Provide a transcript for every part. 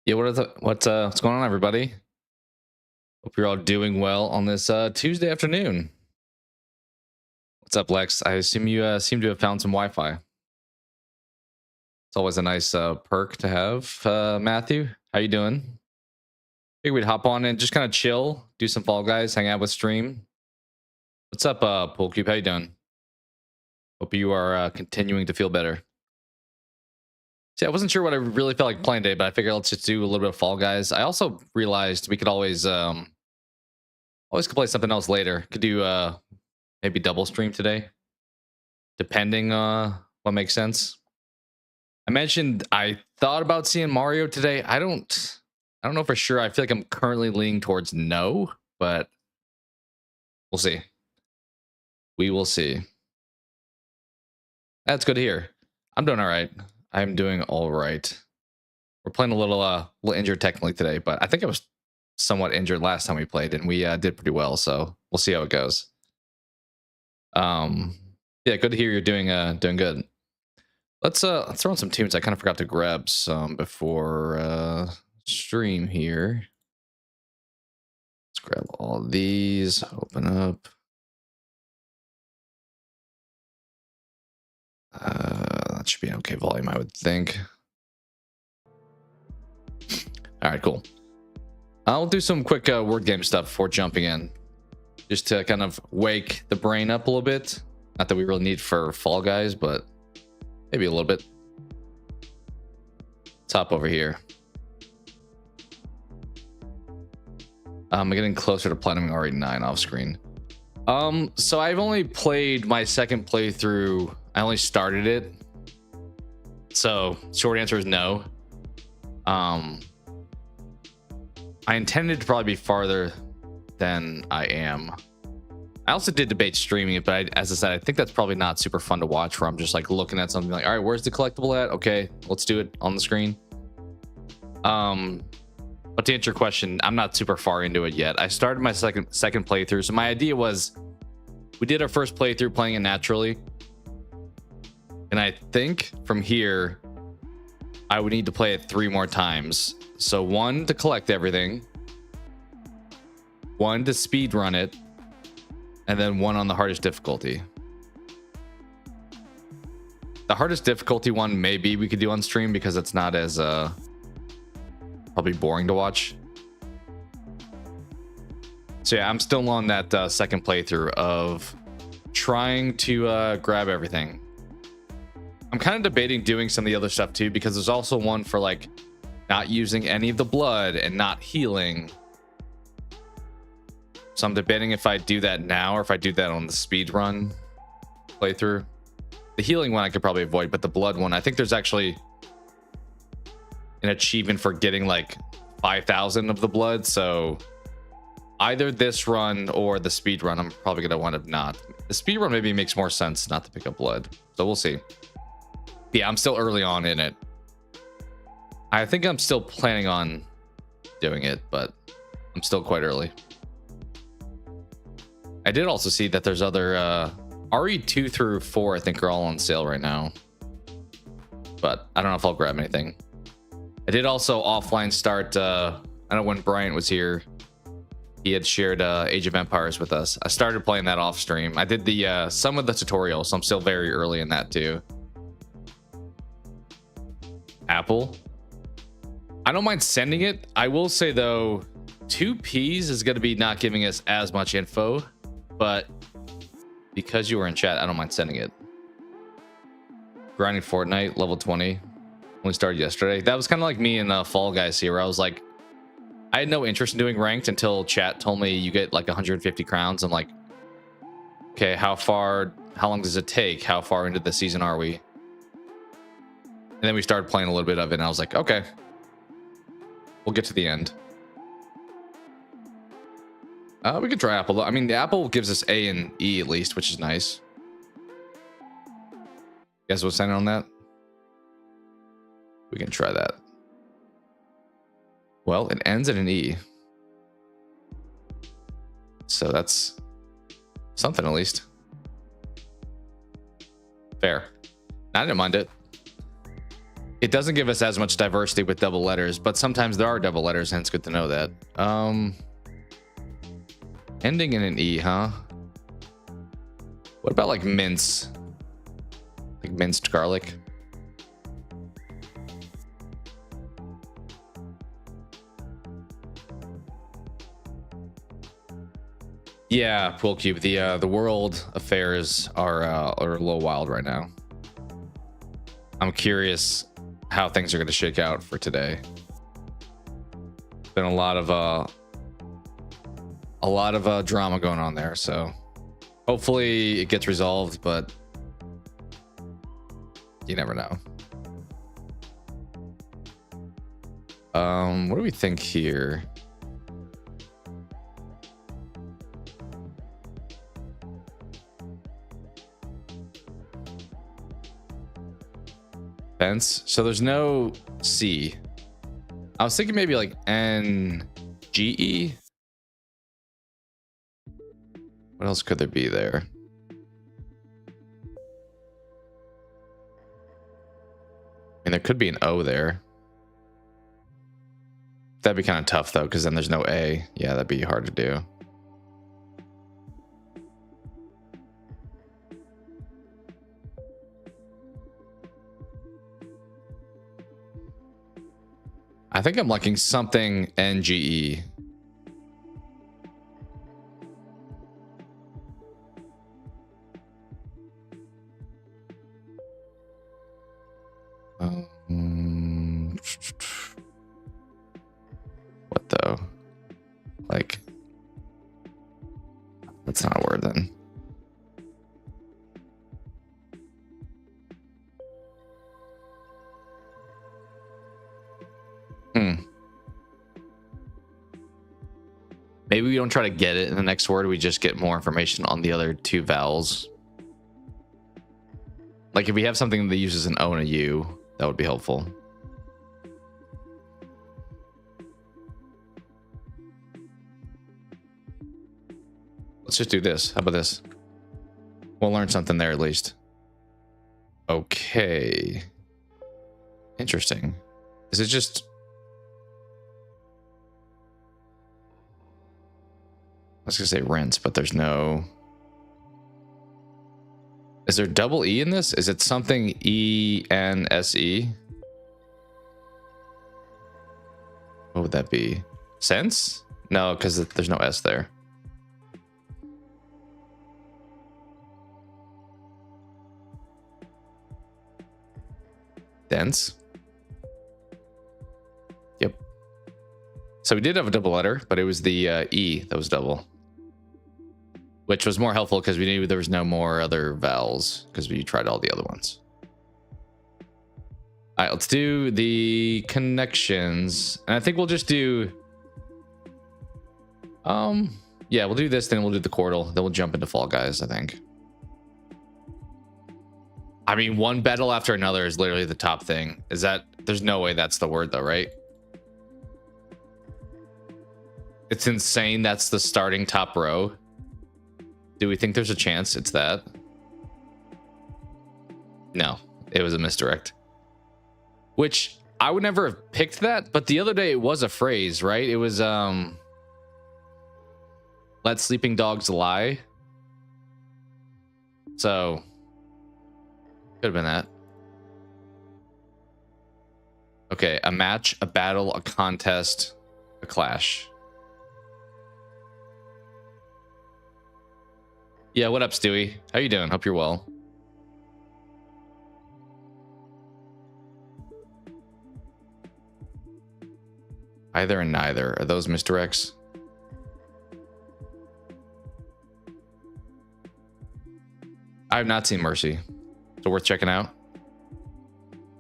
Yeah, what's going on, everybody? Hope you're all doing well on this Tuesday afternoon. What's up, Lex? I assume you seem to have found some Wi-Fi. It's always a nice perk to have. Matthew, how you doing? Figured we'd hop on and just kind of chill, do some Fall Guys, hang out with stream. What's up, Poolcube? How you doing? Hope you are continuing to feel better. See, I wasn't sure what I really felt like playing today, but I figured let's just do a little bit of Fall Guys. I also realized we could always could play something else later. Could do maybe double stream today, depending what makes sense. I mentioned I thought about seeing Mario today. I don't know for sure. I feel like I'm currently leaning towards no, but we'll see. We will see. That's good to hear. I'm doing all right. I'm doing all right. We're playing a little injured technically today, but I think I was somewhat injured last time we played, and we did pretty well. So we'll see how it goes. Yeah, good to hear you're doing good. Let's throw in some tunes. I kind of forgot to grab some before stream here. Let's grab all these. Open up. That should be an okay volume, I would think. All right, cool. I'll do some quick word game stuff before jumping in, just to kind of wake the brain up a little bit. Not that we really need for Fall Guys, but maybe a little bit. Let's hop over here. I'm getting closer to platinum already 9 off screen. So I've only played my second playthrough. I only started it. So short answer is no. I intended to probably be farther than I am. I also did debate streaming it, but as I said, I think that's probably not super fun to watch, where I'm just like looking at something like, all right, where's the collectible at? Okay, let's do it on the screen. But to answer your question, I'm not super far into it yet. I started my second playthrough. So my idea was, we did our first playthrough playing it naturally. And I think from here, I would need to play it 3 more times. So 1 to collect everything, 1 to speed run it, and then 1 on the hardest difficulty. The hardest difficulty one maybe we could do on stream because it's not as probably boring to watch. So yeah, I'm still on that second playthrough of trying to grab everything. I'm kind of debating doing some of the other stuff too, because there's also one for like not using any of the blood and not healing. So I'm debating if I do that now or if I do that on the speed run playthrough. The healing one I could probably avoid, but the blood one, I think there's actually an achievement for getting like 5,000 of the blood. So either this run or the speed run, I'm probably going to wind up not. The speed run maybe makes more sense not to pick up blood. So we'll see. Yeah, I'm still early on in it. I think I'm still planning on doing it, but I'm still quite early. I did also see that there's other RE2 through 4 I think are all on sale right now, but I don't know if I'll grab anything. I did also offline start I know when Bryant was here, he had shared Age of Empires with us. I started playing that off stream. I did the some of the tutorials, so I'm still very early in that too. Apple, I don't mind sending it. I will say though, 2Ps is going to be not giving us as much info, but because you were in chat, I don't mind sending it. Grinding Fortnite, level 20. Only started yesterday. That was kind of like me in Fall Guys here, where I was like, I had no interest in doing ranked until chat told me you get like 150 crowns. I'm like, okay, how long does it take? How far into the season are we? And then we started playing a little bit of it, and I was like, okay, we'll get to the end. We could try Apple. I mean, the Apple gives us A and E at least, which is nice. You guys want to sign in on that? We can try that. Well, it ends in an E. So that's something at least. Fair. I didn't mind it. It doesn't give us as much diversity with double letters, but sometimes there are double letters, and it's good to know that. Ending in an E, huh? What about like mince? Like minced garlic? Yeah, Pool Cube. The world affairs are a little wild right now. I'm curious how things are going to shake out for today. Been a lot of drama going on there, so hopefully it gets resolved, but you never know. What do we think here? Fence. So there's no C. I was thinking maybe like NGE. What else could there be there? And there could be an O there. That'd be kind of tough though, because then there's no A. Yeah, that'd be hard to do. I think I'm liking something NGE. What though? Like, that's not a word then. Maybe we don't try to get it in the next word. We just get more information on the other two vowels. Like if we have something that uses an O and a U, that would be helpful. Let's just do this. How about this? We'll learn something there at least. Okay. Interesting. Is it just... I was gonna say rinse, but there's no... Is there double E in this? Is it something E-N-S-E? What would that be? Sense? No, because there's no S there. Dense? Yep. So we did have a double letter, but it was the E that was double. Which was more helpful because we knew there was no more other vowels because we tried all the other ones. All right, let's do the connections. And I think we'll just do... yeah, we'll do this, then we'll do the Quordle. Then we'll jump into Fall Guys, I think. I mean, one battle after another is literally the top thing. Is that... There's no way that's the word though, right? It's insane that's the starting top row. Do we think there's a chance it's that? No, it was a misdirect. Which I would never have picked that, but the other day it was a phrase, right? It was let sleeping dogs lie. So could have been that. Okay, a match, a battle, a contest, a clash. Yeah, what up, Stewie? How you doing? Hope you're well. Either and neither. Are those misdirects? I have not seen Mercy. So worth checking out.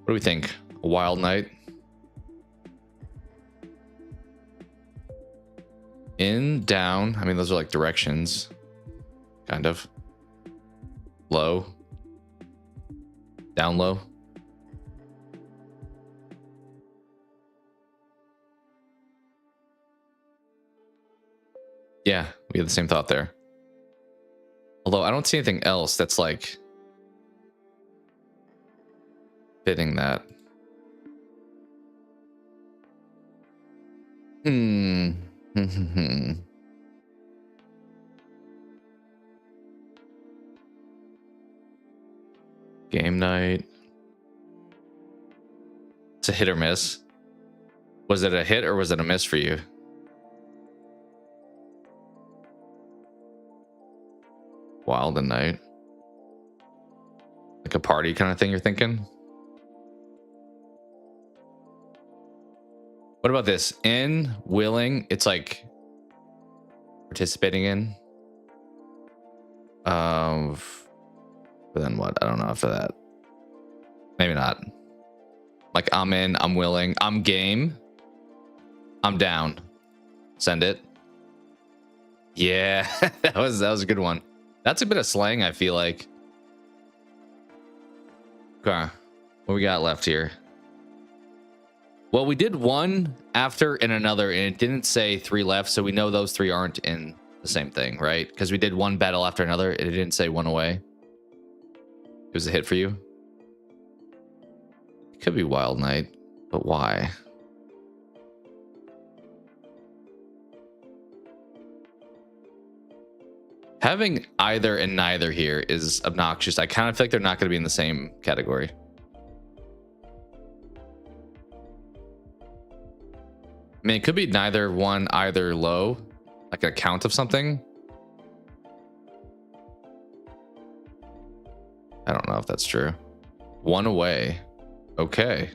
What do we think? A wild night? In, down. I mean, those are like directions. Kind of. Low. Down low. Yeah, we had the same thought there. Although I don't see anything else that's like fitting that. Hmm. Game night. It's a hit or miss. Was it a hit or was it a miss for you? Wild and night. Like a party kind of thing you're thinking? What about this? In, willing, it's like participating in. But then what? I don't know after that. Maybe not. Like I'm in, I'm willing, I'm game. I'm down. Send it. Yeah, that was a good one. That's a bit of slang, I feel like. Okay. What we got left here? Well, we did one after and another, and it didn't say 3 left, so we know those 3 aren't in the same thing, right? Because we did one battle after another, and it didn't say 1 away. It was a hit for you. It could be Wild Night, but why? Having either and neither here is obnoxious. I kind of feel like they're not going to be in the same category. I mean, it could be neither one, either low, like a count of something. I don't know if that's true. 1 away. Okay.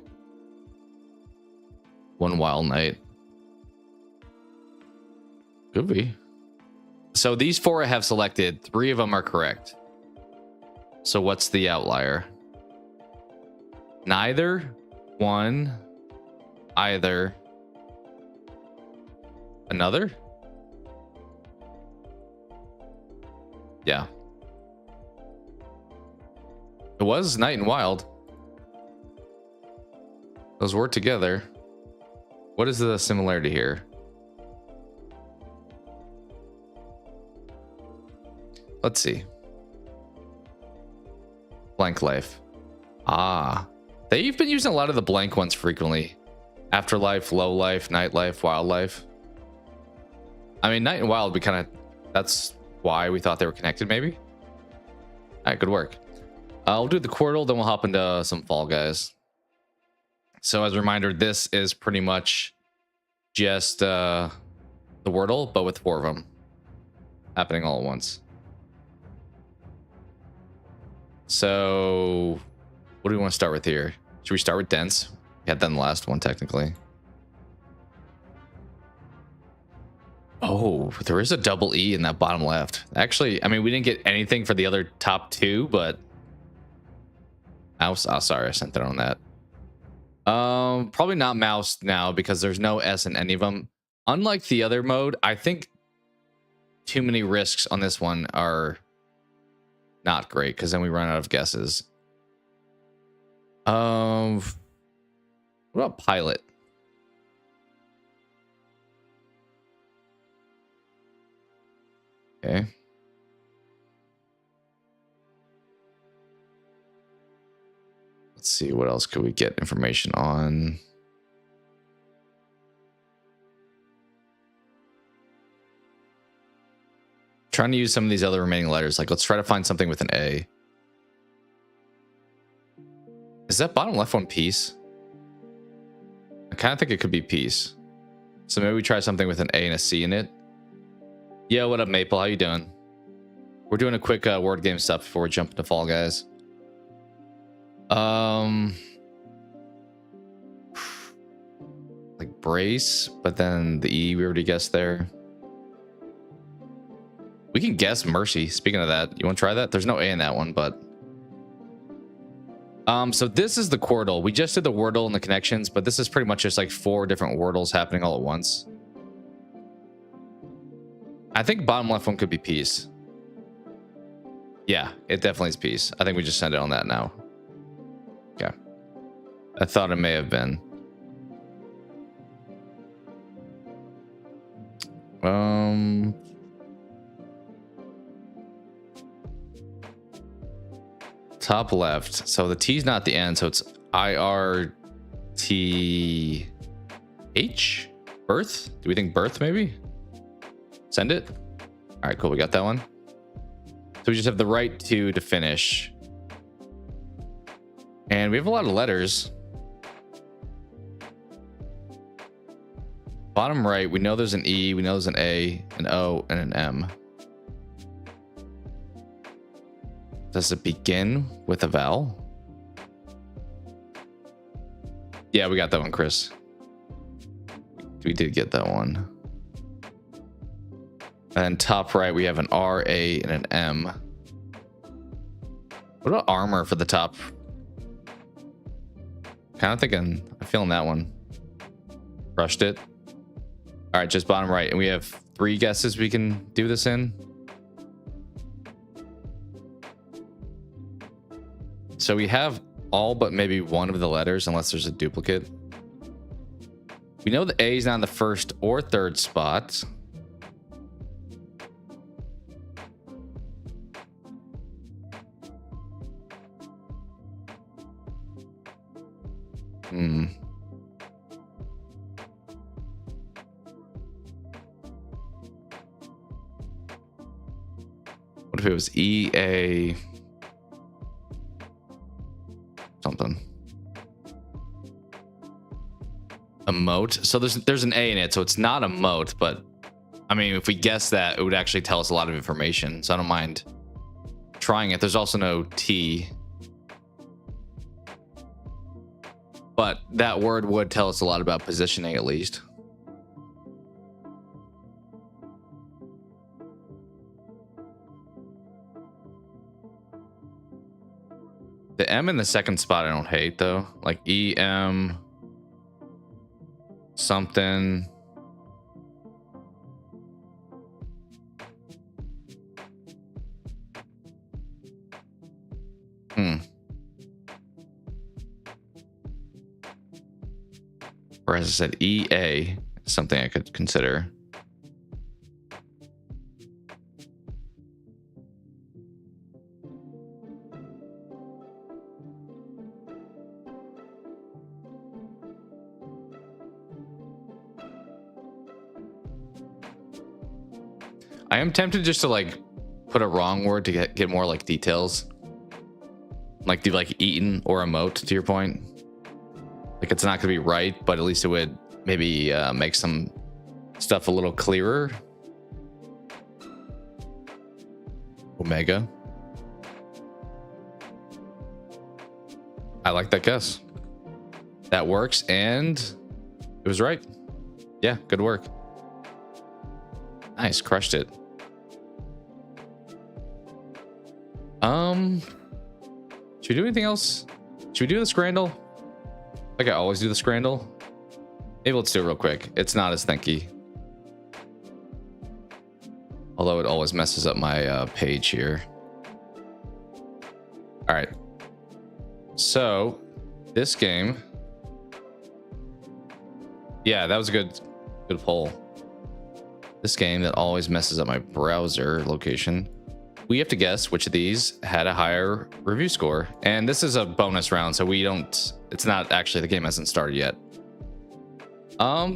1 Wild Night. Could be. So these 4 I have selected, 3 of them are correct. So what's the outlier? Neither, 1, either, another? Yeah. It was Night and Wild. Those were together. What is the similarity here? Let's see. Blank life. Ah. They've been using a lot of the blank ones frequently. Afterlife, low life, nightlife, wildlife. I mean, Night and Wild, we kind of... That's why we thought they were connected, maybe? Alright, good work. I'll do the Quirtle, then we'll hop into some Fall Guys. So as a reminder, this is pretty much just the Wordle, but with 4 of them happening all at once. So what do we want to start with here? Should we start with dense? We had that in the last one, technically. Oh, there is a double E in that bottom left. Actually, I mean, we didn't get anything for the other top 2, but... Mouse. Oh, sorry, I sent that on that. Probably not mouse now because there's no S in any of them. Unlike the other mode, I think too many risks on this one are not great because then we run out of guesses. What about pilot? Okay. Let's see, what else could we get information on? Trying to use some of these other remaining letters. Like, let's try to find something with an A. Is that bottom left one peace? I kind of think it could be peace. So maybe we try something with an A and a C in it. Yeah, what up, Maple? How you doing? We're doing a quick word game stuff before we jump into Fall Guys. Like brace, but then the E we already guessed there. We can guess mercy. Speaking of that, you want to try that? There's no A in that one, but so this is the Quirtle. We just did the Wordle and the connections, but this is pretty much just like 4 different Wordles happening all at once. I think bottom left one could be peace. Yeah, it definitely is peace. I think we just send it on that now. Okay. I thought it may have been. Top left. So the T's not the end, so it's IRTH. Birth? Do we think birth maybe? Send it. All right, cool. We got that one. So we just have the right to finish. And we have a lot of letters. Bottom right, we know there's an E, we know there's an A, an O, and an M. Does it begin with a vowel? Yeah, we got that one, Chris. We did get that one. And top right, we have an R, A, and an M. What about armor for the top? Kind of thinking, I'm feeling that one. Crushed it. All right, just bottom right. And we have 3 guesses we can do this in. So we have all but maybe one of the letters, unless there's a duplicate. We know the A is not in the first or third spot. What if it was EA something? Emote. So there's an A in it, so it's not a moat, but I mean, if we guess that, it would actually tell us a lot of information. So I don't mind trying it. There's also no T. But that word would tell us a lot about positioning, at least. The M in the second spot I don't hate, though. Like EM something. Or as I said, EA is something I could consider. I am tempted just to like put a wrong word to get more like details. Like do like eaten or emote, to your point. Like it's not gonna be right, but at least it would maybe make some stuff a little clearer. Omega. I like that guess. That works, and it was right. Yeah, good work. Nice, crushed it. Should we do anything else? Should we do the scrandle? Like I always do the scrandle. Maybe let's do it real quick. It's not as thinky. Although it always messes up my page here. All right. So this game. Yeah, that was a good poll. This game that always messes up my browser location. We have to guess which of these had a higher review score. And this is a bonus round, so we don't, it's not actually, the game hasn't started yet.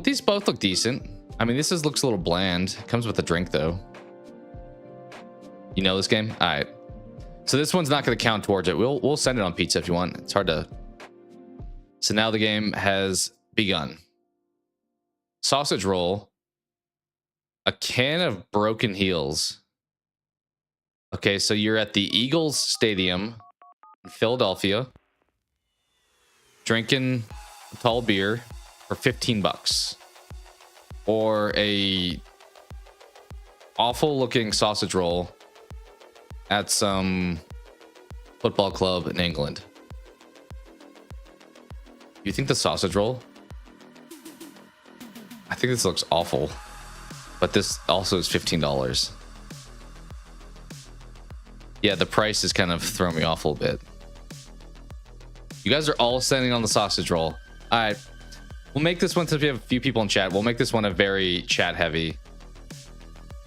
These both look decent. I mean, looks a little bland. It comes with a drink though. You know this game? All right. So this one's not going to count towards it. We'll send it on pizza if you want. It's hard to. So now the game has begun. Sausage roll. A can of broken heels. Okay, so you're at the Eagles Stadium in Philadelphia, drinking a tall beer for $15, or a awful looking sausage roll at some football club in England. You think the sausage roll? I think this looks awful, but this also is $15. Yeah, the price is kind of throwing me off a little bit. You guys are all standing on the sausage roll. All right. We'll make this one, since we have a few people in chat, we'll make this one a very chat heavy.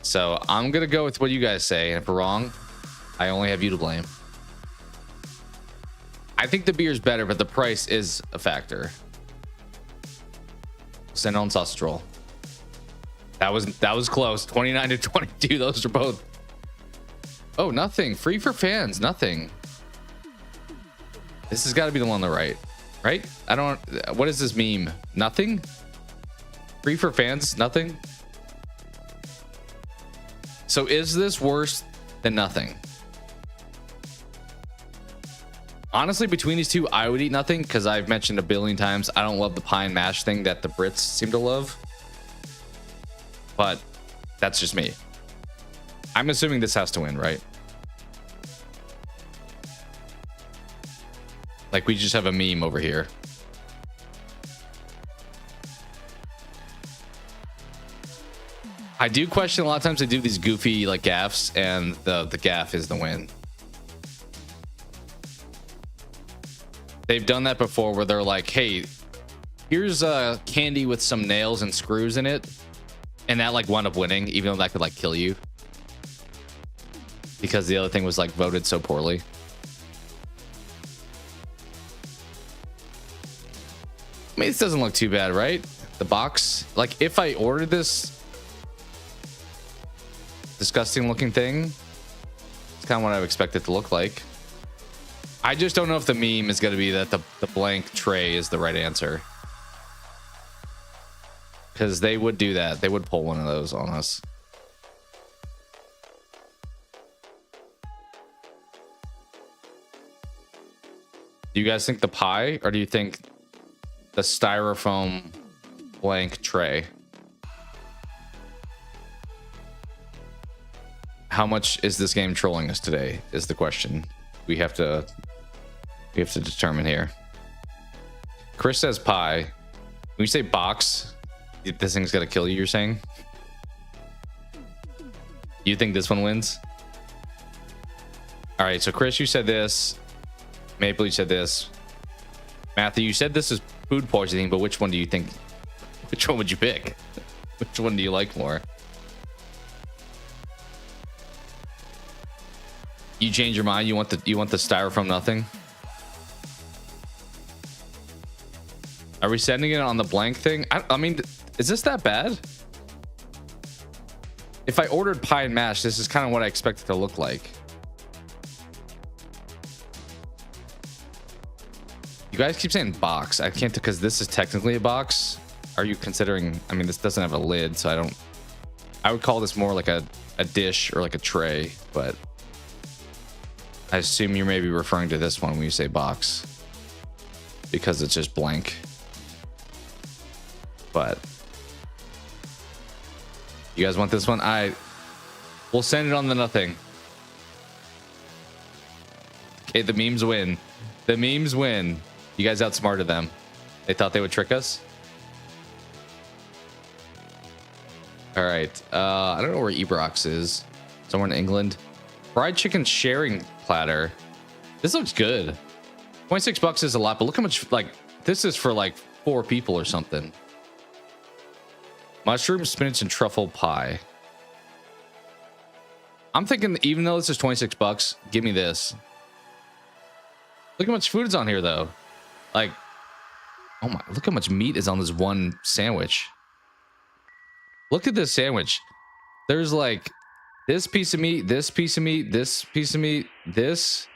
So I'm going to go with what you guys say. And if we're wrong, I only have you to blame. I think the beer's better, but the price is a factor. Send on sausage roll. That was close. 29 to 22. Those are both. Oh, nothing. Free for fans. Nothing. This has got to be the one on the right. Right? I don't. What is this meme? Nothing? Free for fans? Nothing? So is this worse than nothing? Honestly, between these two, I would eat nothing because I've mentioned a billion times I don't love the pie and mash thing that the Brits seem to love. But that's just me. I'm assuming this has to win, right? Like we just have a meme over here. I do question a lot of times they do these goofy like gaffes, and the gaff is the win. They've done that before where they're like, hey, here's a candy with some nails and screws in it, and that like wound up winning, even though that could like kill you because the other thing was like voted so poorly. I mean, this doesn't look too bad, right? The box, like if I ordered this disgusting looking thing, it's kind of what I would expect it to look like. I just don't know if the meme is going to be that the blank tray is the right answer, because they would do that. They would pull one of those on us. Do you guys think the pie, or do you think the styrofoam blank tray? How much is this game trolling us today is the question we have to determine here. Chris says pie. When you say box, this thing's gonna kill you, you're saying? You think this one wins? All right, so Chris, you said this. Maple, you said this. Matthew, you said this is food poisoning, but which one do you think? Which one would you pick? Which one do you like more? You change your mind. You want the styrofoam nothing? Are we sending it on the blank thing? I mean, is this that bad? If I ordered pie and mash, this is kind of what I expect it to look like. You guys keep saying box. I can't, because this is technically a box. Are you considering? I mean, this doesn't have a lid, so I would call this more like a dish or like a tray, but I assume you're maybe referring to this one when you say box, because it's just blank. But you guys want this one? We'll send it on the nothing. Okay, the memes win. The memes win. You guys outsmarted them. They thought they would trick us. All right. I don't know where Ebrox is. Somewhere in England. Fried chicken sharing platter. This looks good. 26 bucks is a lot, but look how much, like, this is for like 4 people or something. Mushroom, spinach, and truffle pie. I'm thinking, even though this is 26 bucks, give me this. Look how much food is on here, though. Like, oh my, look how much meat is on this one sandwich. Look at this sandwich. There's like this piece of meat, this piece of meat, this piece of meat, this.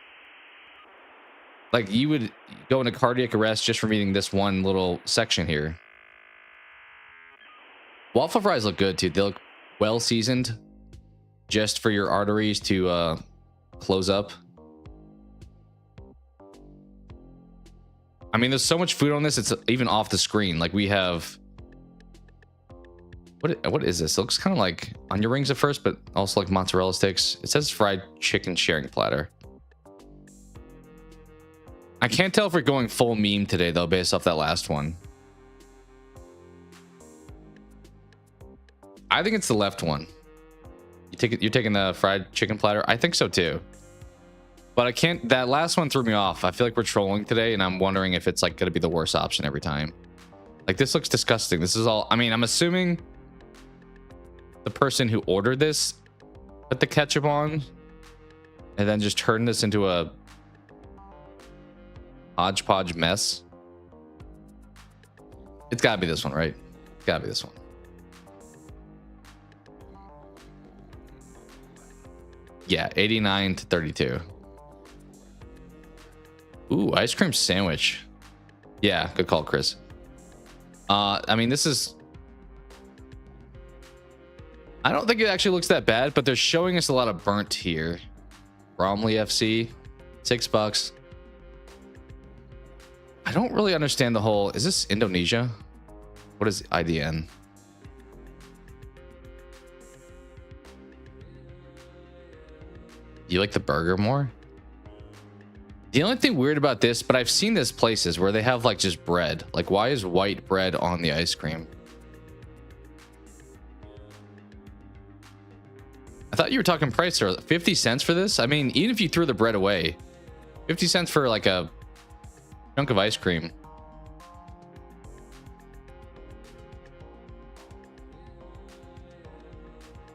Like, you would go into cardiac arrest just from eating this one little section here. Waffle fries look good, too. They look well seasoned, just for your arteries to close up. I mean, there's so much food on this, it's even off the screen. Like, we have... What is this? It looks kind of like onion rings at first, but also like mozzarella sticks. It says fried chicken sharing platter. I can't tell if we're going full meme today, though, based off that last one. I think it's the left one. You're taking the fried chicken platter? I think so, too. But I can't... That last one threw me off. I feel like we're trolling today, and I'm wondering if it's like going to be the worst option every time. Like, this looks disgusting. This is all... I mean, I'm assuming the person who ordered this put the ketchup on and then just turned this into a hodgepodge mess. It's gotta be this one, right? It's gotta be this one. Yeah, 89 to 32. Ooh, ice cream sandwich. Yeah, good call, Chris. I mean, this is... I don't think it actually looks that bad, but they're showing us a lot of burnt here. Bromley FC, $6. I don't really understand the whole... Is this Indonesia? What is IDN? You like the burger more? The only thing weird about this, but I've seen this places where they have like just bread. Like, why is white bread on the ice cream? I thought you were talking price or 50 cents for this. I mean, even if you threw the bread away, 50 cents for like a chunk of ice cream.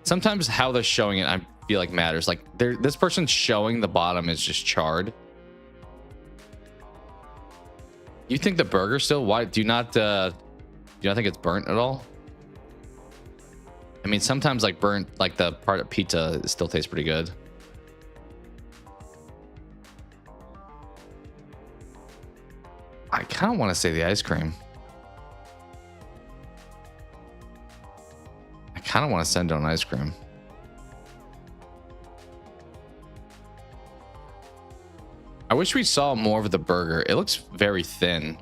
Sometimes how they're showing it, I feel like matters. Like this person's showing the bottom is just charred. You think the burger still? Why do you not think it's burnt at all? I mean, sometimes like burnt, like the part of pizza still tastes pretty good. I kind of want to say the ice cream. I kind of want to send it on ice cream. I wish we saw more of the burger. It looks very thin.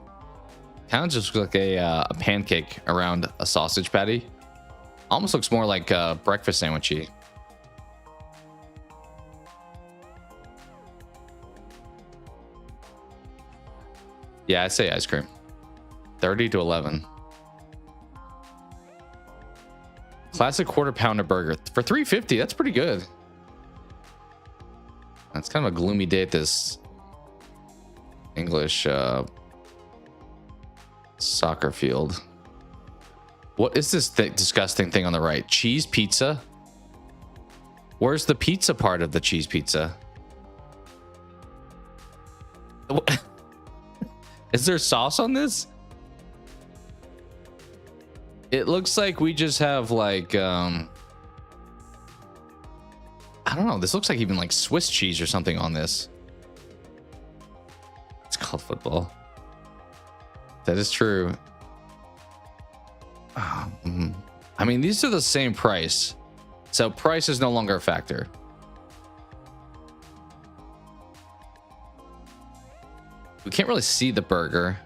Kind of just looks like a pancake around a sausage patty. Almost looks more like a breakfast sandwichy. Yeah, I'd say ice cream. 30 to 11. Classic quarter pounder burger for $3.50. That's pretty good. That's kind of a gloomy day at this English soccer field. What is this disgusting thing on the right? Cheese pizza? Where's the pizza part of the cheese pizza? Is there sauce on this? It looks like we just have like I don't know. This looks like even like Swiss cheese or something on this. It's called football. That is true. I mean, these are the same price, so price is no longer a factor. We can't really see the burger.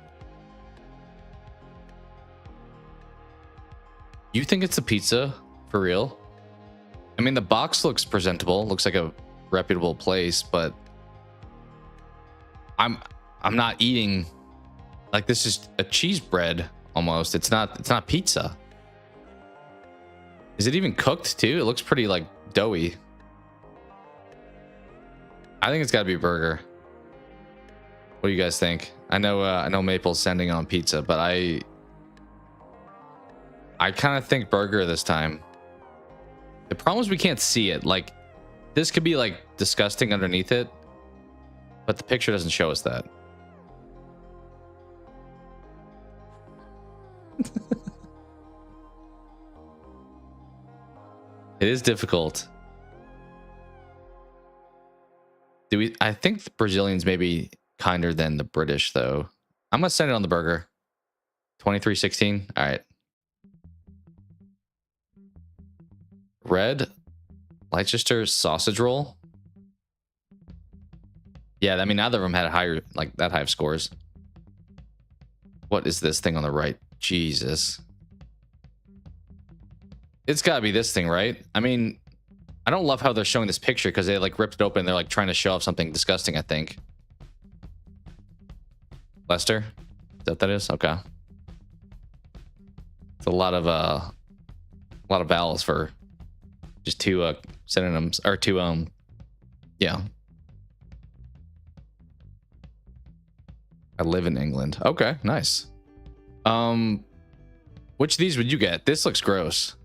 You think it's a pizza for real? I mean, the box looks presentable, looks like a reputable place, but I'm not eating. Like, this is a cheese bread almost. It's not pizza. Is it even cooked too? It looks pretty like doughy. I think it's got to be a burger. What do you guys think? I know Maple's sending on pizza, but I kind of think burger this time. The problem is we can't see it. Like, this could be like disgusting underneath it, but the picture doesn't show us that. It is difficult. I think the Brazilians may be kinder than the British, though. I'm gonna send it on the burger. 23.16. All right. Red Leicester sausage roll. Yeah, I mean, neither of them had higher, like that high of scores. What is this thing on the right? Jesus. It's gotta be this thing, right? I mean, I don't love how they're showing this picture because they like ripped it open. They're like trying to show off something disgusting, I think. Leicester? Is that what that is? Okay. It's a lot of vowels for just two synonyms or two yeah. I live in England. Okay, nice. Which of these would you get? This looks gross.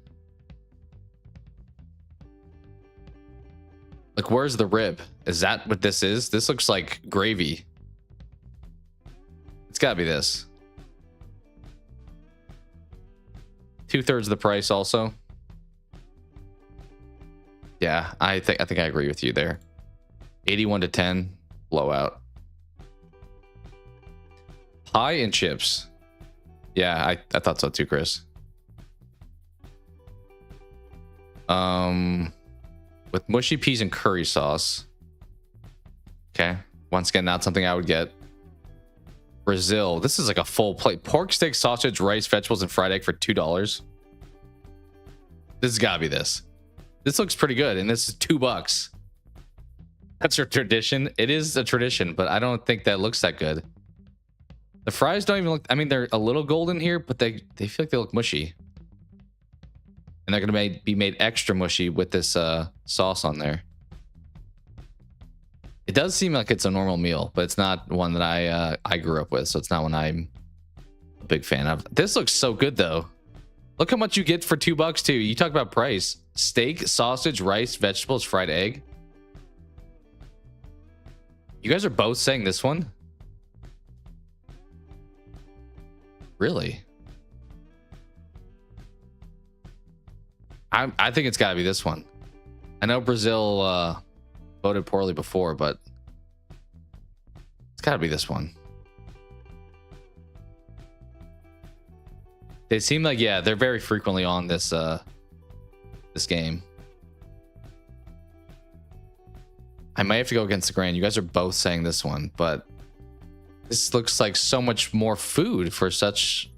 Like, where's the rib? Is that what this is? This looks like gravy. It's gotta be this. 2/3 the price also. Yeah, I think I agree with you there. 81 to 10, blowout. Pie and chips. Yeah, I thought so too, Chris. With mushy peas and curry sauce. Okay, once again, not something I would get. Brazil. This is like a full plate. Pork steak, sausage, rice, vegetables, and fried egg for $2. This has got to be this. This looks pretty good, and this is $2. That's a tradition. It is a tradition, but I don't think that looks that good. The fries don't even look... I mean, they're a little golden here, but they feel like they look mushy. And they're going to be made extra mushy with this sauce on there. It does seem like it's a normal meal, but it's not one that I grew up with, so it's not one I'm a big fan of. This looks so good, though. Look how much you get for $2 too. You talk about price. Steak, sausage, rice, vegetables, fried egg. You guys are both saying this one? Really? I think it's got to be this one. I know Brazil voted poorly before, but it's got to be this one. They seem like, yeah, they're very frequently on this this game. I might have to go against the grain. You guys are both saying this one, but this looks like so much more food for such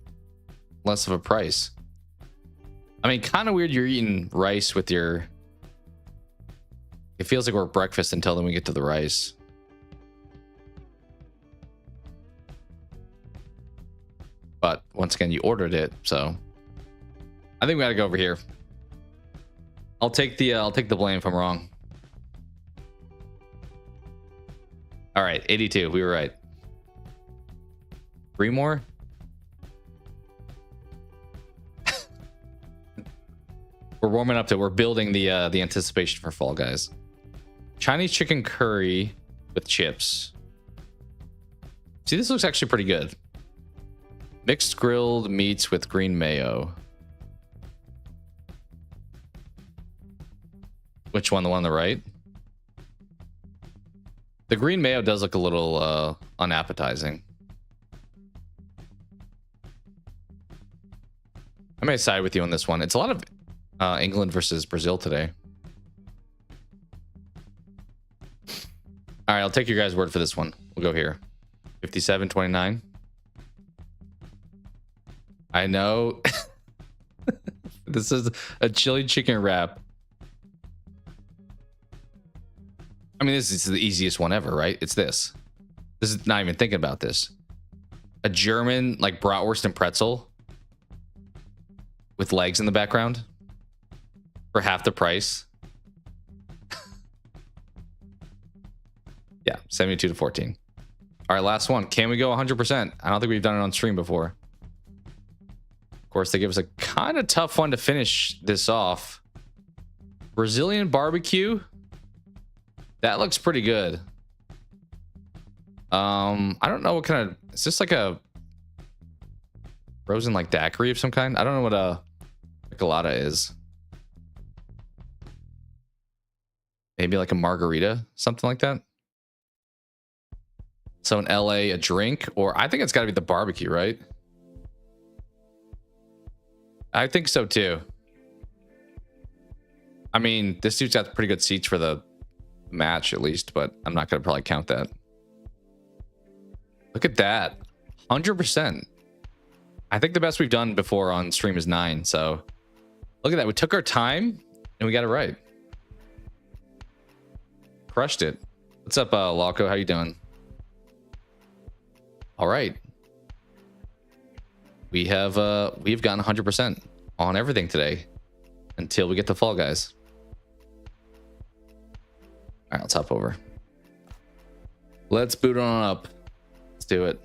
less of a price. I mean, kind of weird you're eating rice with your... It feels like we're at breakfast until then we get to the rice. But once again, you ordered it, so I think we gotta go over here. I'll take the blame if I'm wrong. All right, 82. We were right. 3 more. We're warming up to. We're building the anticipation for Fall Guys. Chinese chicken curry with chips. See, this looks actually pretty good. Mixed grilled meats with green mayo. Which one? The one on the right? The green mayo does look a little unappetizing. I may side with you on this one. It's a lot of England versus Brazil today. All right, I'll take your guys' word for this one. We'll go here. 57-29. I know. This is a chili chicken wrap. I mean, this is the easiest one ever, right? It's this. This is not even thinking about this. A German, like, bratwurst and pretzel with legs in the background for half the price. Yeah, 72-14. All right, last one. Can we go 100%? I don't think we've done it on stream before. Of course, they give us a kind of tough one to finish this off. Brazilian barbecue. That looks pretty good. I don't know what kind of... Is this like a frozen like daiquiri of some kind? I don't know what a colada is. Maybe like a margarita, something like that. So in LA, a drink, or I think it's got to be the barbecue, right? I think so too. I mean, this dude's got pretty good seats for the match at least, but I'm not going to probably count that. Look at that. 100%. I think the best we've done before on stream is 9. So look at that. We took our time and we got it right. Crushed it. What's up, Loco? How you doing? All right. We've gotten 100% on everything today until we get to Fall Guys. All right, let's hop over. Let's boot on up. Let's do it.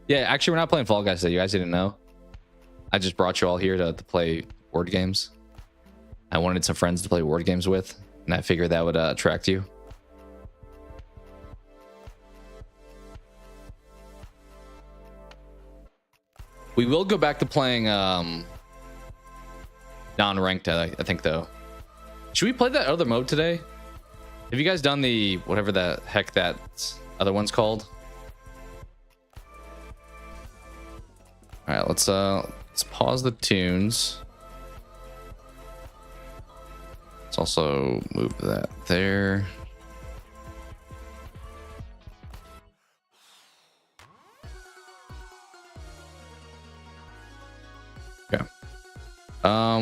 Yeah, actually, we're not playing Fall Guys today. You guys didn't know. I just brought you all here to play word games. I wanted some friends to play word games with, and I figured that would attract you. We will go back to playing non-ranked, I think, though. Should we play that other mode today? Have you guys done the whatever the heck that other one's called? All right, let's pause the tunes. Let's also move that there. Okay.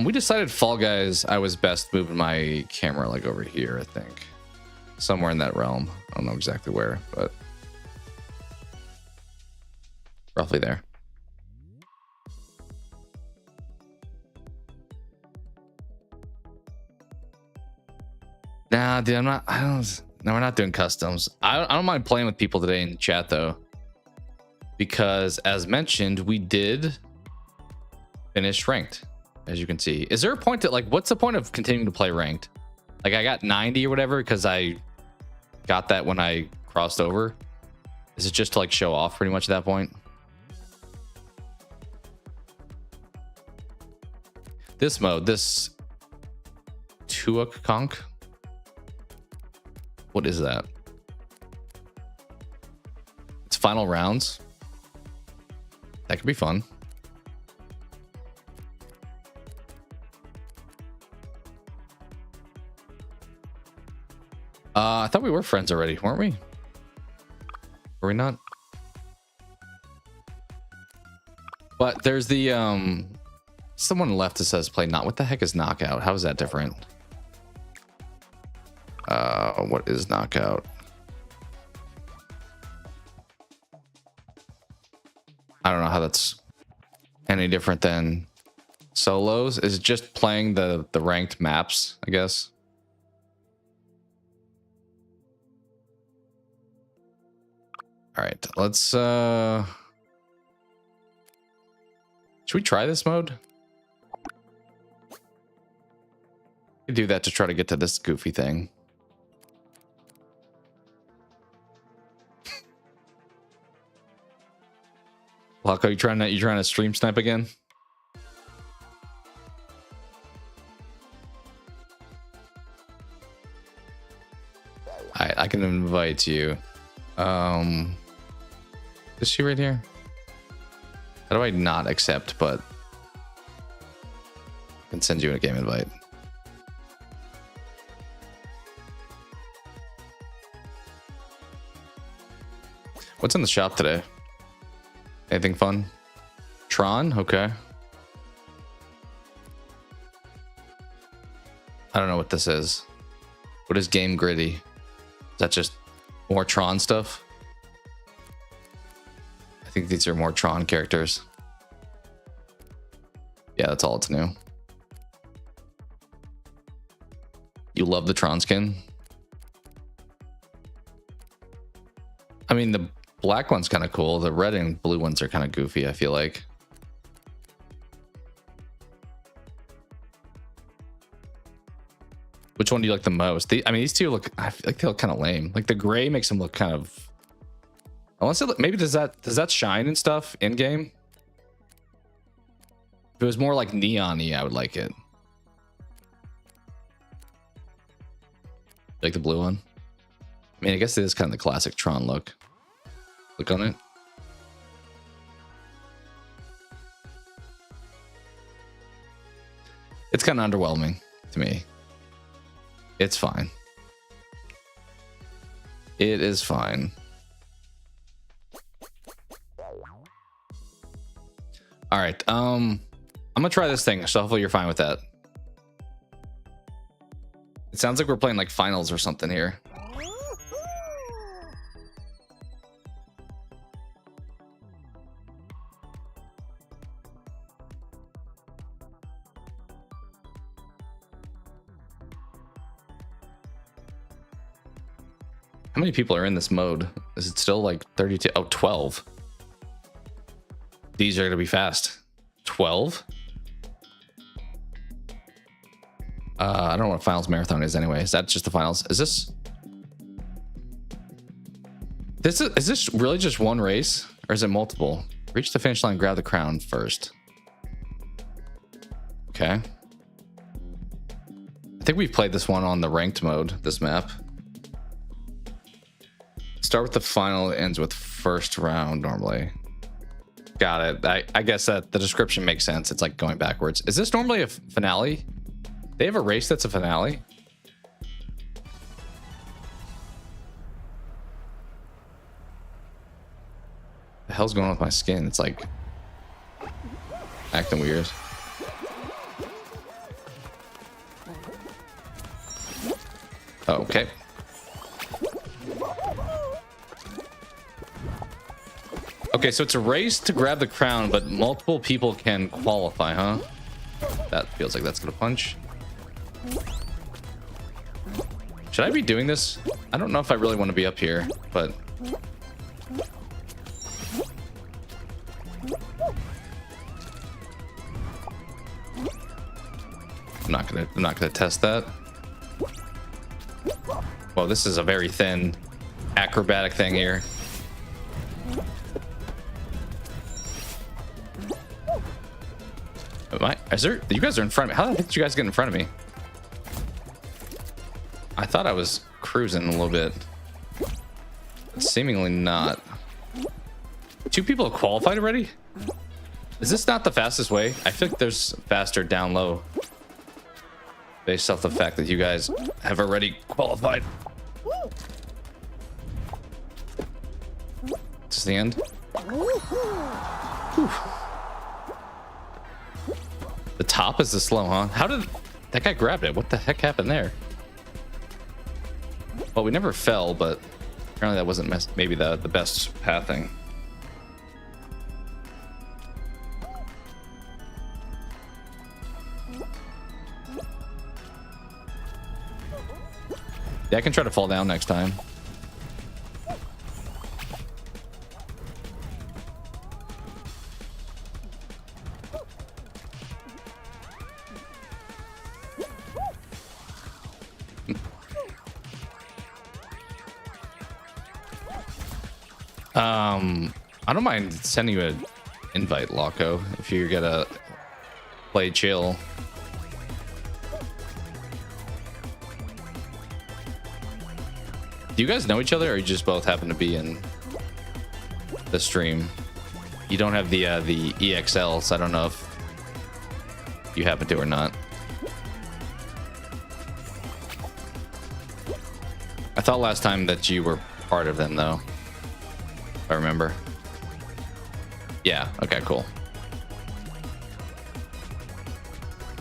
We decided Fall Guys, I was best moving my camera like over here, I think. Somewhere in that realm. I don't know exactly where, but roughly there. Nah, dude, no, we're not doing customs. I don't mind playing with people today in chat though. Because as mentioned, we did finish ranked, as you can see. Is there a point to like, what's the point of continuing to play ranked? Like I got 90 or whatever because I got that when I crossed over. Is it just to like show off pretty much at that point? This mode, this HOC conk. What is that? It's final rounds. That could be fun. I thought we were friends already, weren't we? Were we not? But there's the someone left that says play not. What the heck is knockout? How is that different? What is knockout? I don't know how that's any different than solos. Is it just playing the ranked maps, I guess? All right, let's should we try this mode? We do that to try to get to this goofy thing. Loco, you trying to stream snipe again? Alright, I can invite you. Is she right here? How do I not accept, but I can send you a game invite? What's in the shop today? Anything fun? Tron? Okay. I don't know what this is. What is Game Gritty? Is that just more Tron stuff? I think these are more Tron characters. Yeah, that's all it's new. You love the Tron skin? I mean, the black one's kind of cool. The red and blue ones are kind of goofy, I feel like. Which one do you like the most? I mean, these two look, I feel like they look kind of lame. Like the gray makes them look kind of, unless it, maybe does that shine and stuff in game? If it was more like neon-y, I would like it. Like the blue one? I mean, I guess it is kind of the classic Tron look. Click on it. It's kind of underwhelming to me. It's fine. It is fine. All right. I'm gonna try this thing, so hopefully you're fine with that. It sounds like we're playing like finals or something here. How many people are in this mode? Is it still like 32? Oh, 12. These are going to be fast. 12? I don't know what finals marathon is anyway. Is that just the finals? Is this really just one race? Or is it multiple? Reach the finish line, grab the crown first. Okay. I think we've played this one on the ranked mode, this map. Start with the final, ends with first round normally. Got it. I guess that the description makes sense. It's like going backwards. Is this normally a finale? They have a race that's a finale? The hell's going on with my skin? It's like acting weird. Oh, okay. Okay, so it's a race to grab the crown, but multiple people can qualify, huh? That feels like that's gonna punch. Should I be doing this? I don't know if I really want to be up here, but I'm not gonna test that. Well, this is a very thin acrobatic thing here. You guys are in front of me. How did you guys get in front of me? I thought I was cruising a little bit. Seemingly not. 2 people have qualified already? Is this not the fastest way? I feel like there's faster down low. Based off the fact that you guys have already qualified. This is the end. Whew. The top is the slow, huh? How did that guy grab it? What the heck happened there? Well, we never fell, but apparently that wasn't maybe the best pathing. Yeah, I can try to fall down next time. I don't mind sending you an invite, Loco, if you're gonna play chill. Do you guys know each other, or you just both happen to be in the stream? You don't have the EXL, so I don't know if you happen to or not. I thought last time that you were part of them, though. If I remember. Yeah. Okay. Cool.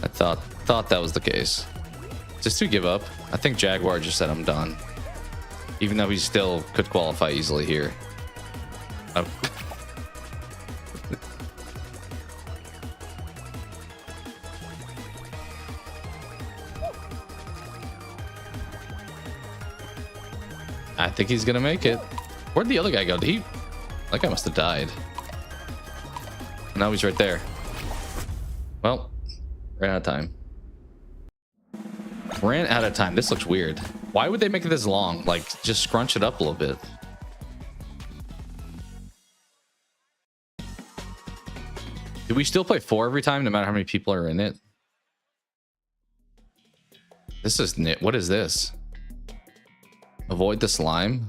I thought that was the case. Just to give up. I think Jaguar just said I'm done. Even though he still could qualify easily here. Oh. I think he's gonna make it. Where'd the other guy go? Did he? That guy must have died. Now he's right there. Well, ran out of time. Ran out of time. This looks weird. Why would they make it this long? Like, just scrunch it up a little bit. Do we still play 4 every time, no matter how many people are in it? This is... What is this? Avoid the slime?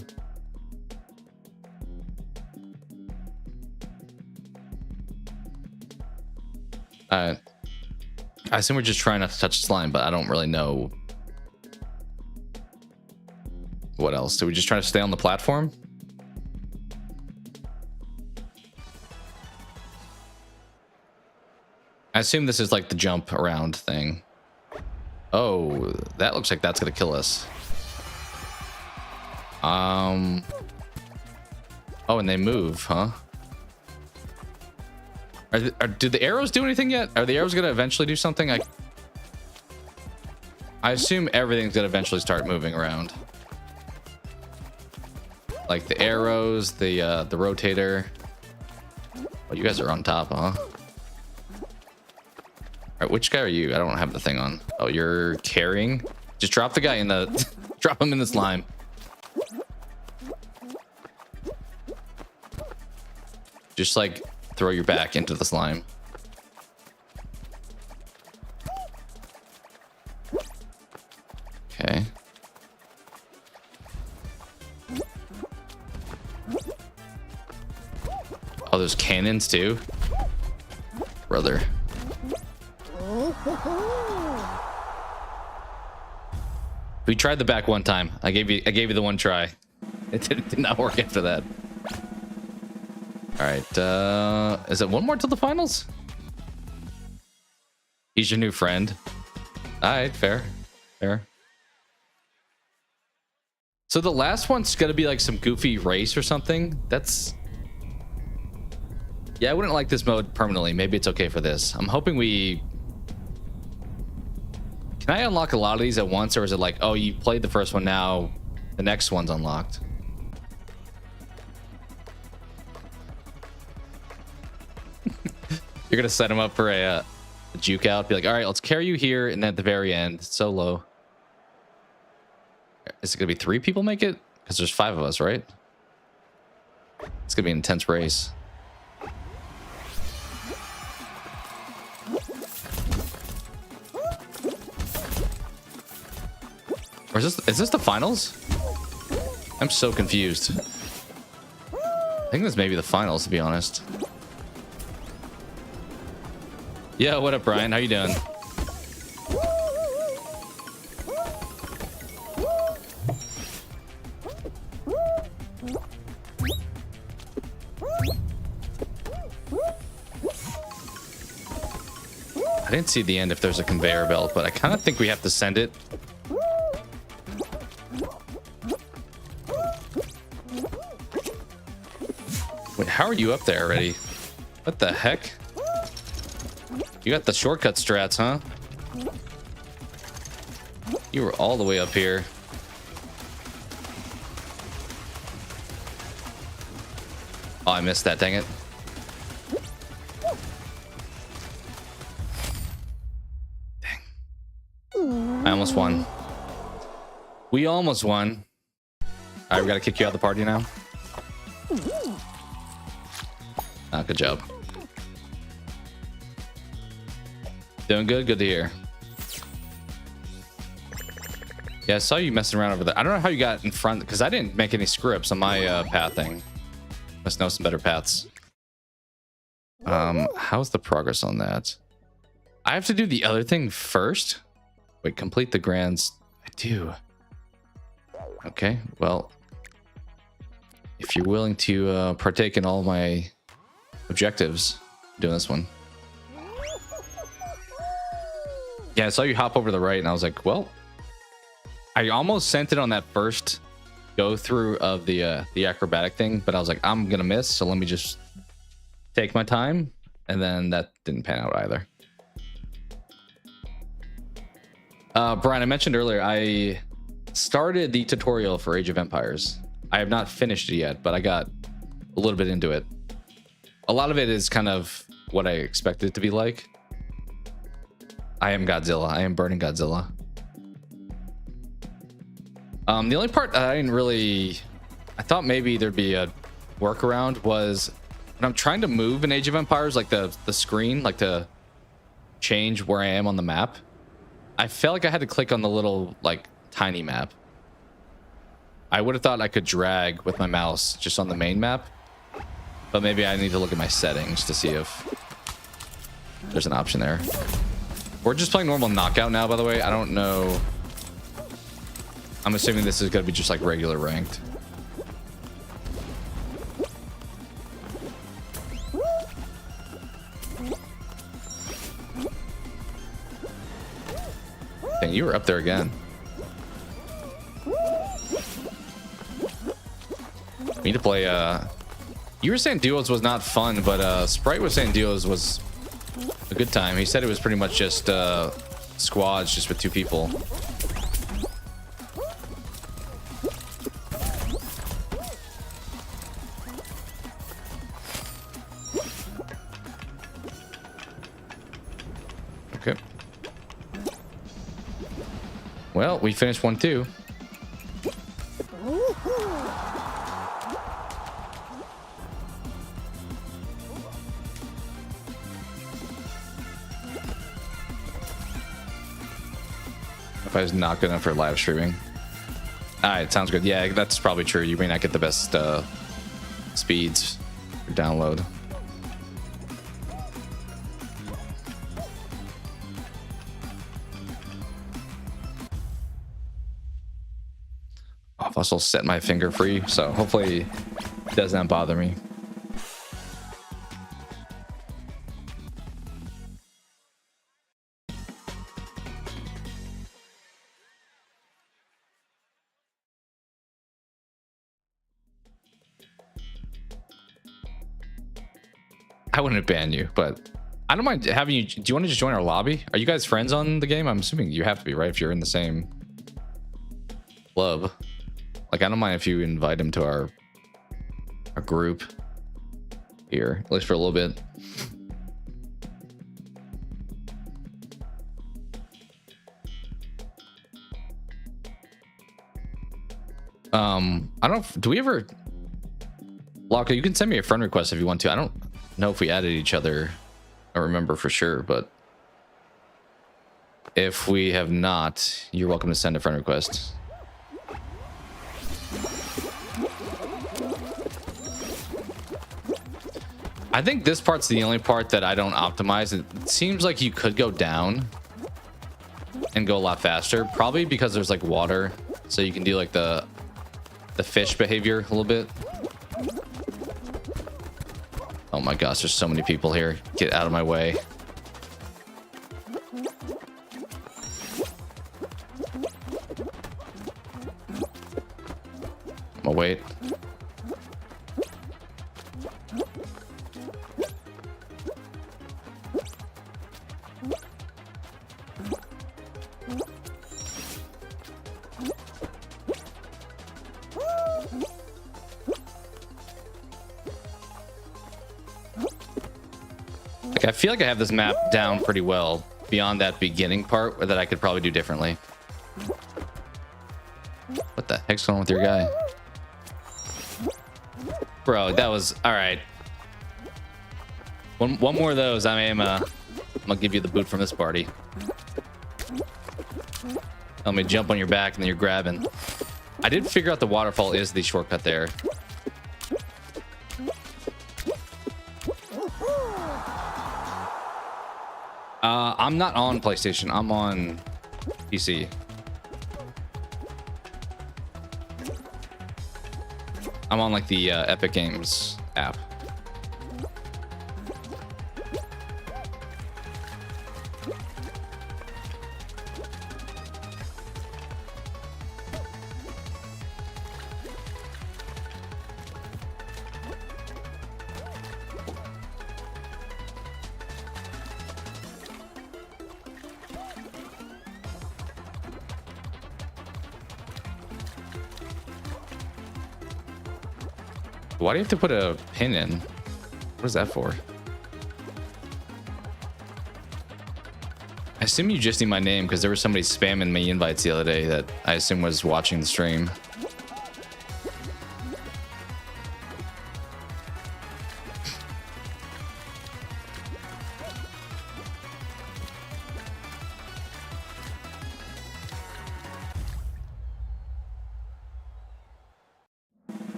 I assume we're just trying not to touch slime, but I don't really know what else. Do we just try to stay on the platform? I assume this is like the jump around thing. Oh, that looks like that's gonna kill us. Oh, and they move, huh? Did the arrows do anything yet? Are the arrows gonna eventually do something? I assume everything's gonna eventually start moving around. Like the arrows, the rotator. Oh, you guys are on top, huh? Alright, which guy are you? I don't have the thing on. Oh, you're carrying? Just drop the guy in the... drop him in the slime. Just like throw your back into the slime. Okay. Oh, there's cannons too, brother. We tried the back one time. I gave you the one try. It did not work after that. All right. Is it one more to the finals? He's your new friend. All right, fair. So the last one's gonna be like some goofy race or something. Yeah, I wouldn't like this mode permanently. Maybe it's okay for this. I'm hoping we... Can I unlock a lot of these at once, or is it like, oh, you played the first one, now the next one's unlocked? You're gonna set him up for a juke out. Be like, all right, let's carry you here, and then at the very end, solo. Is it gonna be 3 people make it? Because there's 5 of us, right? It's gonna be an intense race. Or is this the finals? I'm so confused. I think this may be the finals, to be honest. Yo, what up, Brian? How you doing? I didn't see the end if there's a conveyor belt, but I kind of think we have to send it. Wait, how are you up there already? What the heck? You got the shortcut strats, huh? You were all the way up here. Oh, I missed that, dang it. Dang. I almost won. We almost won. All right, we gotta kick you out of the party now. Good job. Doing good. Good to hear. Yeah, I saw you messing around over there. I don't know how you got in front, because I didn't make any scripts on my pathing. Must know some better paths. How's the progress on that? I have to do the other thing first. Wait, complete the grands. I do. Okay, well, if you're willing to partake in all my objectives, I'm doing this one. Yeah, I saw you hop over to the right, and I was like, well, I almost sent it on that first go through of the acrobatic thing, but I was like, I'm gonna miss, so let me just take my time, and then that didn't pan out either. Brian, I mentioned earlier, I started the tutorial for Age of Empires. I have not finished it yet, but I got a little bit into it. A lot of it is kind of what I expected it to be like. I am Godzilla. I am burning Godzilla. The only part I didn't really... I thought maybe there'd be a workaround was when I'm trying to move in Age of Empires, like the screen, like to change where I am on the map. I felt like I had to click on the little, like, tiny map. I would have thought I could drag with my mouse just on the main map. But maybe I need to look at my settings to see if there's an option there. We're just playing normal knockout now, by the way. I don't know. I'm assuming this is going to be just like regular ranked. Dang, you were up there again. We need to play, you were saying duos was not fun, but Sprite was saying duos was a good time. He said it was pretty much just squads, just with 2 people. Okay. Well, we finished 1 too. Wi-Fi is not good enough for live streaming. All right, sounds good. Yeah, that's probably true. You may not get the best speeds for download. I've also set my finger free, so hopefully it does not bother me. I wouldn't ban you, but I don't mind having you. Do you want to just join our lobby? Are you guys friends on the game? I'm assuming you have to be, right? If you're in the same club. Like, I don't mind if you invite him to our group here, at least for a little bit. I don't know. Do we ever... Locka, you can send me a friend request if you want to. I don't know if we added each other. I don't remember for sure, but if we have not, you're welcome to send a friend request. I think this part's the only part that I don't optimize. It seems like you could go down and go a lot faster, probably because there's like water, so you can do like the fish behavior a little bit. Oh my gosh, there's so many people here. Get out of my way. I'm gonna wait. I feel like I have this map down pretty well beyond that beginning part that I could probably do differently. What the heck's going on with your guy? Bro, that was... Alright. One more of those, I'm gonna give you the boot from this party. Let me jump on your back and then you're grabbing. I did figure out the waterfall is the shortcut there. I'm not on PlayStation. I'm on PC. I'm on like the Epic Games app. Why do you have to put a pin in? What is that for? I assume you just need my name because there was somebody spamming me invites the other day that I assume was watching the stream.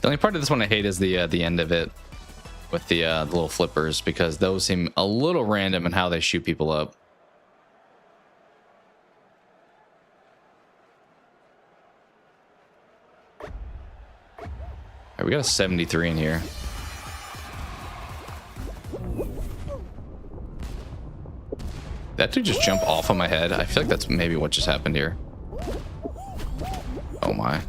The only part of this one I hate is the end of it with the little flippers, because those seem a little random in how they shoot people up. All right, we got a 73 in here. That dude just jumped off of my head. I feel like that's maybe what just happened here. Oh my.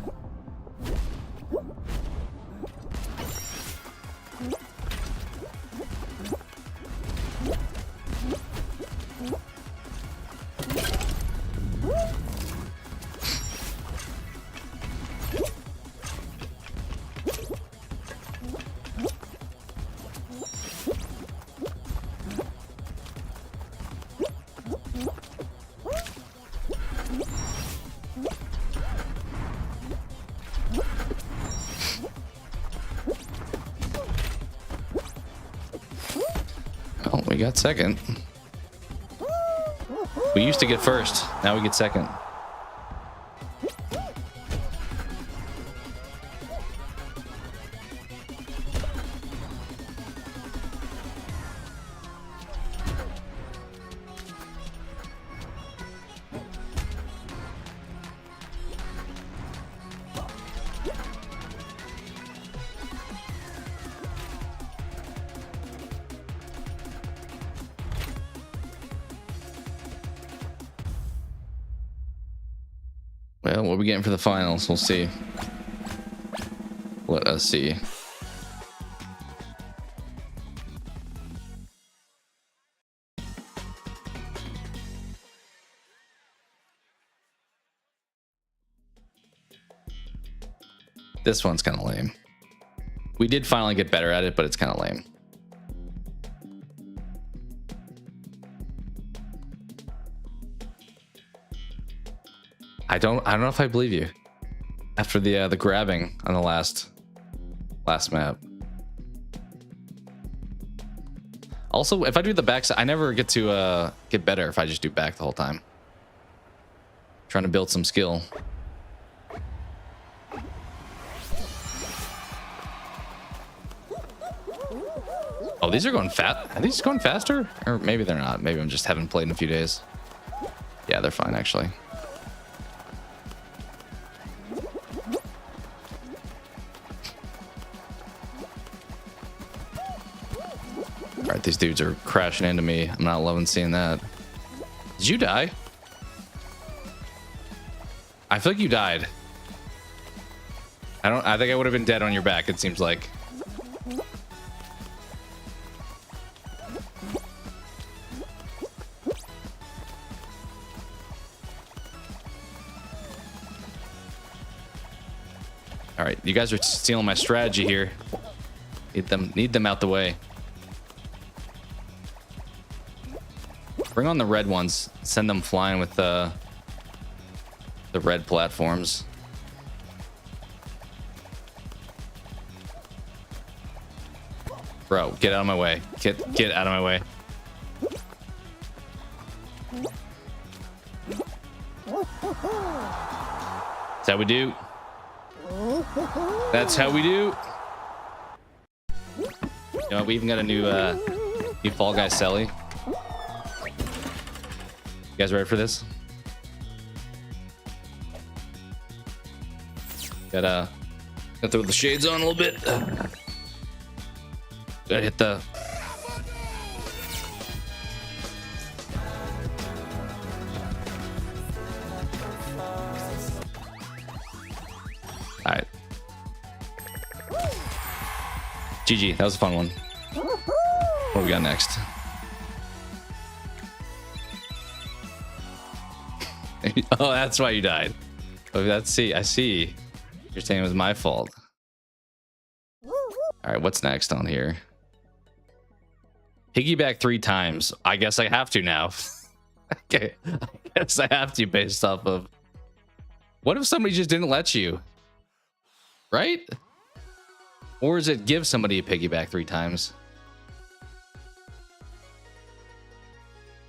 got second. We used to get first. Now we get second. Well, what are we getting for the finals? We'll see. Let us see. This one's kind of lame. We did finally get better at it, but it's kind of lame. I don't know if I believe you after the grabbing on the last map. Also, if I do the backside, I never get to get better if I just do back the whole time. Trying to build some skill. Oh, these are going fast. Are these going faster? Or maybe they're not. Maybe I'm just haven't played in a few days. Yeah, they're fine actually. All right, these dudes are crashing into me. I'm not loving seeing that. Did you die? I feel like you died. I think I would have been dead on your back, it seems like. All right, you guys are stealing my strategy here. Need them out the way. Bring on the red ones. Send them flying with the red platforms. Bro, get out of my way. Get out of my way. That's how we do. That's how we do. You know, we even got a new Fall Guy Selly. You guys ready for this? Gotta throw the shades on a little bit. Gotta hit the... Alright. GG, that was a fun one. What do we got next? Oh, that's why you died. Oh, I see. You're saying it was my fault. All right, what's next on here? Piggyback 3 times. I guess I have to now. Okay, I guess I have to based off of... What if somebody just didn't let you? Right? Or is it give somebody a piggyback 3 times?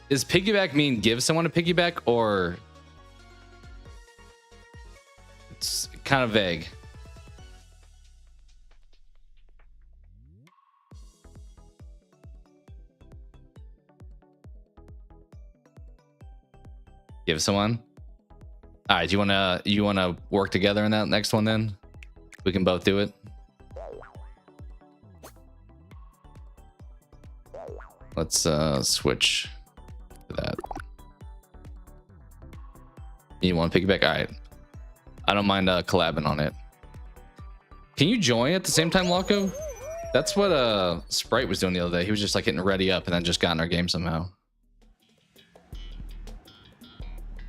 Does piggyback mean give someone a piggyback, or... It's kind of vague. Give someone. All right, you wanna work together in that next one then? We can both do it. Let's switch to that. You want to piggyback? All right. I don't mind collabing on it. Can you join at the same time, Loco? That's what Sprite was doing the other day. He was just like hitting ready up and then just got in our game somehow.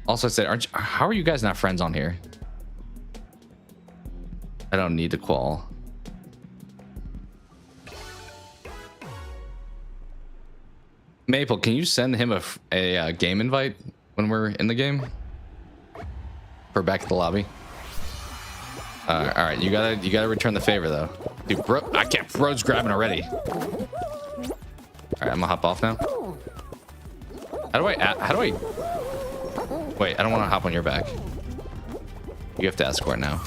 Also, I said, how are you guys not friends on here? I don't need to qual. Maple, can you send him a game invite when we're in the game? Or back at the lobby? All right, you gotta return the favor though, dude. Bro, I can't. Bro's grabbing already. All right, I'm gonna hop off now. How do I wait, I don't want to hop on your back. You have to escort now.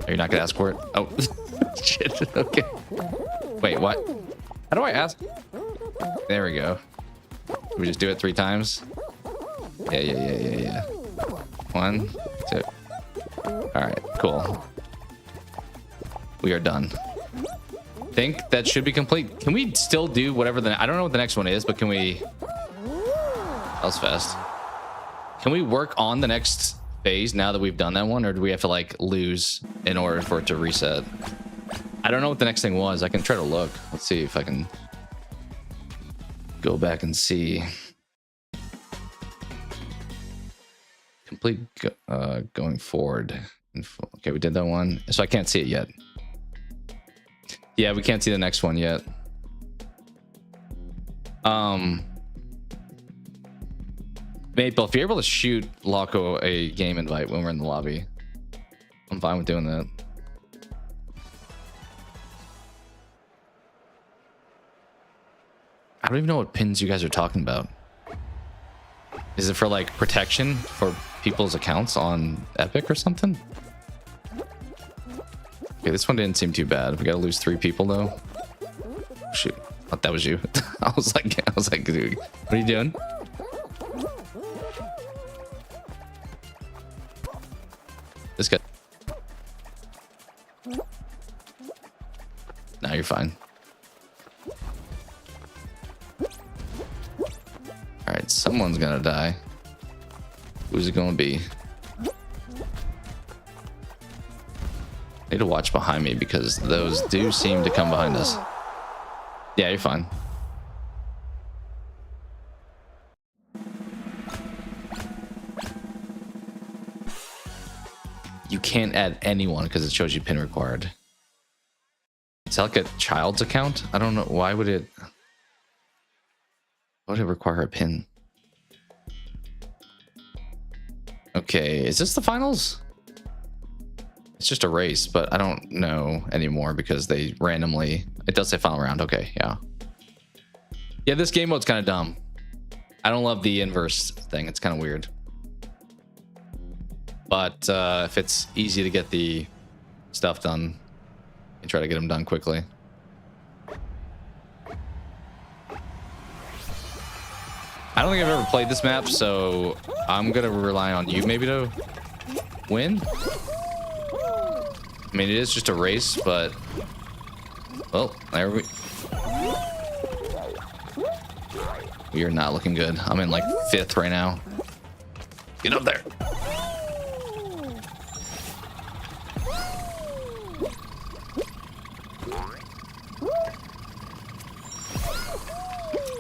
Are you not gonna escort? Oh shit. Okay. Wait, what? How do I ask? There we go. We just do it 3 times. Yeah. 1, 2. All right, cool. We are done. Think that should be complete. Can we still do whatever I don't know what the next one is, but can we? That was fast. Can we work on the next phase now that we've done that one, or do we have to like lose in order for it to reset? I don't know what the next thing was. I can try to look. Let's see if I can go back and see. Complete going forward. Okay, we did that one, so I can't see it yet. Yeah, we can't see the next one yet. Maple, if you're able to shoot Loco a game invite when we're in the lobby, I'm fine with doing that. I don't even know what pins you guys are talking about. Is it for like protection for people's accounts on Epic or something? Okay, this one didn't seem too bad. We gotta lose 3 people though. Shoot, I thought that was you. I was like, dude, what are you doing? This guy. Now you're fine. All right, someone's gonna die. Who's it gonna be? I need to watch behind me because those do seem to come behind us. Yeah, you're fine. You can't add anyone because it shows you pin required. Is that like a child's account? I don't know. Why would it require a pin? Okay, is this the finals? It's just a race, but I don't know anymore because they randomly... It does say final round. Okay, yeah. Yeah, this game mode's kind of dumb. I don't love the inverse thing. It's kind of weird. But if it's easy to get the stuff done, you try to get them done quickly. I don't think I've ever played this map, so I'm going to rely on you maybe to win. I mean, it is just a race, but... Well, there we... We are not looking good. I'm in like 5th right now. Get up there.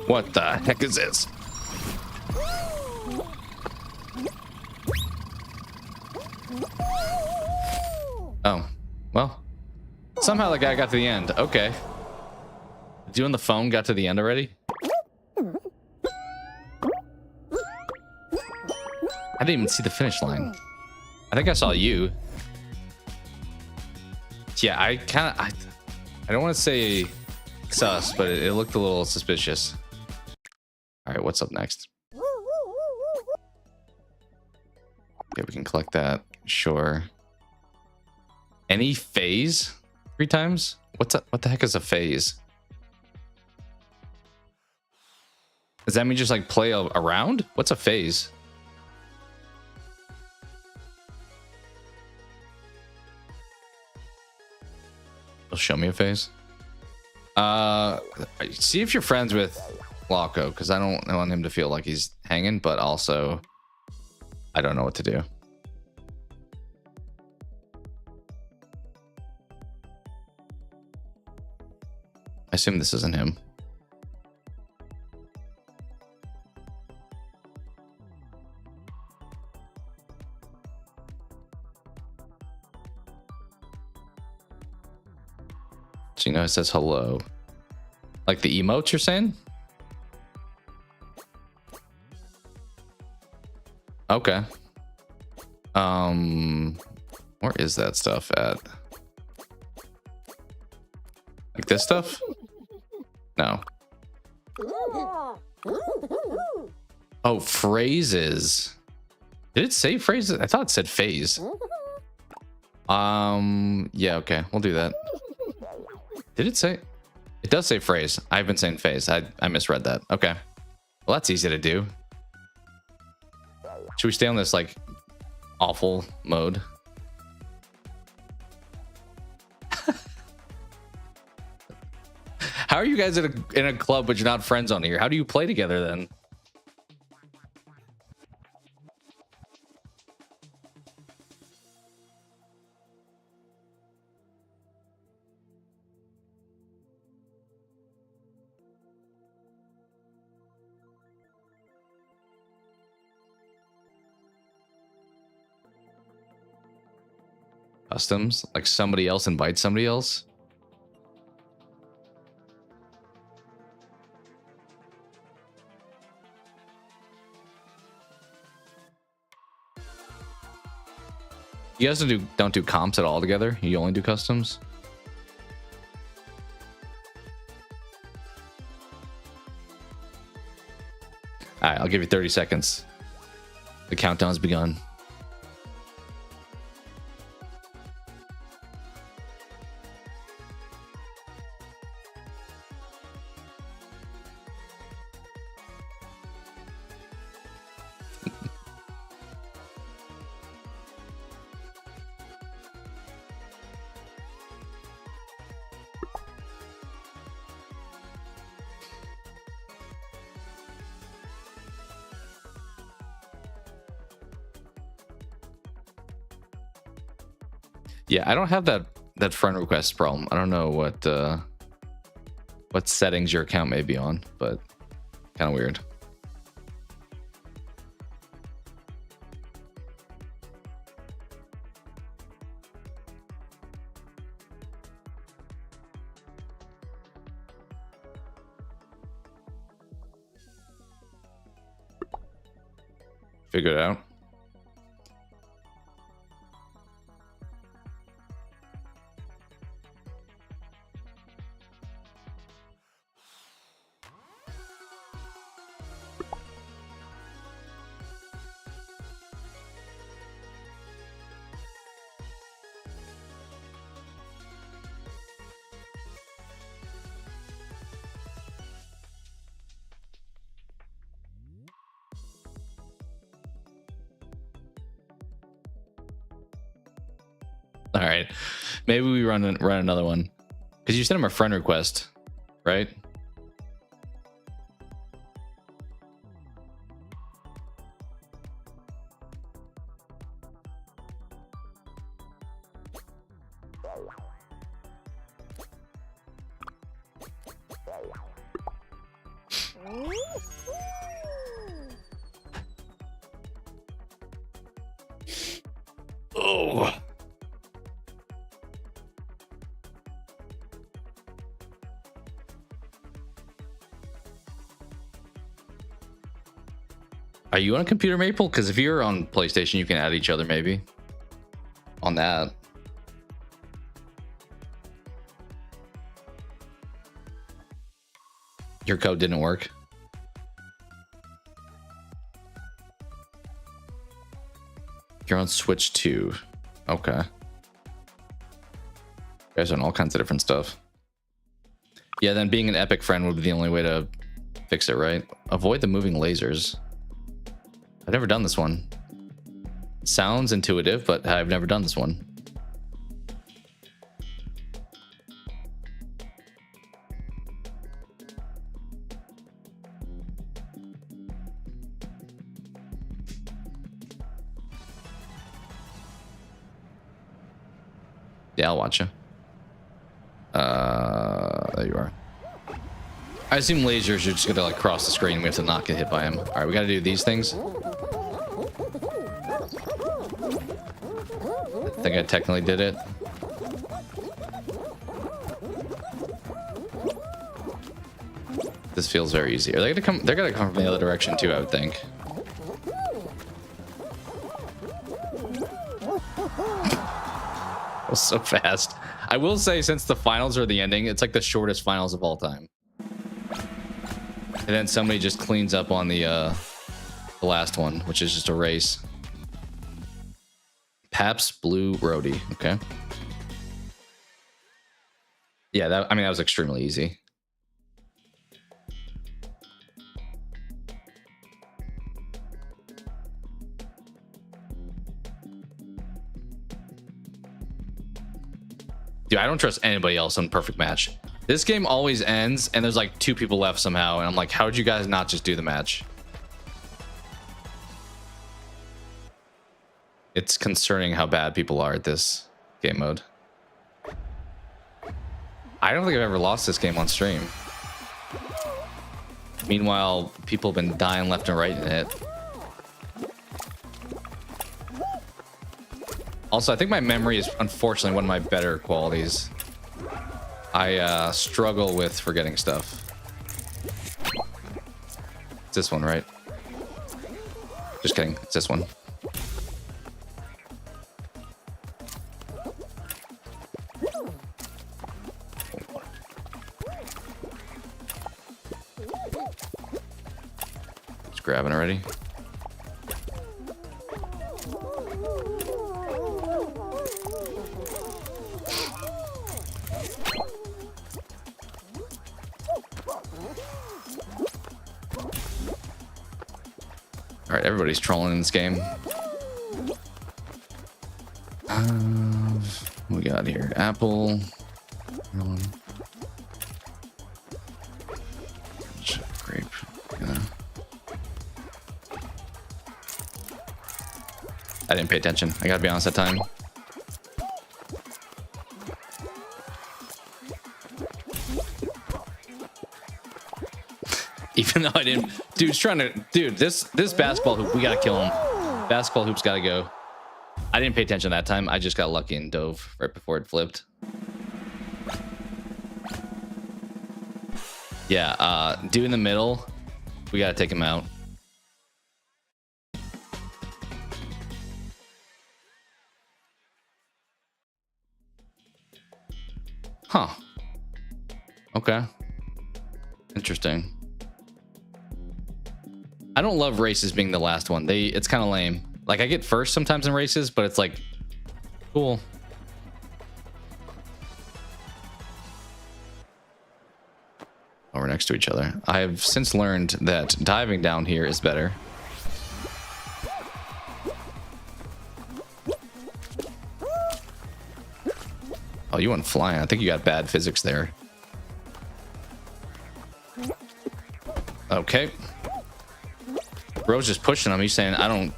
What the heck is this? Oh, well, somehow the guy got to the end. Okay. You on the phone got to the end already? I didn't even see the finish line. I think I saw you. Yeah, I don't want to say sus, but it looked a little suspicious. All right, what's up next? Okay, we can collect that. Sure. Any phase? 3 times? What the heck is a phase? Does that mean just like play around? What's a phase? It'll show me a phase. See if you're friends with Loco, because I don't want him to feel like he's hanging, but also I don't know what to do. I assume this isn't him. So, you know, it says hello. Like the emotes you're saying? Okay. Where is that stuff at? Like this stuff? No. Oh, phrases. Did it say phrases? I thought it said phase. Yeah, okay. We'll do that. Did it say? It does say phrase. I've been saying phase. I misread that. Okay. Well, that's easy to do. Should we stay on this, like, awful mode? How are you guys in a club but you're not friends on here? How do you play together then? Customs? Like somebody else invites somebody else? You guys don't do comps at all together? You only do customs? All right, I'll give you 30 seconds. The countdown's begun. Yeah, I don't have that friend request problem. I don't know what settings your account may be on, but kind of weird. Figure it out. All right, maybe we run another one because you sent him a friend request, right? Oh. Are you on a computer, Maple? Because if you're on PlayStation, you can add each other maybe on that. Your code didn't work. You're on Switch 2. Okay. You guys are on all kinds of different stuff. Yeah, then being an Epic friend would be the only way to fix it, right? Avoid the moving lasers. I've never done this one. Sounds intuitive, but I've never done this one. Yeah, I'll watch you. There you are. I assume lasers are just gonna like cross the screen and we have to not get hit by him. All right, we gotta do these things. I think I technically did it. This feels very easy. Are they gonna come? They're gonna come from the other direction too, I would think. That was so fast. I will say, since the finals are the ending, it's like the shortest finals of all time. And then somebody just cleans up on the last one, which is just a race. Pabst Blue Roadie. Okay. Yeah, that was extremely easy. Dude, I don't trust anybody else on Perfect Match. This game always ends and there's like 2 people left somehow, and I'm like, how would you guys not just do the match? It's concerning how bad people are at this game mode. I don't think I've ever lost this game on stream. Meanwhile, people have been dying left and right in it. Also, I think my memory is unfortunately one of my better qualities. I struggle with forgetting stuff. It's this one, right? Just kidding. It's this one. Just grabbing already. All right, everybody's trolling in this game. What we got here? Apple. Grape. Yeah. I didn't pay attention. I gotta be honest that time. Even though I didn't, dude's trying to, dude, this basketball hoop, we gotta kill him. Basketball hoop's gotta go. I didn't pay attention that time. I just got lucky and dove right before it flipped. Yeah, dude in the middle, we gotta take him out. Huh. Okay. Interesting. I don't love races being the last one. It's kind of lame. Like, I get first sometimes in races, but it's like, cool. Oh, we're next to each other. I have since learned that diving down here is better. Oh, you went flying. I think you got bad physics there. Okay. Bro's just pushing him. He's saying, I don't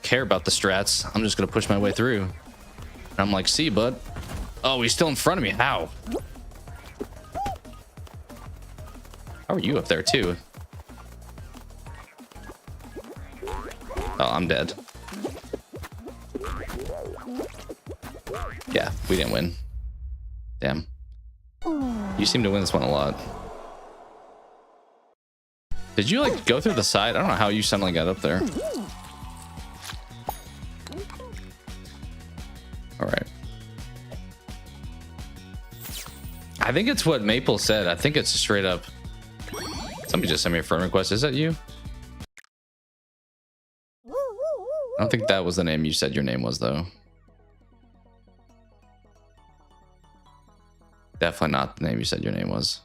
care about the strats. I'm just going to push my way through. And I'm like, see, bud. Oh, he's still in front of me. How? How are you up there, too? Oh, I'm dead. Yeah, we didn't win. Damn. You seem to win this one a lot. Did you, like, go through the side? I don't know how you suddenly got up there. All right. I think it's what Maple said. I think it's straight up. Somebody just sent me a friend request. Is that you? I don't think that was the name you said your name was, though. Definitely not the name you said your name was.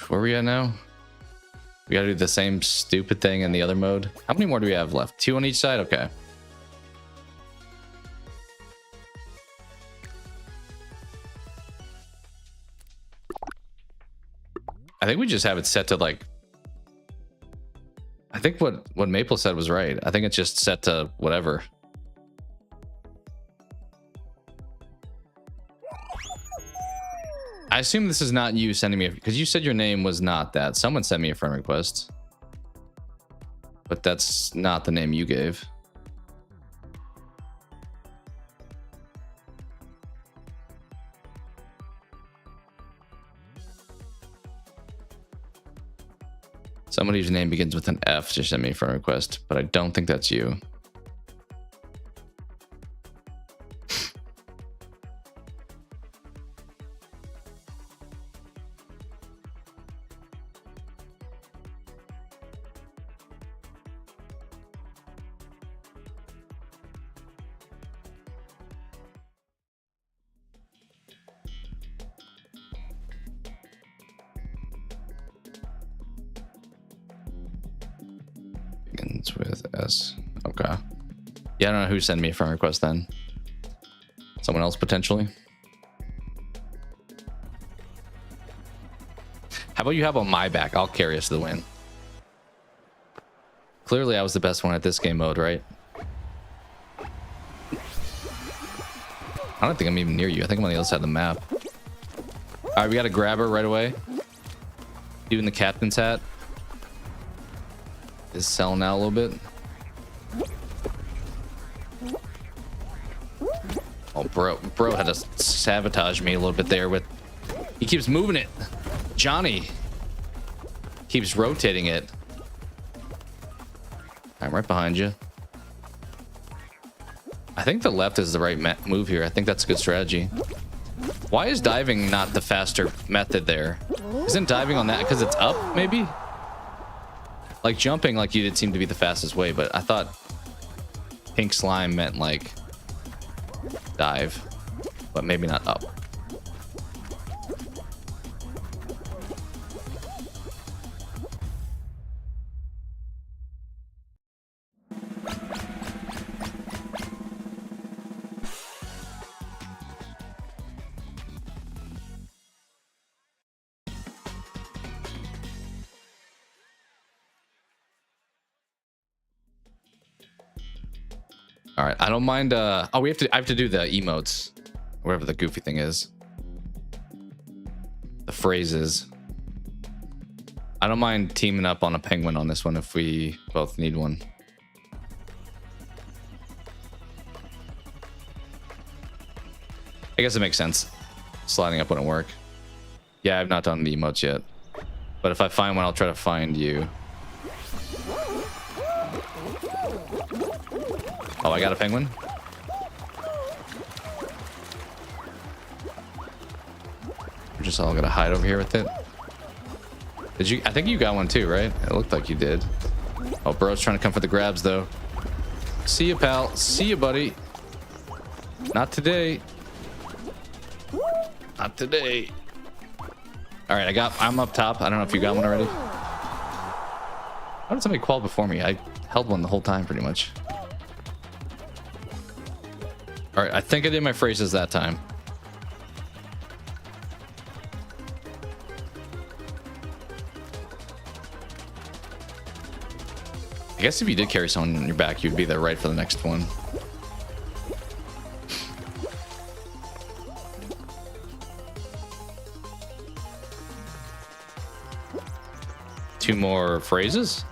Where are we at now? We gotta do the same stupid thing in the other mode. How many more do we have left? 2 on each side? Okay. I think we just have it set to, like, I think what Maple said was right. I think it's just set to whatever. I assume this is not you sending me, because you said your name was not that. Someone sent me a friend request, but that's not the name you gave. Somebody whose name begins with an F just sent me a friend request, but I don't think that's you. Starts with S. Okay. Yeah, I don't know who sent me a friend request then. Someone else potentially. How about you have on my back? I'll carry us to the win. Clearly I was the best one at this game mode, right? I don't think I'm even near you. I think I'm on the other side of the map. All right, we got to grab her right away. Dude in the captain's hat is selling out a little bit. Oh, bro had to sabotage me a little bit there with... He keeps moving it. Johnny keeps rotating it. I'm right behind you. I think the left is the right move here. I think that's a good strategy. Why is diving not the faster method there? Isn't diving on that because it's up, maybe? Like jumping like you did seem to be the fastest way, but I thought pink slime meant like dive, but maybe not up. All right, I don't mind. Oh, I have to do the emotes, whatever the goofy thing is. The phrases. I don't mind teaming up on a penguin on this one if we both need one. I guess it makes sense. Sliding up wouldn't work. Yeah, I've not done the emotes yet. But if I find one, I'll try to find you. Oh, I got a penguin. We're just all gonna hide over here with it. Did you? I think you got one too, right? It looked like you did. Oh, bro's trying to come for the grabs though. See you, pal. See you, buddy. Not today. Not today. All right, I'm up top. I don't know if you got one already. How did somebody qual before me? I held one the whole time pretty much. All right, I think I did my phrases that time. I guess if you did carry someone on your back, you'd be there right for the next one. Two more phrases?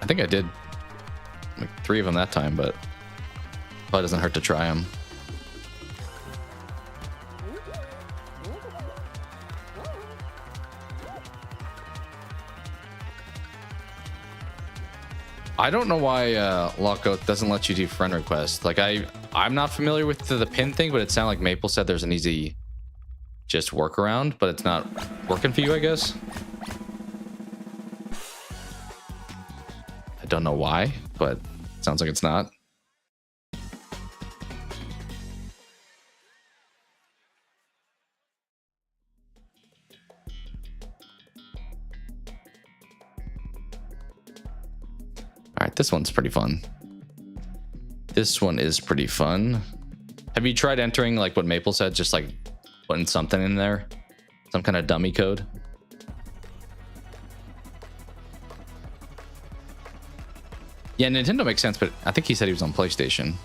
I think I did like 3 of them that time, but probably doesn't hurt to try them. I don't know why Loco doesn't let you do friend requests. Like I'm not familiar with the pin thing, but it sounded like Maple said there's an easy just workaround, but it's not working for you, I guess. I don't know why, but it sounds like it's not. All right, this one's pretty fun. This one is pretty fun. Have you tried entering like what Maple said, just like putting something in there? Some kind of dummy code? Yeah, Nintendo makes sense, but I think he said he was on PlayStation.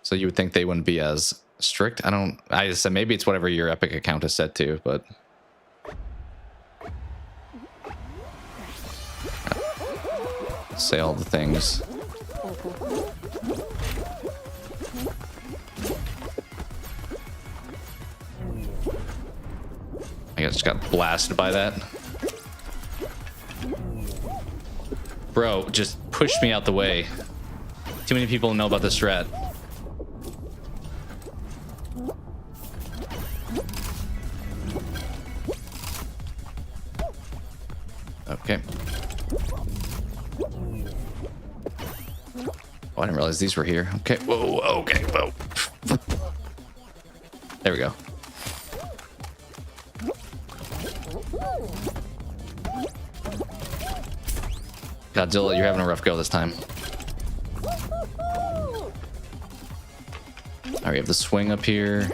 So you would think they wouldn't be as strict. I just said maybe it's whatever your Epic account is set to, but... Say all the things. I just got blasted by that. Bro, just pushed me out the way. Too many people know about this strat. Okay. Oh, I didn't realize these were here. Okay. Whoa. Okay. Whoa. There we go. Godzilla, you're having a rough go this time. All right, we have the swing up here.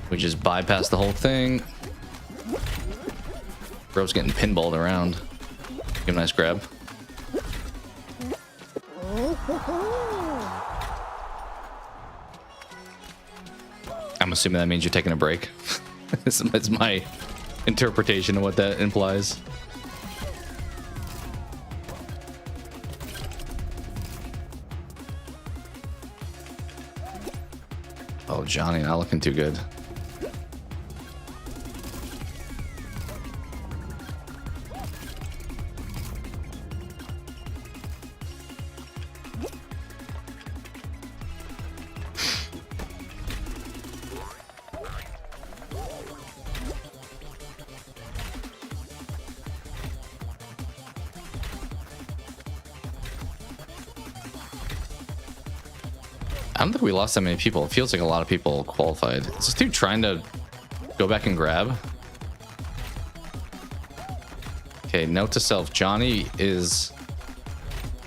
We just bypass the whole thing. Bro's getting pinballed around. Give him a nice grab. I'm assuming that means you're taking a break. That's my interpretation of what that implies. Oh, Johnny, not looking too good. I don't think we lost that many people. It feels like a lot of people qualified. Is this dude trying to go back and grab? Okay, note to self. Johnny is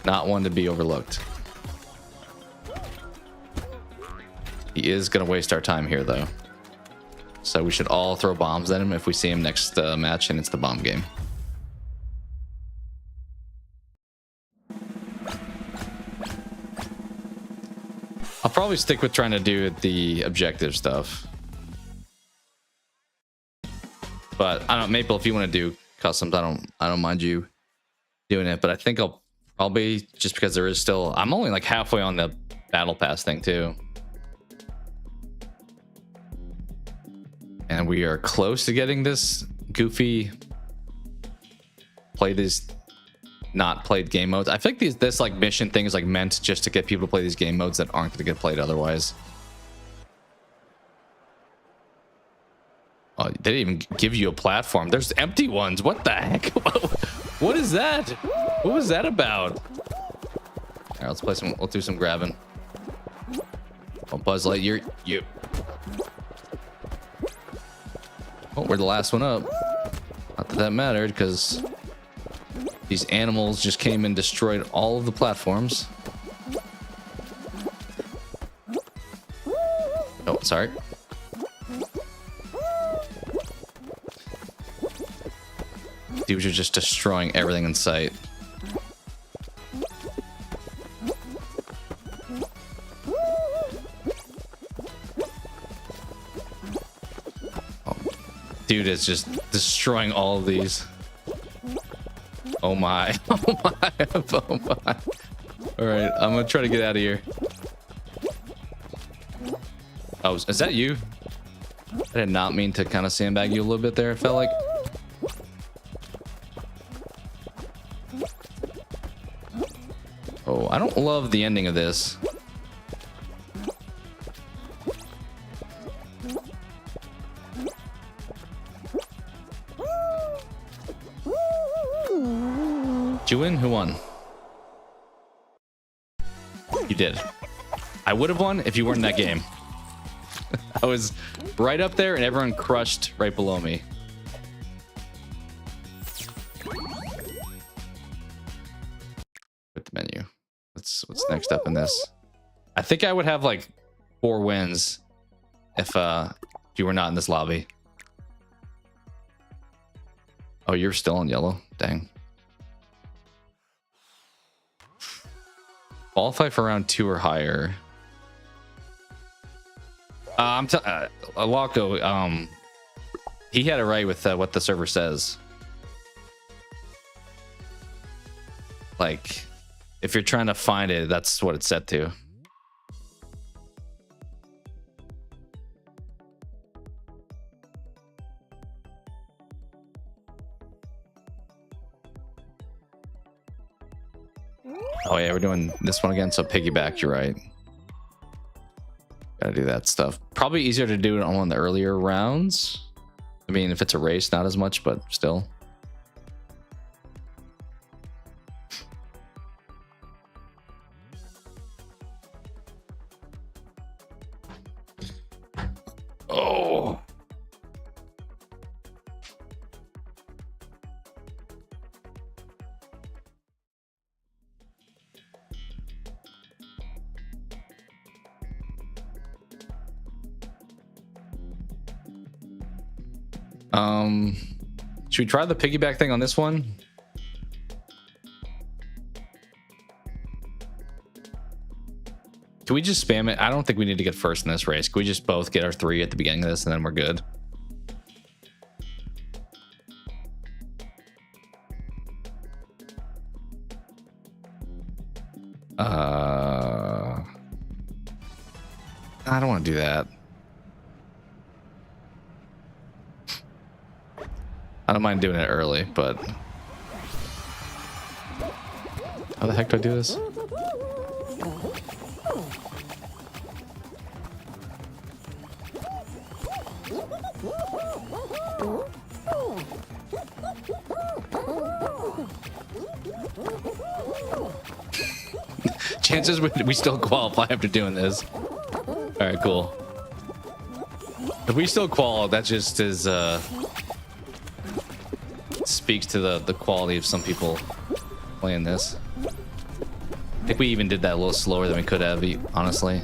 not one to be overlooked. He is going to waste our time here, though. So we should all throw bombs at him if we see him next match, and it's the bomb game. I'll probably stick with trying to do the objective stuff. But I don't, Maple, if you want to do customs, I don't mind you doing it. But I think I'll probably, just because there is still, I'm only like halfway on the battle pass thing too. And we are close to getting this goofy play these not played game modes. I feel like this like mission thing is like meant just to get people to play these game modes that aren't going to get played otherwise. Oh, they didn't even give you a platform. There's empty ones. What the heck? What is that? What was that about? All right, let's play some. We'll do some grabbing. Oh, Buzz Lightyear, you. Oh, we're the last one up. Not that that mattered, because these animals just came and destroyed all of the platforms. Oh, sorry. Dudes are just destroying everything in sight. Oh, dude is just destroying all of these. Oh my. Oh my. Oh my. All right, I'm gonna try to get out of here. Oh, is that you? I did not mean to kind of sandbag you a little bit there, it felt like. Oh, I don't love the ending of this. Did you win? Who won? You did. I would have won if you weren't in that game. I was right up there and everyone crushed right below me. With the menu. What's next up in this? I think I would have like 4 wins if you were not in this lobby. Oh, you're still in yellow. Dang. Qualify for round 2 or higher. Alako, he had it right with what the server says. Like, if you're trying to find it, that's what it's set to. Oh yeah, we're doing this one again, so piggyback, you're right. Gotta do that stuff. Probably easier to do it on one of the earlier rounds. I mean, if it's a race, not as much, but still. Oh. Should we try the piggyback thing on this one? Can we just spam it? I don't think we need to get first in this race. Can we just both get our 3 at the beginning of this and then we're good? I don't want to do that. I don't mind doing it early, but how the heck do I do this? Chances we still qualify after doing this. All right, cool. If we still qual, that just is speaks to the quality of some people playing this. I think we even did that a little slower than we could have, honestly.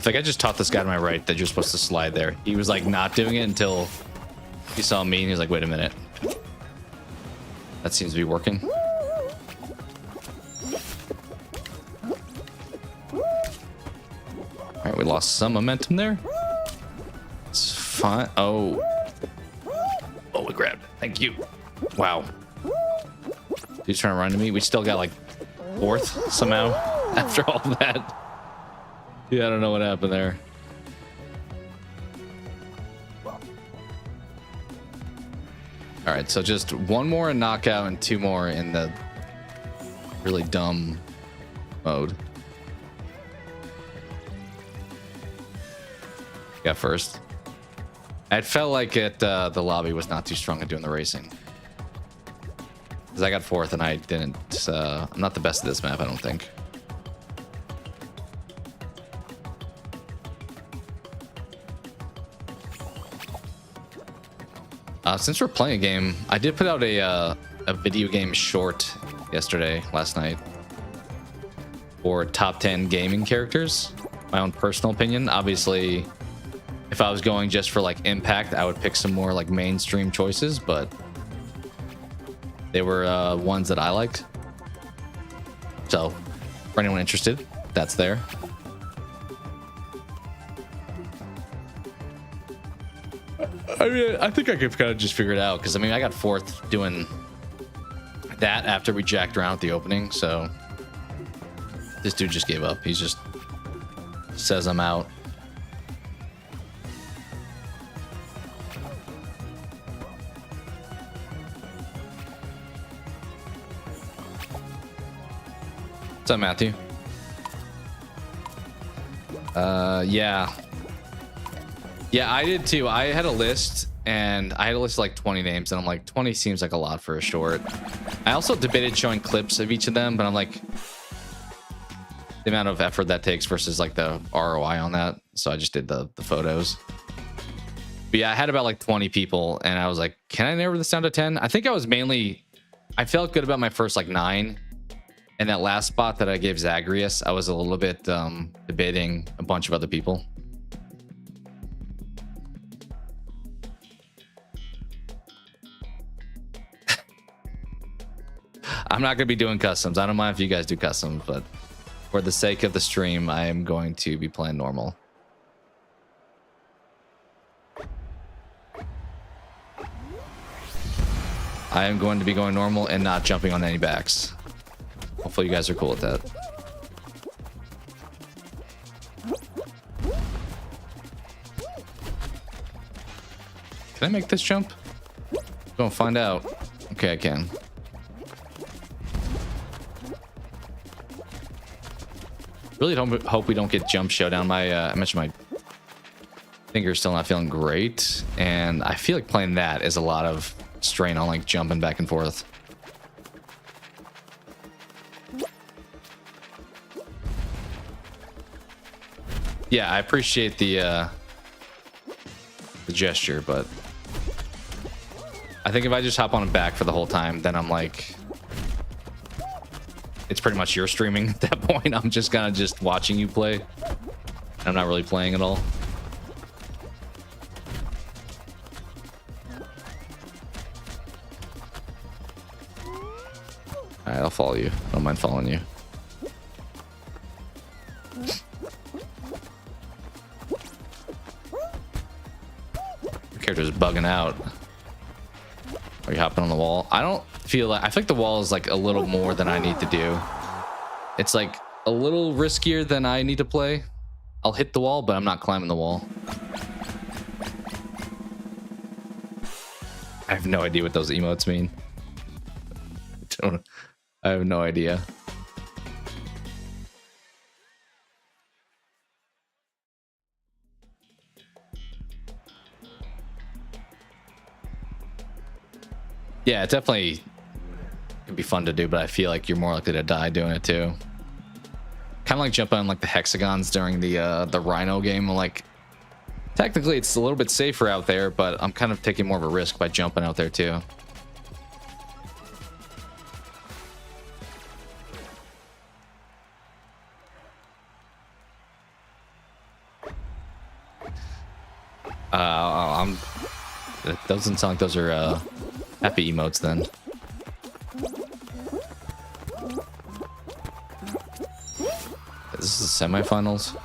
Like I just taught this guy to my right that you're supposed to slide there. He was like not doing it until he saw me and he was like, wait a minute. That seems to be working. All right, we lost some momentum there. It's fine. Oh, we grabbed it. Thank you. Wow. He's trying to run to me. We still got like 4th somehow after all that. Yeah, I don't know what happened there. All right, so just 1 more in knockout and 2 more in the really dumb mode. Got first. I felt like the lobby was not too strong at doing the racing. Because I got 4th and I didn't. I'm not the best at this map, I don't think. Since we're playing a game, I did put out a video game short last night, for top 10 gaming characters. My own personal opinion. Obviously, if I was going just for like impact, I would pick some more like mainstream choices, but they were ones that I liked. So, for anyone interested, that's there. I mean, I think I could kind of just figure it out because I mean, I got 4th doing that after we jacked around at the opening. So this dude just gave up. He just says I'm out. What's up, Matthew? Yeah, I did too. I had a list and I had a list of like 20 names and I'm like, 20 seems like a lot for a short. I also debated showing clips of each of them, but I'm like, the amount of effort that takes versus like the ROI on that. So I just did the photos. But yeah, I had about like 20 people and I was like, can I narrow this down to 10? I think I was mainly, I felt good about my first like 9. And that last spot that I gave Zagreus, I was a little bit debating a bunch of other people. I'm not going to be doing customs. I don't mind if you guys do customs, but for the sake of the stream, I am going to be playing normal. I am going to be going normal and not jumping on any backs. Hopefully you guys are cool with that. Can I make this jump? Don't find out. Okay, I can. Really don't hope we don't get jump showdown. I mentioned my finger's still not feeling great, and I feel like playing that is a lot of strain on like jumping back and forth. Yeah, I appreciate the gesture, but I think if I just hop on and back for the whole time, then I'm like, it's pretty much your streaming at that point. I'm just kind of just watching you play. I'm not really playing at all. All right, I'll follow you. I don't mind following you. Your character's bugging out. Are you hopping on the wall? I don't feel like... I think the wall is like a little more than I need to do. It's like a little riskier than I need to play. I'll hit the wall, but I'm not climbing the wall. I have no idea what those emotes mean. I have no idea. Yeah, it definitely can be fun to do, but I feel like you're more likely to die doing it too. Kind of like jumping on like the hexagons during the Rhino game. Like, technically it's a little bit safer out there, but I'm kind of taking more of a risk by jumping out there too. It doesn't sound like those are happy emotes then. This is the semifinals.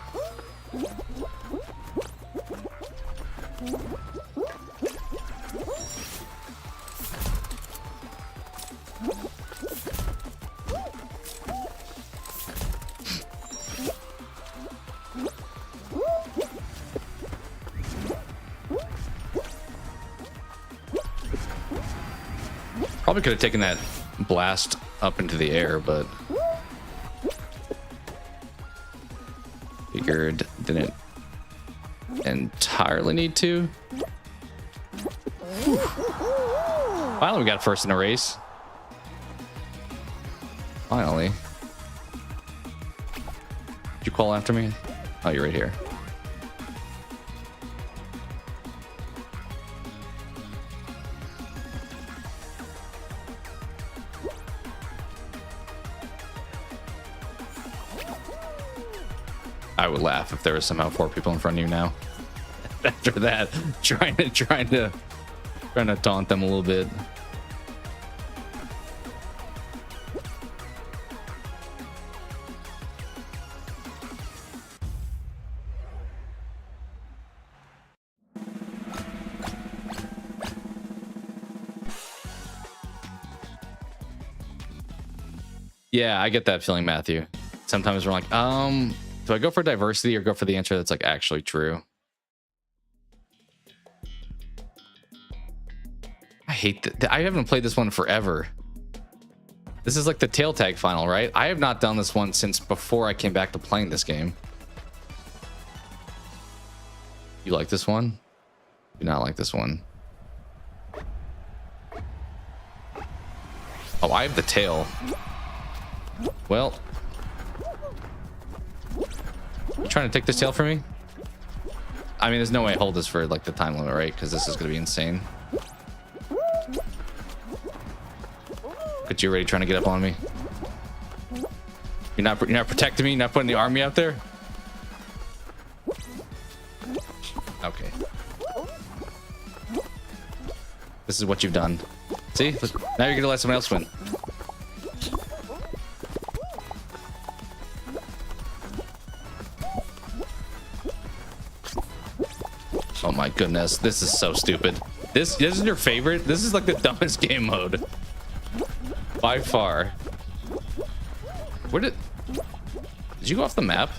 Probably could have taken that blast up into the air, but figured didn't entirely need to. Whew. Finally, we got first in a race. Finally. Did you call after me? Oh, you're right here. I would laugh if there was somehow 4 people in front of you now. After that, trying to taunt them a little bit. Yeah, I get that feeling, Matthew. Sometimes we're like, do I go for diversity or go for the answer that's like actually true? I hate that. I haven't played this one forever. This is like the tail tag final, right? I have not done this one since before I came back to playing this game. You like this one? Do not like this one. Oh, I have the tail. Well, you trying to take this tail from me? I mean, there's no way I hold this for like the time limit, right? Because this is gonna be insane. But you're already trying to get up on me. You're not protecting me. You're not putting the army out there. Okay. This is what you've done. See? Now you're gonna let someone else win. Oh my goodness, this is so stupid. This isn't your favorite? This is like the dumbest game mode. By far. Where did you go off the map?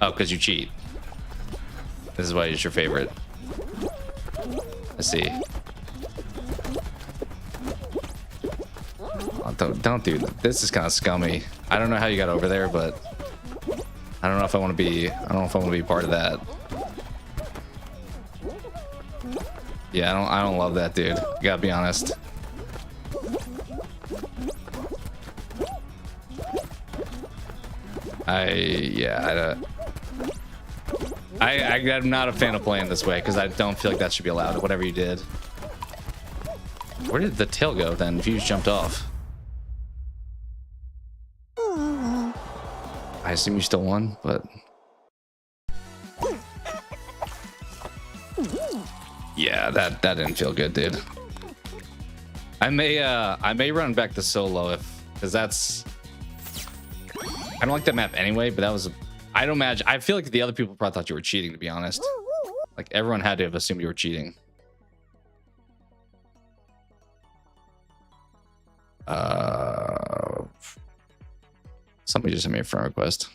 Oh, because you cheat. This is why it's your favorite. I see. Oh, don't do that. This is kind of scummy. I don't know how you got over there, but I don't know if I want to be. I don't know if I want to be part of that. Yeah, I don't love that, dude. You gotta be honest. I'm not a fan of playing this way because I don't feel like that should be allowed. Whatever you did. Where did the tail go then? If you just jumped off. I assume you still won, but yeah, that didn't feel good, dude. I may run back to solo because that's, I don't like that map anyway, but that was, I don't imagine, I feel like the other people probably thought you were cheating, to be honest. Like everyone had to have assumed you were cheating. Somebody just sent me a friend request.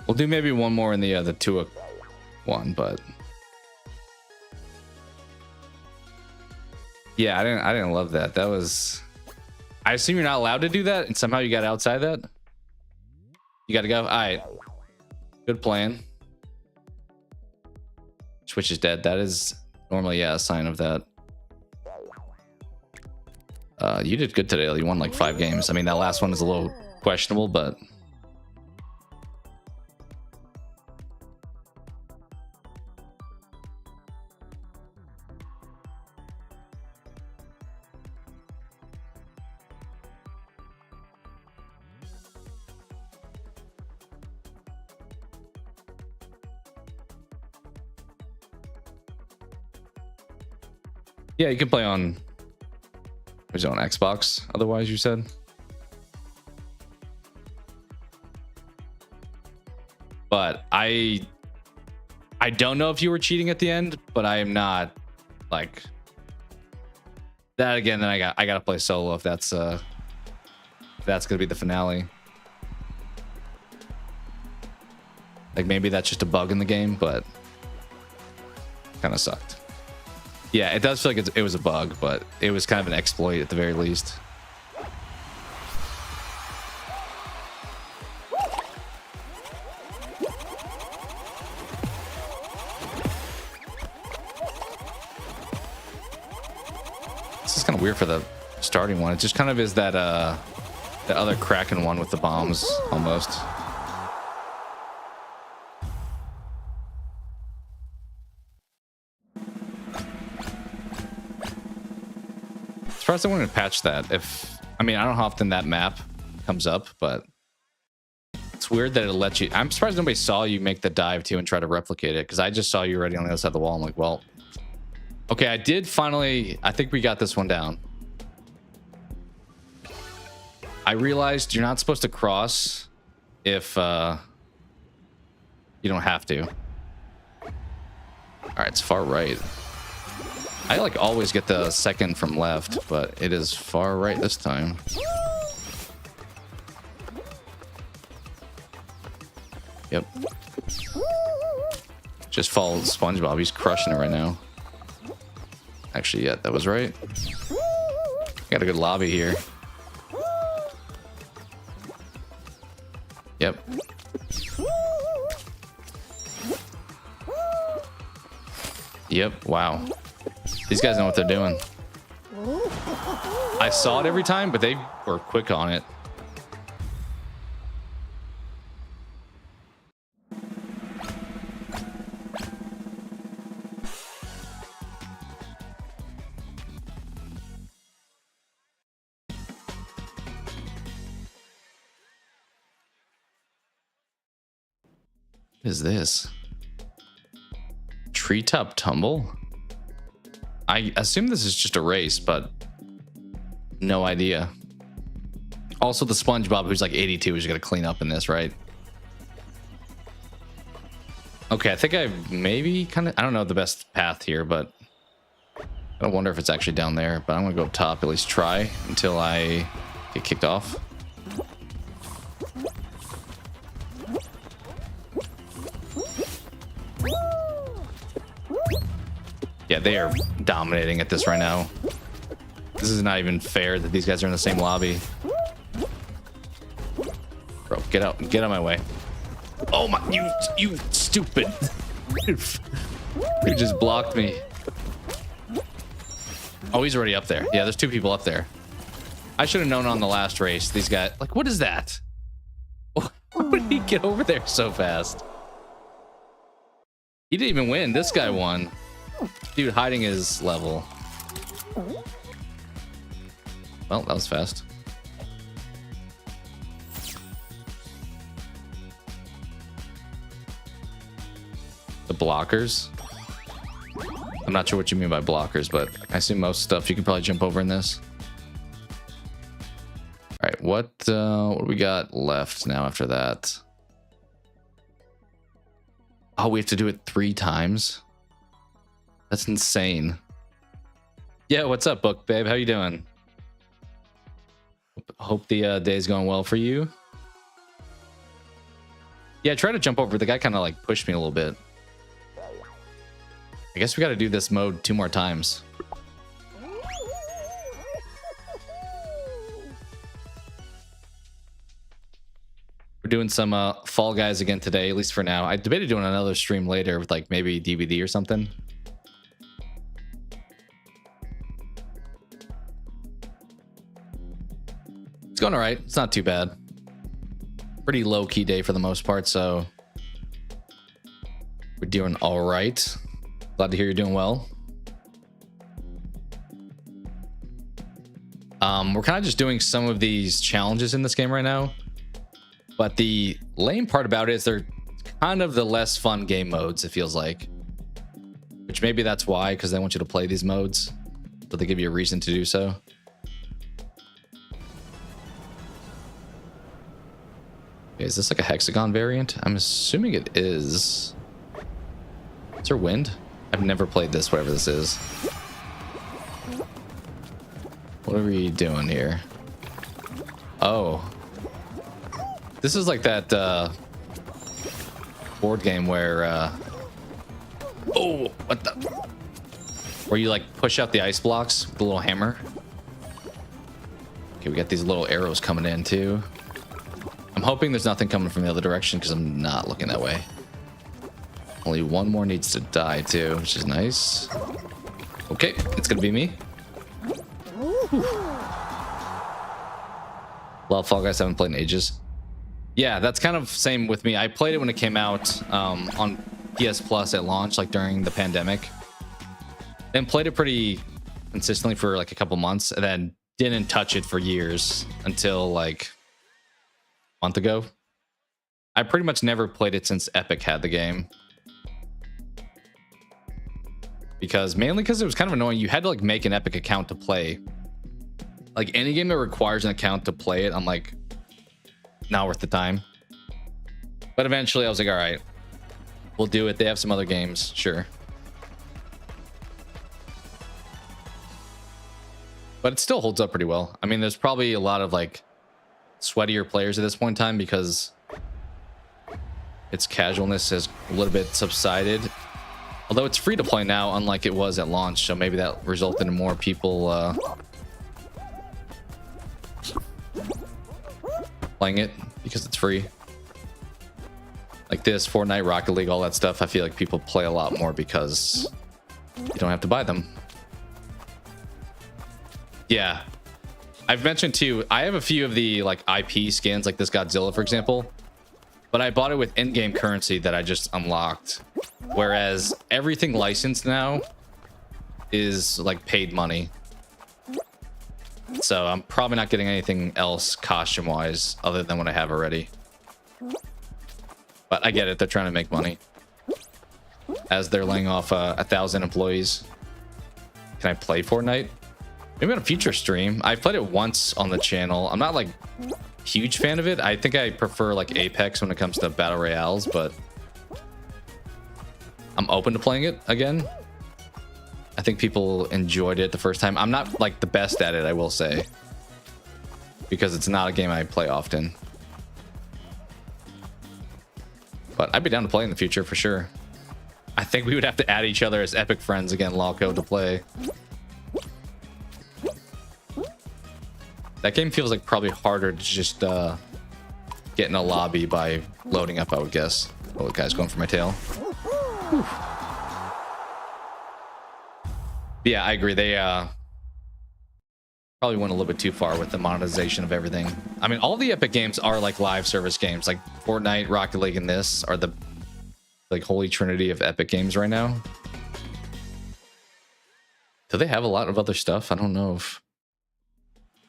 We'll do maybe one more in the 2 one, but yeah, I didn't love that. That was, I assume you're not allowed to do that, and somehow you got outside that. You got to go. All right, good plan. Switch is dead. That is normally, yeah, a sign of that. You did good today. You won like 5 games. I mean, that last one is a little questionable, but yeah, you can play on, was it on Xbox? Otherwise, you said. But I don't know if you were cheating at the end, but I am not like that again. Then I gotta play solo if that's gonna be the finale. Like maybe that's just a bug in the game, but kind of sucked. Yeah, it does feel like it was a bug, but it was kind of an exploit at the very least. This is kind of weird for the starting one. It just kind of is that the other Kraken one with the bombs almost. Surprised I wanted to patch that. I mean, I don't know how often that map comes up, but it's weird that it lets you. I'm surprised nobody saw you make the dive too and try to replicate it, because I just saw you already on the other side of the wall. I'm like, well, okay, I did finally. I think we got this one down. I realized you're not supposed to cross if you don't have to. All right, it's far right. I like always get the second from left, but it is far right this time. Yep. Just follow SpongeBob. He's crushing it right now. Actually, yeah, that was right. Got a good lobby here. Yep. Yep. Wow. These guys know what they're doing. I saw it every time, but they were quick on it. What is this? Treetop tumble? I assume this is just a race, but no idea. Also, the SpongeBob, who's like 82, is going to clean up in this, right? Okay, I think I maybe kind of... I don't know the best path here, but I wonder if it's actually down there. But I'm going to go up top, at least try, until I get kicked off. Yeah, they are dominating at this right now. This is not even fair that these guys are in the same lobby. Bro, get out of my way. Oh my, you stupid. You just blocked me. Oh, he's already up there. Yeah, there's 2 people up there. I should have known on the last race. These guys, like, what is that? How did he get over there so fast? He didn't even win. This guy won. Dude hiding his level. Well, that was fast. The blockers. I'm not sure what you mean by blockers, but I see most stuff you can probably jump over in this. All right, what do we got left now after that? Oh, we have to do it 3 times. That's insane. Yeah, what's up, Book Babe? How you doing? Hope the day's going well for you. Yeah, try to jump over. The guy kind of like pushed me a little bit. I guess we got to do this mode 2 more times. We're doing some Fall Guys again today, at least for now. I debated doing another stream later with like maybe DVD or something. It's going all right. It's not too bad. Pretty low-key day for the most part, so we're doing all right. Glad to hear you're doing well. We're kind of just doing some of these challenges in this game right now. But the lame part about it is they're kind of the less fun game modes, it feels like. Which maybe that's why, because they want you to play these modes. So they give you a reason to do so. Okay, is this like a hexagon variant? I'm assuming it is. Is there wind? I've never played this, whatever this is. What are we doing here? Oh. This is like that board game where oh, what the, where you like push out the ice blocks with a little hammer. Okay, we got these little arrows coming in too. I'm hoping there's nothing coming from the other direction because I'm not looking that way. Only one more needs to die too, which is nice. Okay, it's gonna be me. A lot of Fall Guys haven't played in ages. Yeah, that's kind of same with me. I played it when it came out on PS Plus at launch, like during the pandemic. Then played it pretty consistently for like a couple months, and then didn't touch it for years until like a month ago. I pretty much never played it since Epic had the game. Mainly because it was kind of annoying. You had to like make an Epic account to play. Like any game that requires an account to play it, I'm like, not worth the time. But eventually I was like, all right, we'll do it. They have some other games, sure. But it still holds up pretty well. I mean, there's probably a lot of like sweatier players at this point in time because its casualness has a little bit subsided. Although it's free to play now, unlike it was at launch, so maybe that resulted in more people playing it because it's free. Like this, Fortnite, Rocket League, all that stuff, I feel like people play a lot more because you don't have to buy them. Yeah. I've mentioned too, I have a few of the like IP skins, like this Godzilla, for example. But I bought it with in-game currency that I just unlocked. Whereas everything licensed now is like paid money. So I'm probably not getting anything else costume-wise other than what I have already. But I get it. They're trying to make money. As they're laying off 1,000 employees. Can I play Fortnite? Maybe on a future stream. I played it once on the channel. I'm not like huge fan of it. I think I prefer like Apex when it comes to battle royales, but I'm open to playing it again. I think people enjoyed it the first time. I'm not like the best at it, I will say, because it's not a game I play often. But I'd be down to play in the future for sure. I think we would have to add each other as Epic friends again, Lawco, to play. That game feels like probably harder to just get in a lobby by loading up, I would guess. Oh, the guy's going for my tail. Whew. Yeah, I agree. They Probably went a little bit too far with the monetization of everything. I mean, all the Epic games are like live service games. Like Fortnite, Rocket League, and this are the like holy trinity of Epic games right now. Do they have a lot of other stuff? I don't know if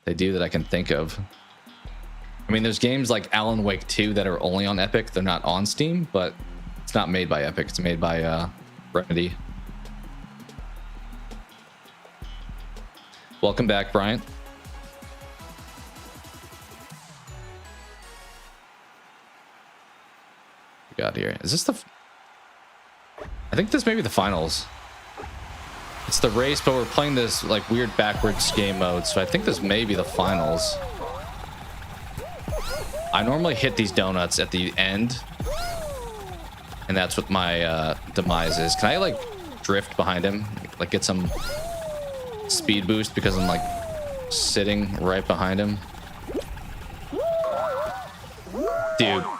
they do that I can think of. I mean, there's games like Alan Wake 2 that are only on Epic. They're not on Steam, but it's not made by Epic. It's made by Remedy. Welcome back, Bryant. We got here. Is this the... I think this may be the finals. It's the race, but we're playing this like weird backwards game mode, so I think this may be the finals. I normally hit these donuts at the end, and that's what my demise is. Can I like drift behind him, like get some speed boost because I'm like sitting right behind him?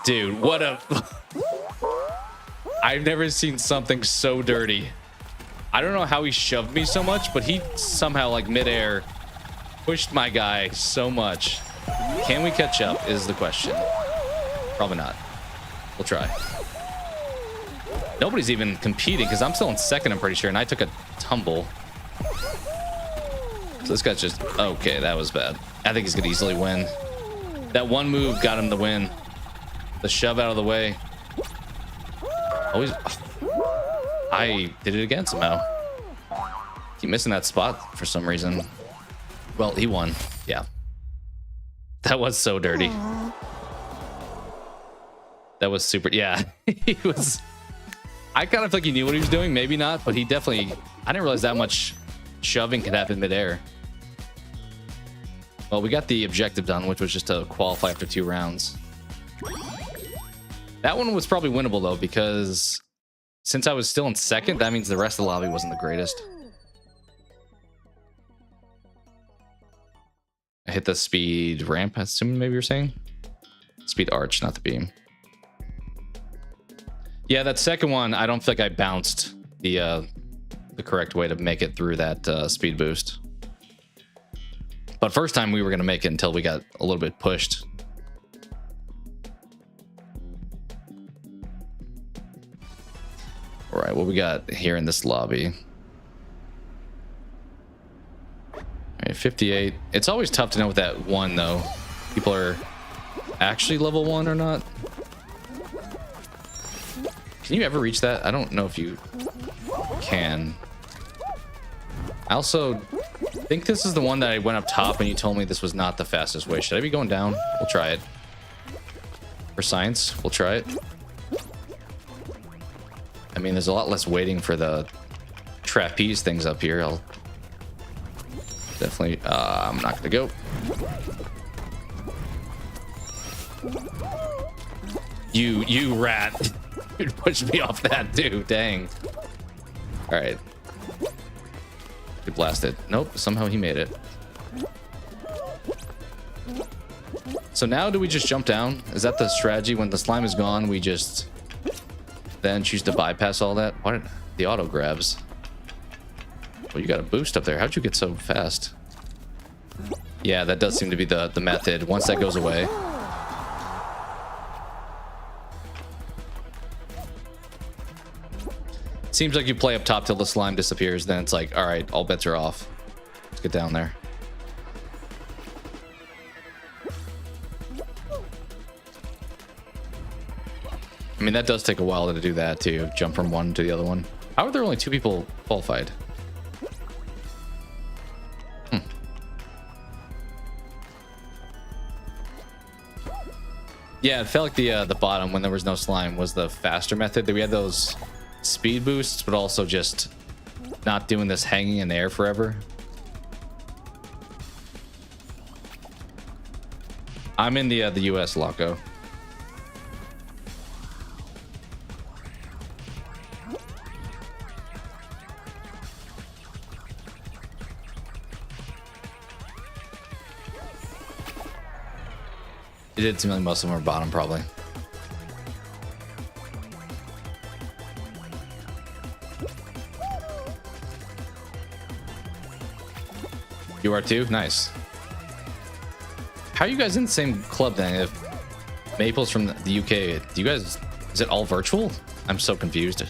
Dude, what a... I've never seen something so dirty. I don't know how he shoved me so much, but he somehow, like midair, pushed my guy so much. Can we catch up is the question. Probably not. We'll try. Nobody's even competing because I'm still in second, I'm pretty sure, and I took a tumble. So this guy's just... Okay, that was bad. I think he's going to easily win. That one move got him the win. The shove out of the way. Always... I did it again somehow. Keep missing that spot for some reason. Well, he won. Yeah. That was so dirty. That was super... Yeah. He was... I kind of feel like he knew what he was doing. Maybe not, but he definitely... I didn't realize that much shoving could happen midair. Well, we got the objective done, which was just to qualify after 2 rounds. That one was probably winnable, though, because... Since I was still in second, that means the rest of the lobby wasn't the greatest. I hit the speed ramp, I assume maybe you're saying? Speed arch, not the beam. Yeah, that second one, I don't think I bounced the correct way to make it through that speed boost. But first time we were going to make it until we got a little bit pushed. All right, what we got here in this lobby? All right, 58. It's always tough to know with that one, though. People are actually level 1 or not. Can you ever reach that? I don't know if you can. I also think this is the one that I went up top and you told me this was not the fastest way. Should I be going down? We'll try it. For science, we'll try it. I mean, there's a lot less waiting for the trapeze things up here. I'll definitely... I'm not gonna go. You rat. You pushed me off that, dude. Dang. All right. He blasted. Nope, somehow he made it. So now do we just jump down? Is that the strategy? When the slime is gone, we just... then choose to bypass all that? What? The auto grabs. Well, you got a boost up there. How'd you get so fast? Yeah, that does seem to be the method. Once that goes away. Seems like you play up top till the slime disappears. Then it's like, all right, all bets are off. Let's get down there. I mean, that does take a while to do that, too. Jump from one to the other one. How are there only 2 people qualified? Yeah, it felt like the bottom, when there was no slime, was the faster method. We had those speed boosts, but also just not doing this hanging in the air forever. I'm in the US, Loco. It did seem like most of them were bottom, probably. You are too? Nice. How are you guys in the same club then? If Maple's from the UK, do you guys, is it all virtual? I'm so confused.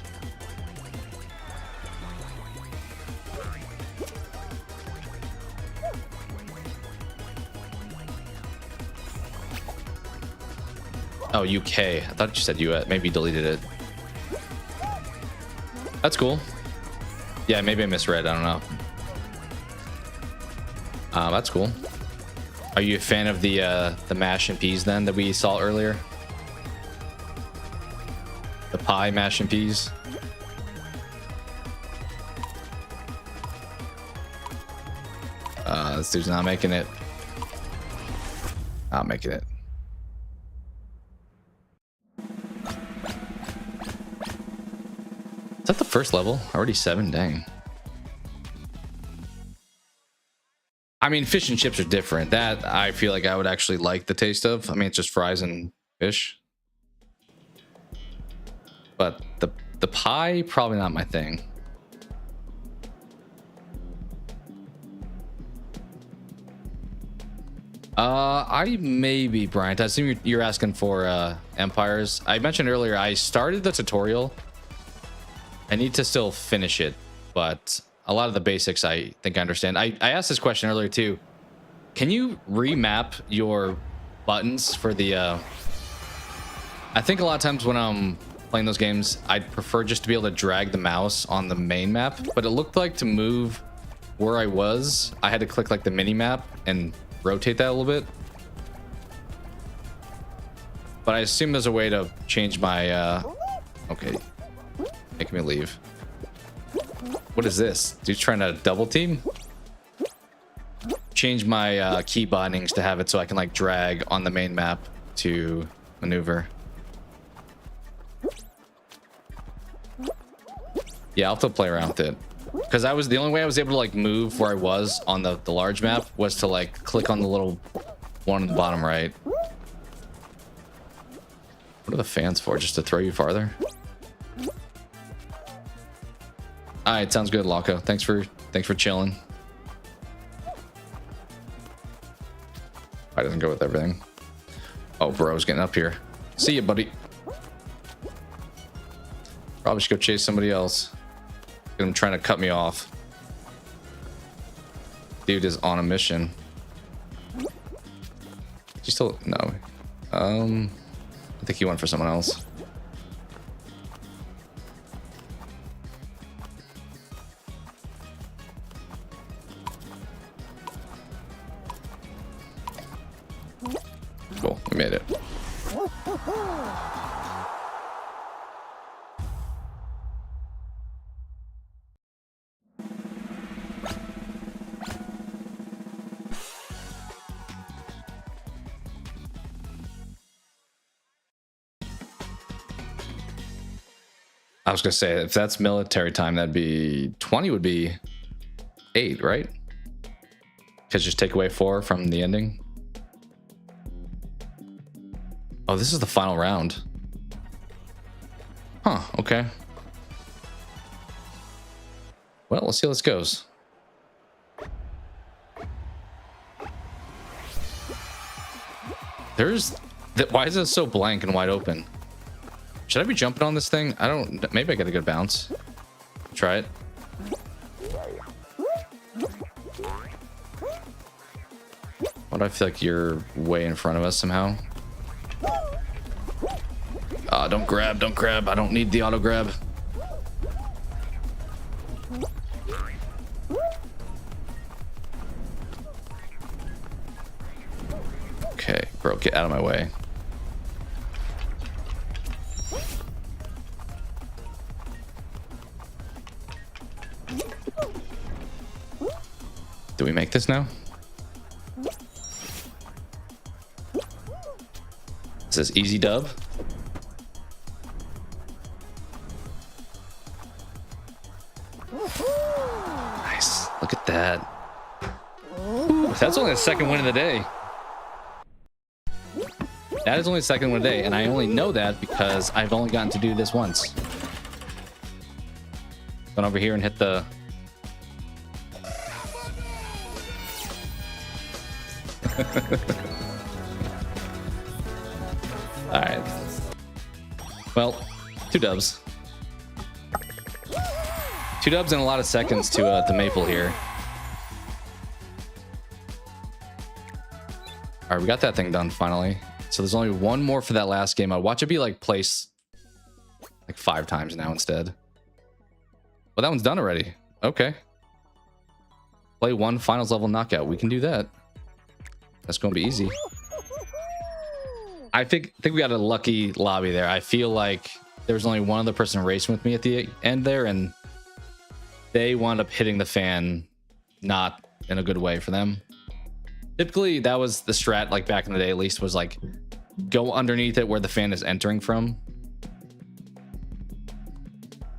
Oh, UK. I thought you said US. Maybe you deleted it. That's cool. Yeah, maybe I misread. I don't know. That's cool. Are you a fan of the mash and peas then that we saw earlier? The pie mash and peas. This dude's not making it. Not making it. Is that the first level? Already 7? Dang. I mean, fish and chips are different. That I feel like I would actually like the taste of. I mean, it's just fries and fish. But the pie, probably not my thing. I maybe, Bryant. I assume you're asking for Empires. I mentioned earlier I started the tutorial. I need to still finish it, but a lot of the basics I think I understand. I asked this question earlier too. Can you remap your buttons for the... I think a lot of times when I'm playing those games, I'd prefer just to be able to drag the mouse on the main map, but it looked like to move where I was, I had to click like the mini map and rotate that a little bit. But I assume there's a way to change my... Okay. Making me leave. What is this? Dude's trying to double team? Change my key bindings to have it so I can like drag on the main map to maneuver. Yeah, I'll have to play around with it. Because I was the only way I was able to like move where I was on the large map was to like click on the little one in the bottom right. What are the fans for? Just to throw you farther? All right, sounds good, Loco. Thanks for chilling. I doesn't go with everything. Oh, bro's getting up here. See ya, buddy. Probably should go chase somebody else. I'm trying to cut me off. Dude is on a mission. He still no. I think he went for someone else. Cool, we made it. I was gonna say, if that's military time, that'd be 20 would be 8, right? Because just take away 4 from the ending. Oh, this is the final round. Huh, okay. Well, let's see how this goes. Why is it so blank and wide open? Should I be jumping on this thing? I don't, maybe I get a good bounce. Try it. Why do I feel like you're way in front of us somehow? Don't grab, don't grab. I don't need the auto grab. Okay, bro, get out of my way. Do we make this now? It says easy dub. Nice. Look at that. Ooh, that's only the second win of the day. That is only the second win of the day, and I only know that because I've only gotten to do this once. Going over here and hit the... All right. Well, 2 dubs. 2 dubs and a lot of seconds to Maple here. All right, we got that thing done finally. So there's only 1 more for that last game. I'd watch it be like placed like 5 times now instead. Well, that one's done already. Okay. Play 1 finals level knockout. We can do that. That's going to be easy. I think we got a lucky lobby there. I feel like there was only one other person racing with me at the end there, and they wound up hitting the fan not in a good way for them. Typically, that was the strat, like back in the day at least, was like go underneath it where the fan is entering from.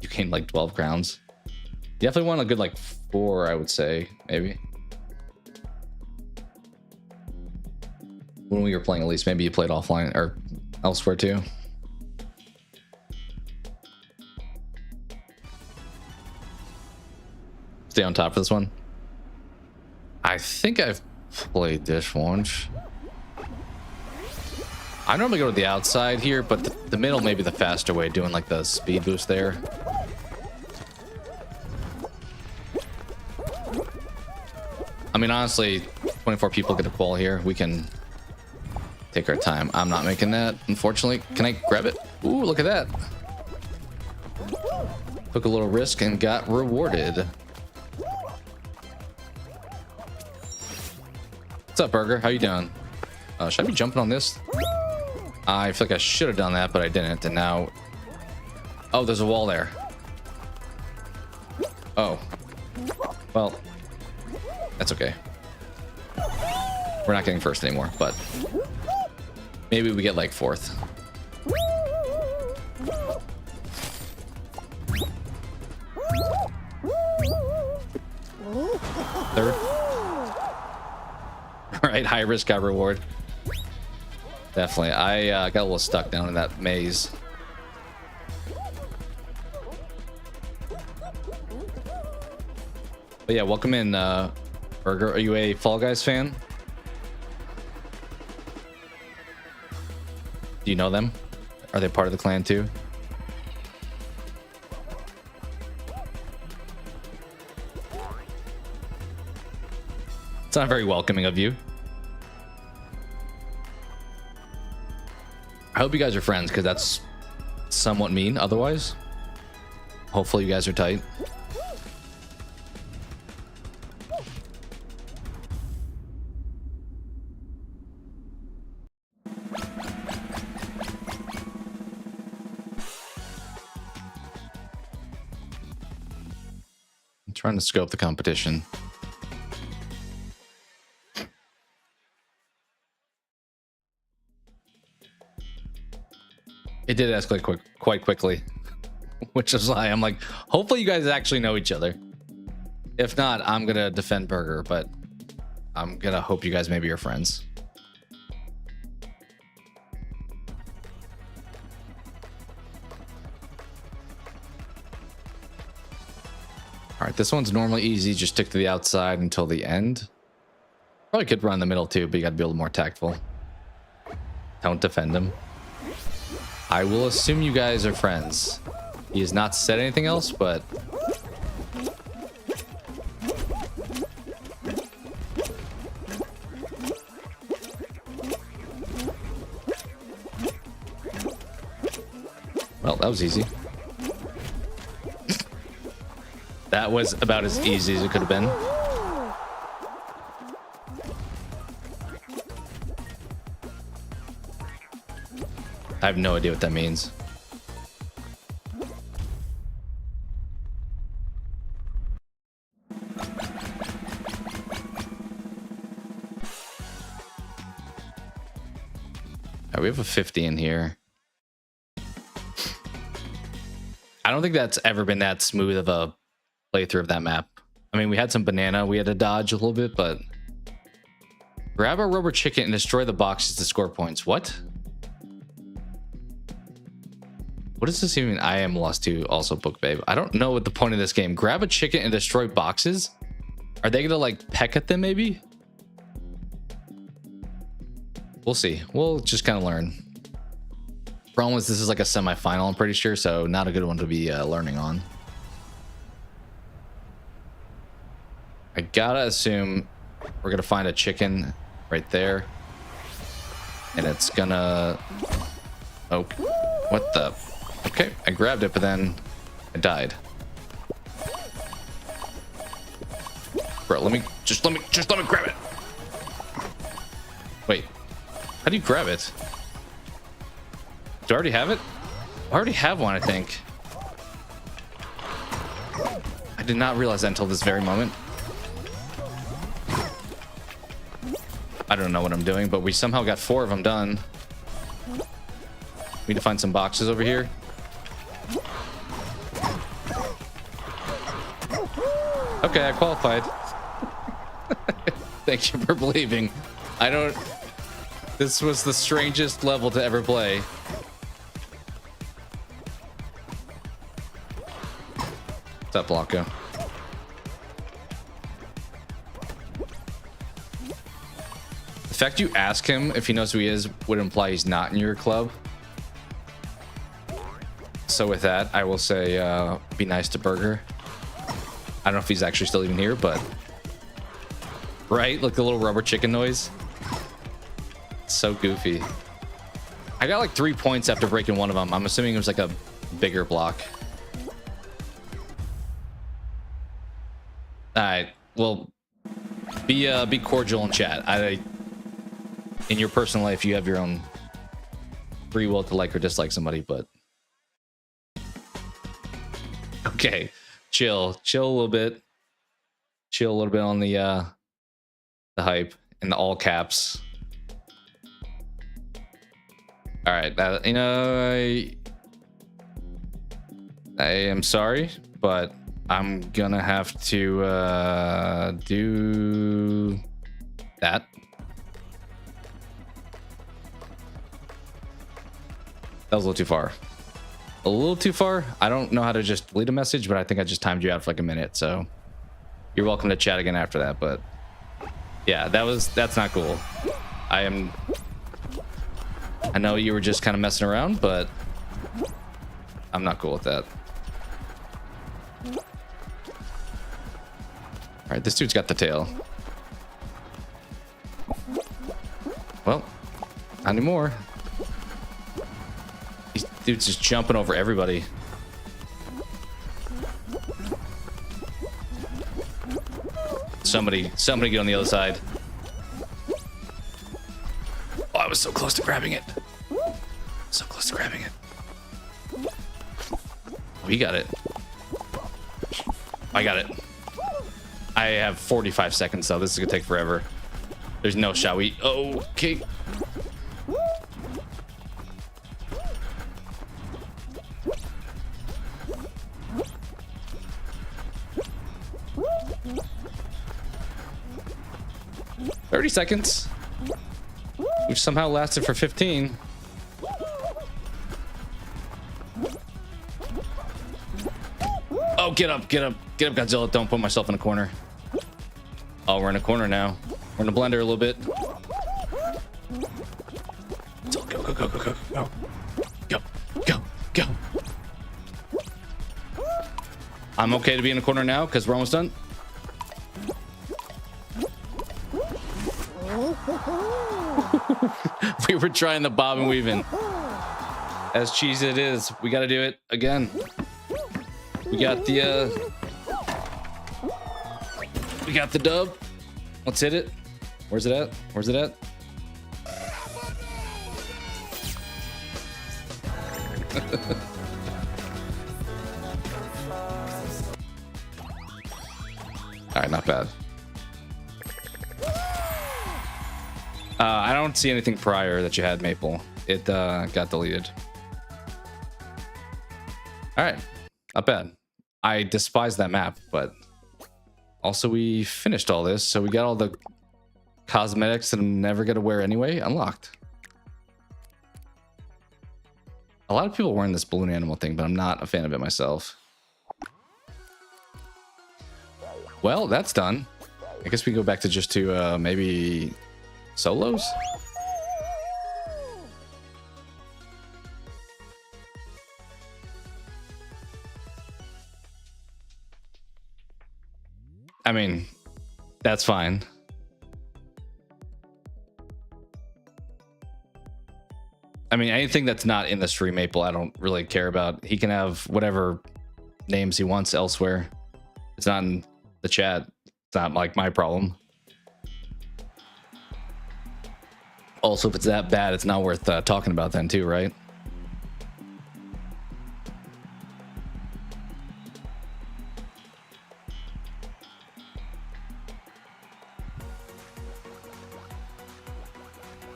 You gained like 12 crowns. You definitely want a good like 4, I would say, maybe. When we were playing, at least, maybe you played offline or elsewhere too. Stay on top for this one. I think I've played this once. I normally go to the outside here, but the middle may be the faster way, doing like the speed boost there. I mean, honestly, 24 people get a qual here. We can take our time. I'm not making that, unfortunately. Can I grab it? Ooh, look at that. Took a little risk and got rewarded. What's up, Burger? How you doing? Should I be jumping on this? I feel like I should have done that, but I didn't. And now... Oh, there's a wall there. Oh. Well, that's okay. We're not getting first anymore, but... Maybe we get like 4th. Third. Right, high risk, high reward. Definitely. I got a little stuck down in that maze. But yeah, welcome in, Burger. Are you a Fall Guys fan? Do you know them? Are they part of the clan too? It's not very welcoming of you. I hope you guys are friends, because that's somewhat mean otherwise. Hopefully you guys are tight. I'm trying to scope the competition. It did escalate quite quickly, which is why I'm like, hopefully you guys actually know each other. If not, I'm going to defend Burger, but I'm going to hope you guys maybe are friends. All right, this one's normally easy. Just stick to the outside until the end. Probably could run the middle too, but you got to be a little more tactful. Don't defend him. I will assume you guys are friends. He has not said anything else, but... Well, that was easy. That was about as easy as it could have been. I have no idea what that means. Right, we have a 50 in here. I don't think that's ever been that smooth of a playthrough of that map. I mean, we had some banana we had to dodge a little bit, but... Grab a rubber chicken and destroy the boxes to score points. What? What does this even mean? I am lost to also book babe. I don't know what the point of this game. Grab a chicken and destroy boxes? Are they gonna like peck at them maybe? We'll see. We'll just kind of learn. Problem is, this is like a semi-final, I'm pretty sure, so not a good one to be learning on. I gotta assume we're gonna find a chicken right there, and it's gonna... Oh, what the... Okay, I grabbed it, but then I died. Bro, let me grab it. Wait, how do you grab it? Do I already have it? I already have one, I think. I did not realize that until this very moment. I don't know what I'm doing, but we somehow got 4 of them done. We need to find some boxes over here. Okay, I qualified. Thank you for believing. I don't... This was the strangest level to ever play. What's up, Blanco? The fact you ask him if he knows who he is would imply he's not in your club. So with that, I will say, be nice to Burger. I don't know if he's actually still even here, but... Right? Look, the little rubber chicken noise. It's so goofy. I got like 3 points after breaking one of them. I'm assuming it was like a bigger block. Alright, well, be cordial in chat. In your personal life, you have your own free will to like or dislike somebody, but... Okay, chill a little bit. Chill a little bit on the hype in the all caps. All right, you know, I am sorry, but I'm gonna have to do that. That was a little too far. A little too far. I don't know how to just delete a message, but I think I just timed you out for like a minute, so you're welcome to chat again after that. But yeah, that's not cool. I know you were just kind of messing around, but I'm not cool with that. All right, this dude's got the tail. Well, not anymore. These dudes just jumping over everybody. Somebody get on the other side. Oh, I was so close to grabbing it. So close to grabbing it. We got it. I got it. I have 45 seconds though. This is gonna take forever. There's no shot. Okay. $30 seconds, which somehow lasted for 15. Oh, get up, Godzilla. Don't put myself in a corner. Oh, we're in a corner now. We're in a blender a little bit. Go. I'm okay to be in a corner now because we're almost done. We were trying the bob and weaving. As cheesy it is, we got to do it again. We got the dub. Let's hit it. Where's it at? All right, not bad. I don't see anything prior that you had, Maple. It got deleted. All right, not bad. I despise that map, but also we finished all this, so we got all the cosmetics that I'm never gonna wear anyway unlocked. A lot of people wearing this balloon animal thing, but I'm not a fan of it myself. Well, that's done. I guess we go back to just maybe solos. I mean, that's fine. I mean, anything that's not in the stream maple, I don't really care about. He can have whatever names he wants elsewhere. It's not in the chat. It's not like my problem. Also, if it's that bad, it's not worth talking about then too, right?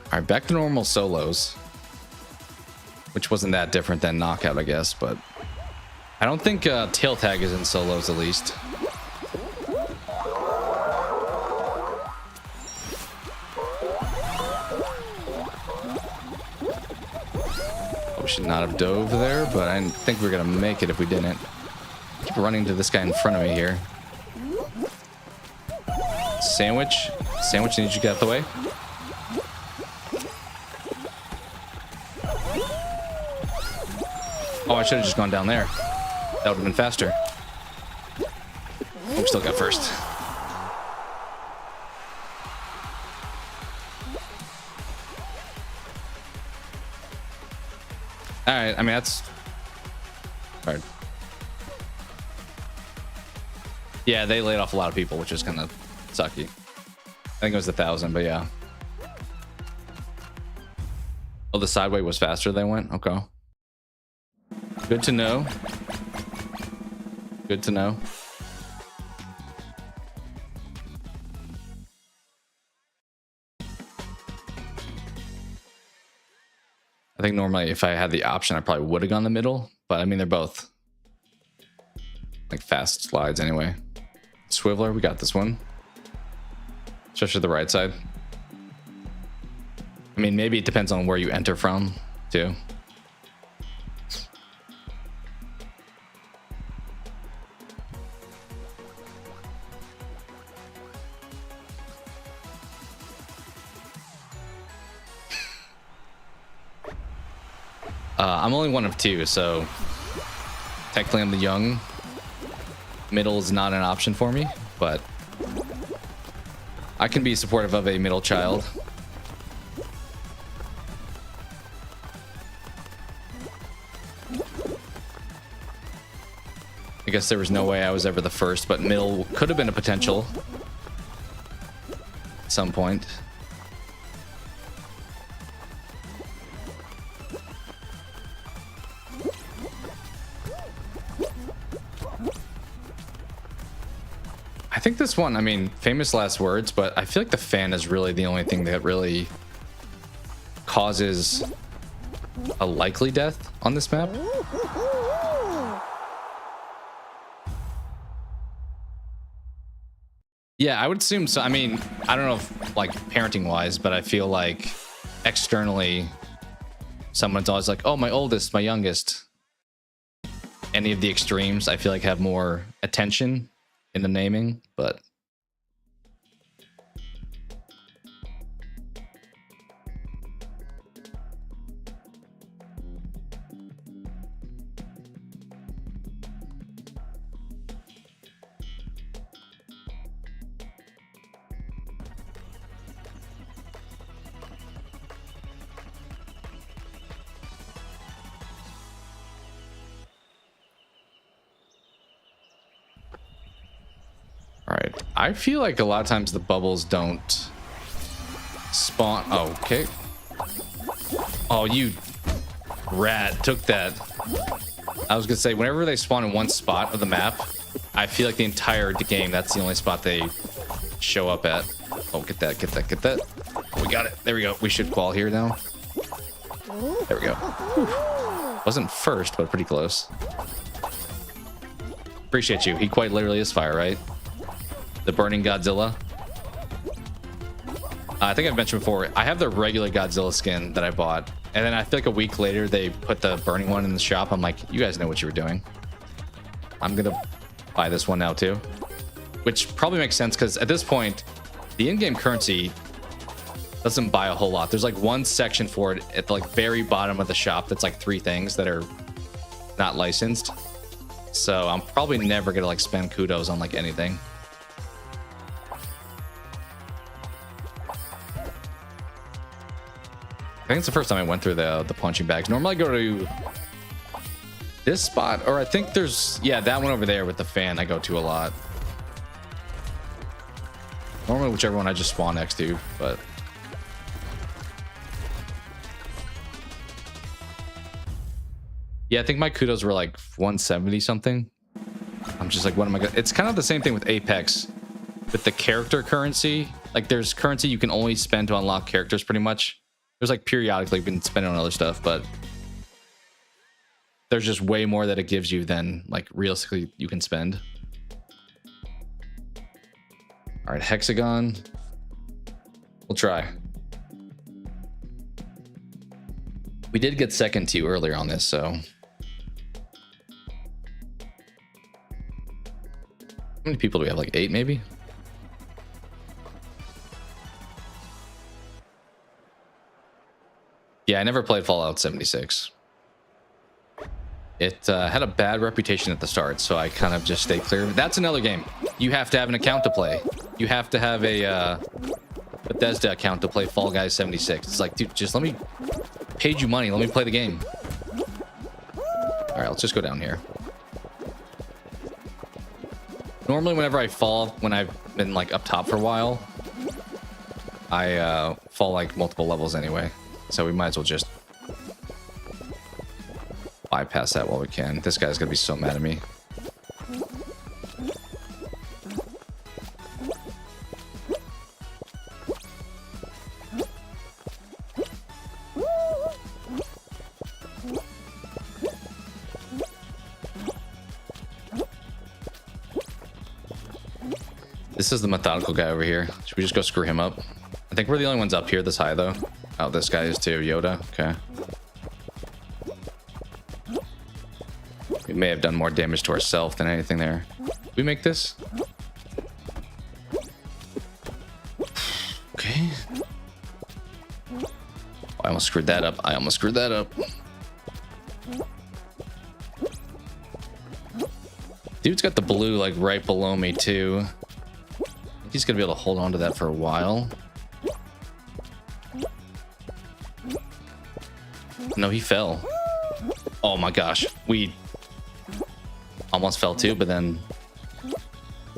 All right, back to normal solos, which wasn't that different than knockout, I guess, but I don't think tail tag is in solos at least. We should not have dove there, but I didn't think we were gonna make it if we didn't. Keep running to this guy in front of me here. Sandwich needs you to get out the way. Oh, I should have just gone down there. That would have been faster. We still got first. All right, I mean, that's hard. Yeah, they laid off a lot of people, which is kind of sucky. I think it was 1,000, but yeah. Oh, the sideway was faster they went? Okay. Good to know. Good to know. I think normally if I had the option, I probably would have gone the middle, but I mean, they're both like fast slides anyway. Swiveler, we got this one. Especially the right side. I mean, maybe it depends on where you enter from too. I'm only one of two, so technically I'm the young. Middle is not an option for me, but I can be supportive of a middle child. I guess there was no way I was ever the first, but middle could have been a potential at some point. I think this one, I mean, famous last words, but I feel like the fan is really the only thing that really causes a likely death on this map. Yeah, I would assume so. I mean, I don't know if like parenting wise, but I feel like externally someone's always like, oh, my oldest, my youngest. Any of the extremes I feel like have more attention in the naming, but all right. I feel like a lot of times the bubbles don't spawn. Oh, okay. Oh, you rat took that. I was gonna say, whenever they spawn in one spot of the map, I feel like the entire game, that's the only spot they show up at. Oh, get that, get that, get that. Oh, we got it. There we go. We should qual here now. There we go. Whew. Wasn't first, but pretty close. Appreciate you. He quite literally is fire, right? The burning Godzilla. I think I've mentioned before, I have the regular Godzilla skin that I bought, and then I feel like a week later they put the burning one in the shop. I'm like, you guys know what you were doing. I'm gonna buy this one now too, which probably makes sense because at this point the in-game currency doesn't buy a whole lot. There's like one section for it at the like very bottom of the shop that's like 3 things that are not licensed, so I'm probably never gonna like spend kudos on like anything. I think it's the first time I went through the punching bags. Normally I go to this spot, or I think there's, yeah, that one over there with the fan I go to a lot. Normally whichever one I just spawn next to, but yeah, I think my kudos were like 170 something. I'm just like, what am I gonna... It's kind of the same thing with Apex. With the character currency, like there's currency you can only spend to unlock characters pretty much. There's like periodically you can spend it on other stuff, but there's just way more that it gives you than like realistically you can spend. All right, hexagon. We'll try. We did get second to you earlier on this, so. How many people do we have? Like 8 maybe? Yeah, I never played Fallout 76. It had a bad reputation at the start, so I kind of just stayed clear. That's another game. You have to have an account to play. You have to have a Bethesda account to play Fall Guys 76. It's like, dude, just let me... Paid you money. Let me play the game. All right, let's just go down here. Normally, whenever I fall, when I've been like up top for a while, I fall like multiple levels anyway. So we might as well just bypass that while we can. This guy's gonna be so mad at me. This is the methodical guy over here. Should we just go screw him up? I think we're the only ones up here this high though. Oh, this guy is too. Yoda. Okay. We may have done more damage to ourselves than anything there. Did we make this? Okay. Oh, I almost screwed that up. I almost screwed that up. Dude's got the blue like right below me too. He's gonna be able to hold on to that for a while. No, he fell. Oh my gosh, we almost fell too, but then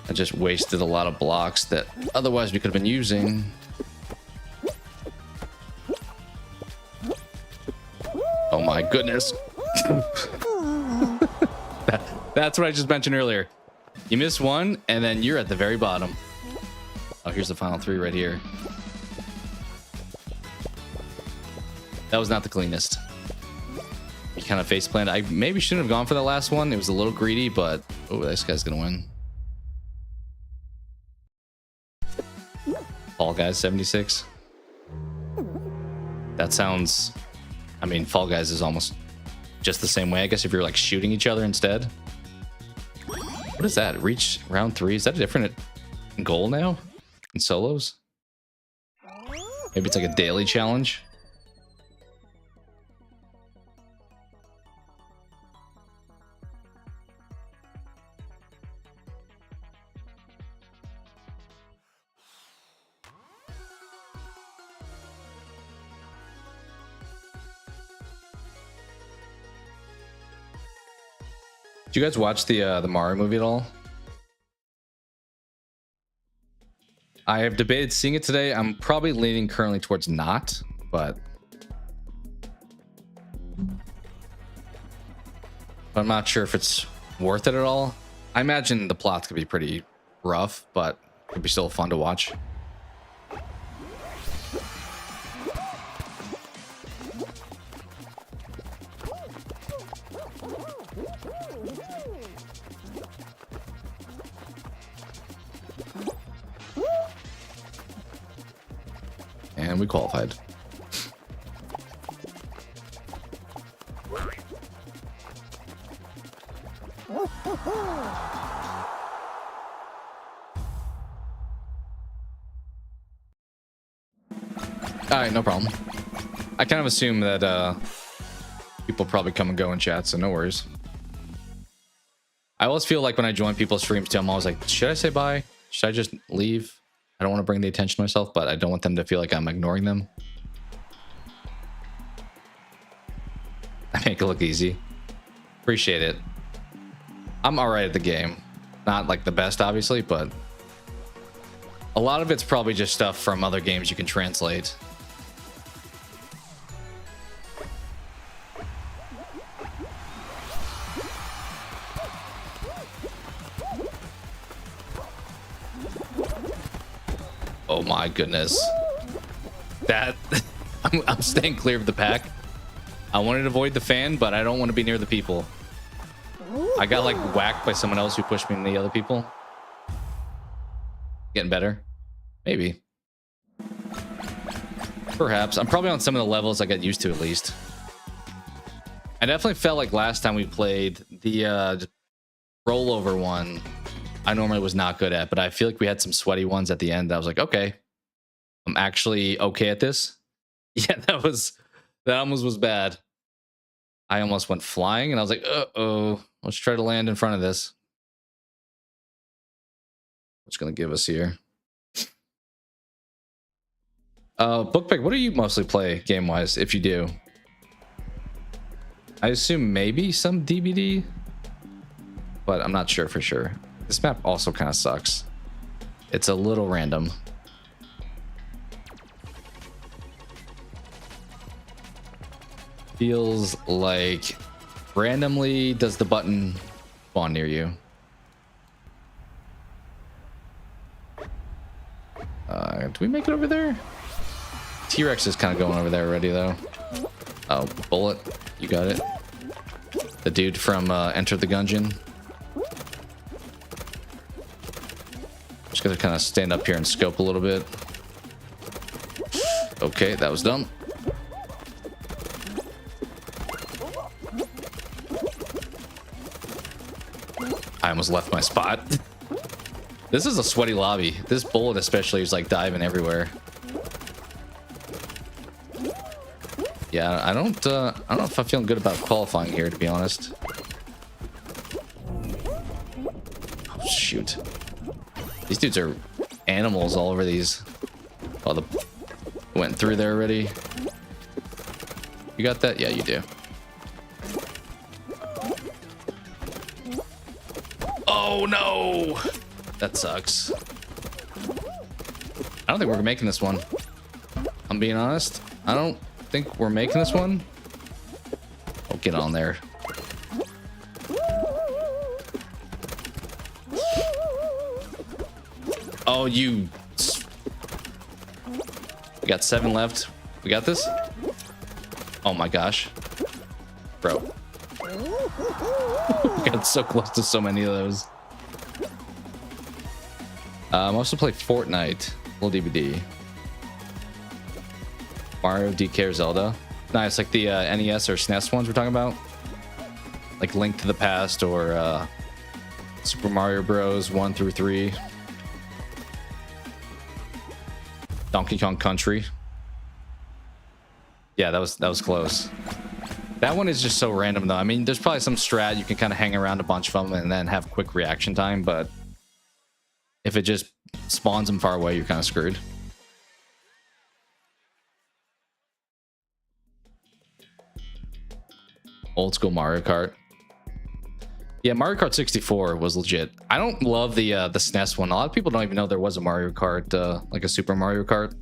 I just wasted a lot of blocks that otherwise we could have been using. Oh my goodness. That's what I just mentioned earlier. You miss one and then you're at the very bottom. Oh, here's the final 3 right here. That was not the cleanest. He kind of face planted. I maybe shouldn't have gone for that last one. It was a little greedy, but oh, this guy's gonna win. Fall Guys 76. That sounds... I mean, Fall Guys is almost just the same way, I guess, if you're like shooting each other instead. What is that? Reach round 3? Is that a different goal now? In solos? Maybe it's like a daily challenge? Did you guys watch the Mario movie at all? I have debated seeing it today. I'm probably leaning currently towards not, but I'm not sure if it's worth it at all. I imagine the plots could be pretty rough, but it could be still fun to watch. And we qualified. Alright, no problem. I kind of assume that people probably come and go in chat, so no worries. I always feel like when I join people's streams too, I'm always like, should I say bye? Should I just leave? I don't want to bring the attention to myself, but I don't want them to feel like I'm ignoring them. Make it look easy. Appreciate it. I'm all right at the game. Not like the best, obviously, but a lot of it's probably just stuff from other games you can translate. Oh my goodness. That I'm staying clear of the pack. I wanted to avoid the fan, but I don't want to be near the people. I got like whacked by someone else who pushed me into the other people. Getting better. Maybe. Perhaps. I'm probably on some of the levels I got used to at least. I definitely felt like last time we played the rollover one I normally was not good at, but I feel like we had some sweaty ones at the end. I was like, okay, I'm actually okay at this. Yeah, that almost was bad. I almost went flying and I was like, uh-oh, let's try to land in front of this. What's going to give us here? Bookpick, what do you mostly play game-wise, if you do? I assume maybe some DBD, but I'm not sure for sure. This map also kind of sucks. It's a little random. Feels like randomly does the button spawn near you. Do we make it over there? T-Rex is kind of going over there already though. Oh, Bullet, you got it. The dude from Enter the Gungeon. Just gonna kind of stand up here and scope a little bit. Okay, that was dumb. I almost left my spot. This is a sweaty lobby. This Bullet especially is like diving everywhere. Yeah, I don't know if I'm feeling good about qualifying here, to be honest. Oh, shoot. These dudes are animals all over these. Oh, the went through there already. You got that? Yeah, you do. Oh no! That sucks. I don't think we're making this one. I'm being honest. I don't think we're making this one. Oh, get on there. Oh, you... We got 7 left. We got this? Oh my gosh. Bro. We got so close to so many of those. I also play Fortnite. Little DVD. Mario, DK, or Zelda. Nice, like the NES or SNES ones we're talking about. Like Link to the Past or Super Mario Bros. 1 through 3. Donkey Kong Country. Yeah, that was close. That one is just so random though. I mean, there's probably some strat you can kind of hang around a bunch of them and then have quick reaction time, but if it just spawns them far away, you're kind of screwed. Old school Mario Kart. Yeah, Mario Kart 64 was legit. I don't love the SNES one. A lot of people don't even know there was a Mario Kart, like a Super Mario Kart.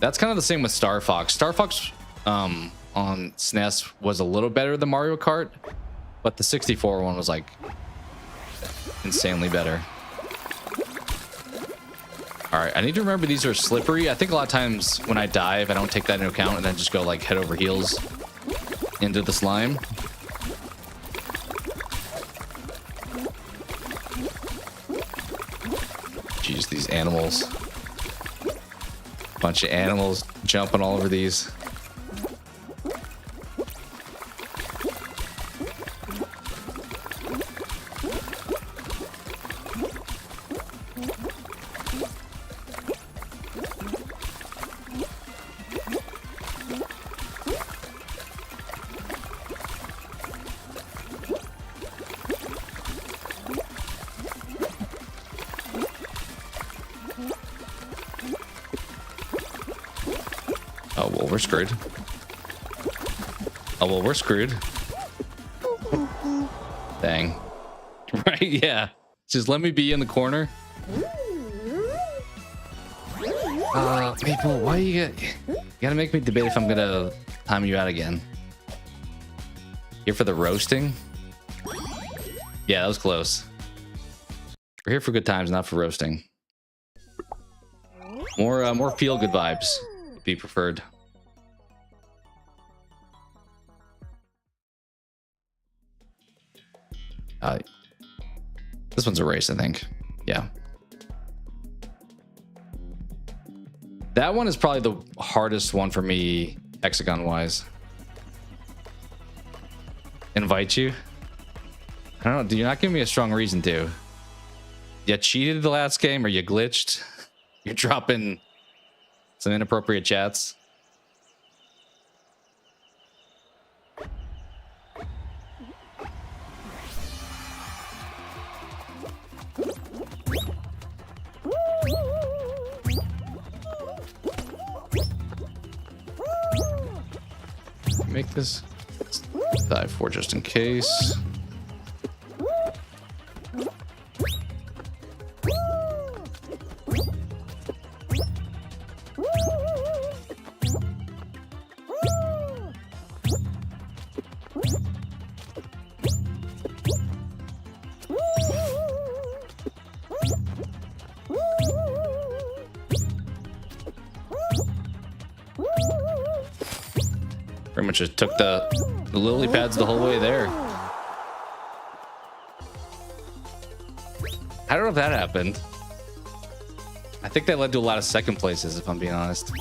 That's kind of the same with Star Fox. Star Fox on SNES was a little better than Mario Kart, but the 64 one was like insanely better. All right, I need to remember these are slippery. I think a lot of times when I dive, I don't take that into account and then just go like head over heels into the slime. Jeez, these animals. Bunch of animals jumping all over these. Oh, well, we're screwed. Oh, well, we're screwed. Dang. Right? Yeah. Just let me be in the corner. Maple, why you gotta make me debate if I'm gonna time you out again. Here for the roasting? Yeah, that was close. We're here for good times, not for roasting. More feel-good vibes would be preferred. This one's a race, I think. Yeah. That one is probably the hardest one for me, hexagon-wise. Invite you? I don't know. Did you not give me a strong reason to? You cheated the last game, or you glitched? You're dropping some inappropriate chats. Make this dive for just in case. Pretty much just took the lily pads the whole way there. I don't know if that happened. I think that led to a lot of second places, if I'm being honest.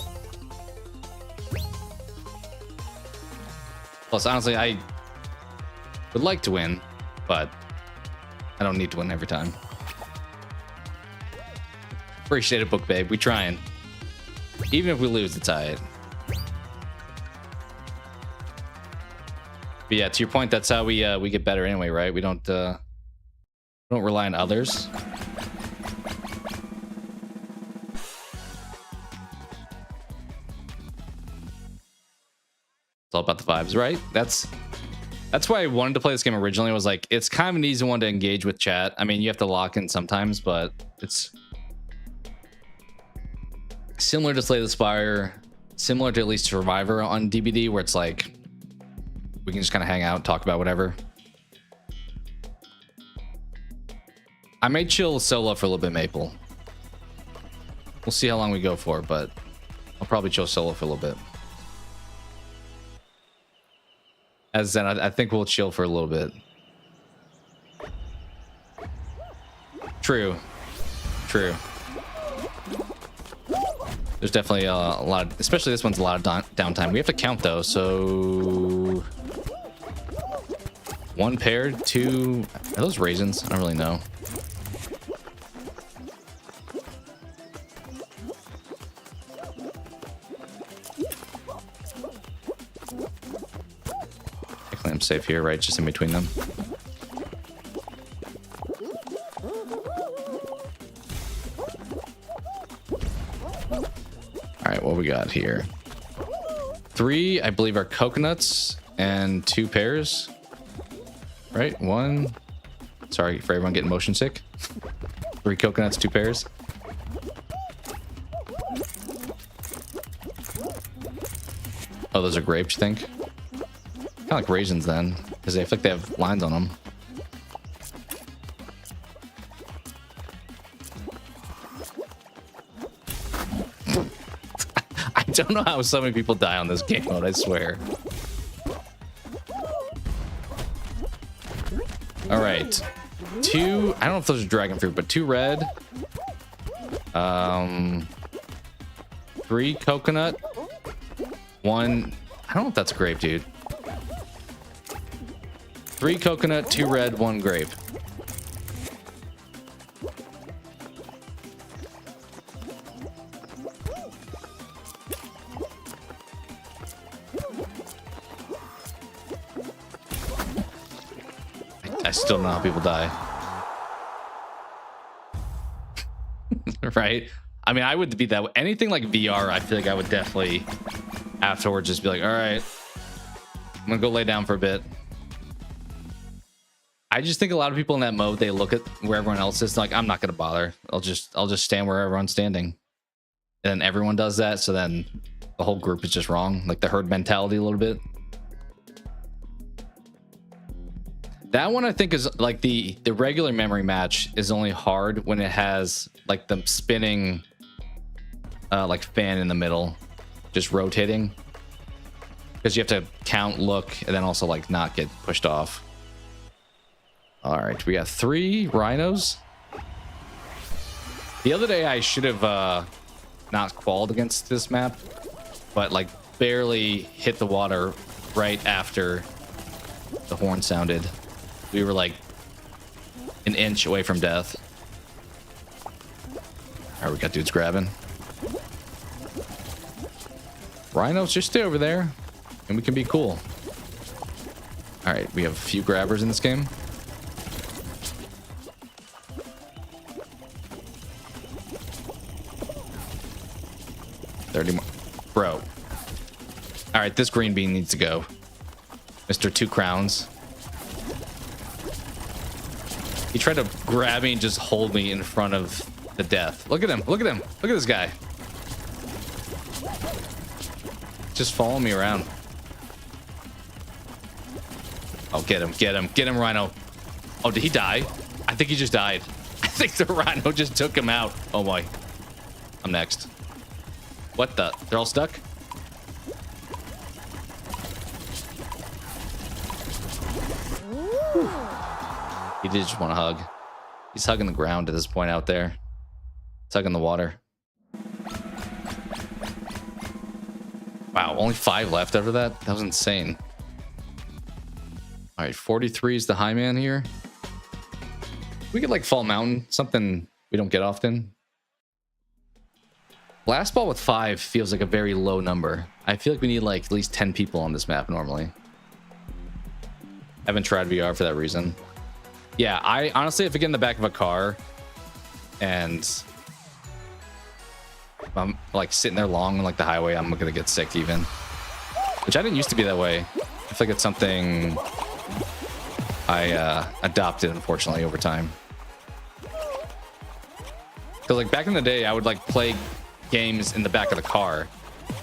Plus, honestly, I would like to win, but I don't need to win every time. Appreciate it, Book Babe. We trying. Even if we lose, it's alright. But yeah, to your point, that's how we get better anyway, right? We don't rely on others. It's all about the vibes, right? That's why I wanted to play this game originally. Was like, it's kind of an easy one to engage with chat. I mean, you have to lock in sometimes, but it's similar to Slay the Spire, similar to at least Survivor on DBD, where it's like we can just kind of hang out, talk about whatever. I may chill solo for a little bit, Maple. We'll see how long we go for, but I'll probably chill solo for a little bit. As then, I think we'll chill for a little bit. True. True. There's definitely a lot of, especially this one's a lot of downtime. We have to count though, so 1 pair, 2. Are those raisins? I don't really know. I'm safe here, right? Just in between them. All right, what we got here? 3, I believe, are coconuts and 2 pears. Right? 1. Sorry for everyone getting motion sick. 3 coconuts, 2 pears. Oh, those are grapes, you think? Kind of like raisins then, because they feel like they have lines on them. I don't know how so many people die on this game mode, I swear. All right. 2, I don't know if those are dragon fruit, but 2 red. 3 coconut. 1, I don't know if that's a grape, dude. 3 coconut, 2 red, 1 grape. I still don't know how people die. Right? I mean, I would be that way. Anything like VR, I feel like I would definitely afterwards just be like, all right, I'm gonna go lay down for a bit. I just think a lot of people in that mode, they look at where everyone else is, like, I'm not gonna bother. I'll just stand where everyone's standing. And then everyone does that, so then the whole group is just wrong. Like the herd mentality a little bit. That one I think is like the regular memory match is only hard when it has like the spinning like fan in the middle, just rotating. Because you have to count, look, and then also like not get pushed off. All right, we got 3 rhinos. The other day I should have not qualled against this map, but like barely hit the water right after the horn sounded. We were like an inch away from death. All right, we got dudes grabbing. Rhinos, just stay over there and we can be cool. All right, we have a few grabbers in this game. More. Bro. All right, this green bean needs to go. Mr. 2 crowns. He tried to grab me and just hold me in front of the death. Look at him. Look at him. Look at this guy. Just following me around. Oh, get him. Get him. Get him, Rhino. Oh, did he die? I think he just died. I think the Rhino just took him out. Oh, boy. I'm next. What the? They're all stuck? He did just want to hug. He's hugging the ground at this point out there. He's hugging the water. Wow, only 5 left after that? That was insane. All right, 43 is the high man here. We could like Fall Mountain, something we don't get often. Blast ball with 5 feels like a very low number. I feel like we need like at least 10 people on this map normally. Haven't tried VR for that reason. Yeah, I honestly, if I get in the back of a car and I'm like sitting there long on like the highway, I'm gonna get sick even. Which I didn't used to be that way. I feel like it's something I adopted, unfortunately, over time. Because like back in the day, I would like play games in the back of the car.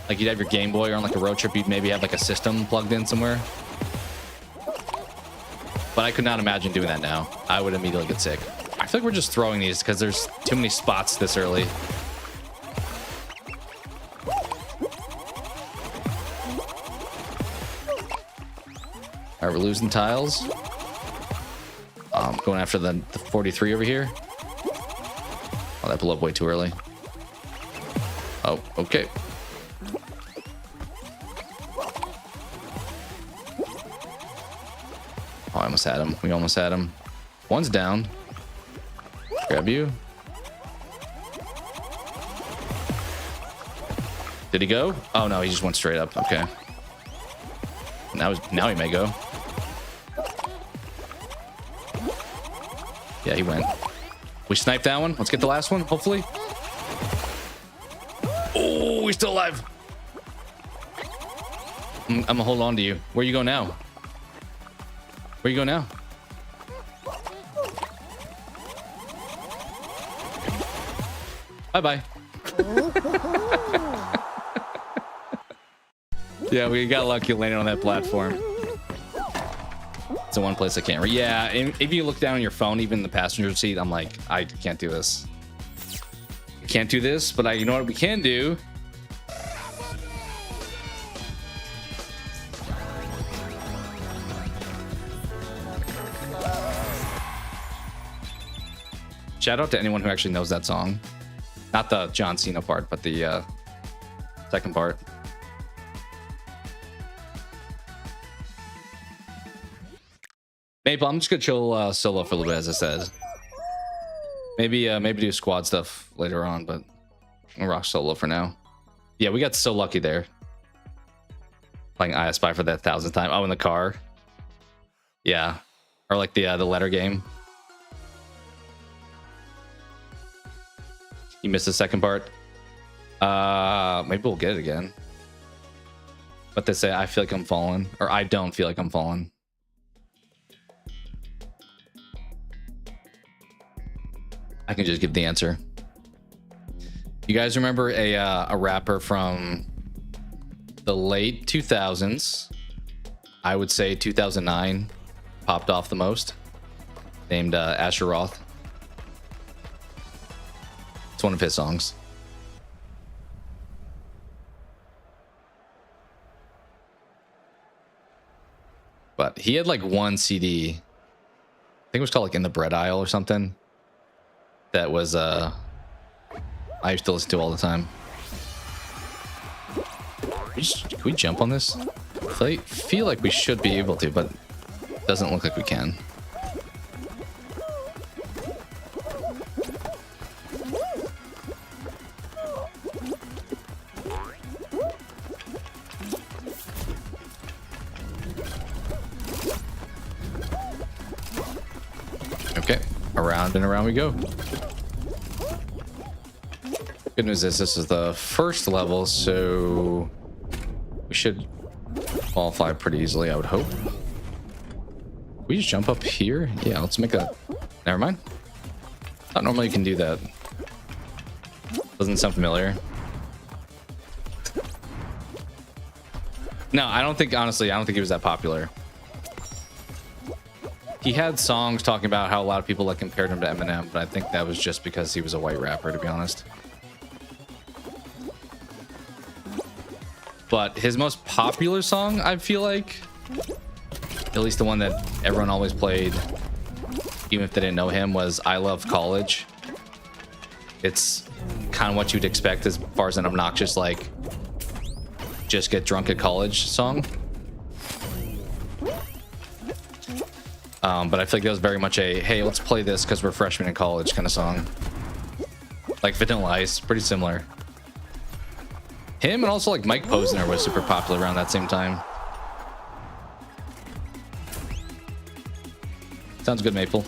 Like you'd have your Game Boy, or on like a road trip, you'd maybe have like a system plugged in somewhere. But I could not imagine doing that now. I would immediately get sick. I feel like we're just throwing these because there's too many spots this early. All right, we're losing tiles. Going after the 43 over here. Oh, that blew up way too early. Oh, okay. Oh, I almost had him. We almost had him. One's down. Grab you. Did he go? Oh no, he just went straight up. Okay. Now he may go. Yeah, he went. We sniped that one. Let's get the last one, hopefully. Oh, he's still alive. I'm gonna hold on to you. Where you go now? Where you go now? Bye-bye. Yeah, we got lucky landing on that platform. It's the one place I can't read. Yeah, if you look down on your phone, even in the passenger seat, I'm like, I can't do this. I can't do this, but you know what we can do? Shout out to anyone who actually knows that song. Not the John Cena part, but the second part. Maple, I'm just gonna chill solo for a little bit, as I said. Maybe do squad stuff later on, but I'll rock solo for now. Yeah, we got so lucky there. Playing I Spy for that 1,000th time. Oh, in the car. Yeah, or like the letter game. You missed the second part. Maybe we'll get it again. But they say I feel like I'm falling, or I don't feel like I'm falling. I can just give the answer. You guys remember a rapper from the late 2000s? I would say 2009 popped off the most, named Asher Roth. It's one of his songs. But he had like one CD, I think it was called like In the Bread Aisle or something, that was I used to listen to all the time. Can we jump on this? I feel like we should be able to, but it doesn't look like we can. Okay, around and around we go. Good news is this is the first level, so we should qualify pretty easily, I would hope. Can we just jump up here? Yeah, let's make a... Never mind. Not normally you can do that. Doesn't sound familiar. No, I don't think, honestly, I don't think he was that popular. He had songs talking about how a lot of people like compared him to Eminem, but I think that was just because he was a white rapper, to be honest. But his most popular song, I feel like, at least the one that everyone always played, even if they didn't know him, was I Love College. It's kind of what you'd expect as far as an obnoxious, like, just get drunk at college song. But I feel like that was very much a, hey, let's play this because we're freshmen in college kind of song. Like Vanilla Ice, pretty similar. Him and also like Mike Posner was super popular around that same time. Sounds good, Maple.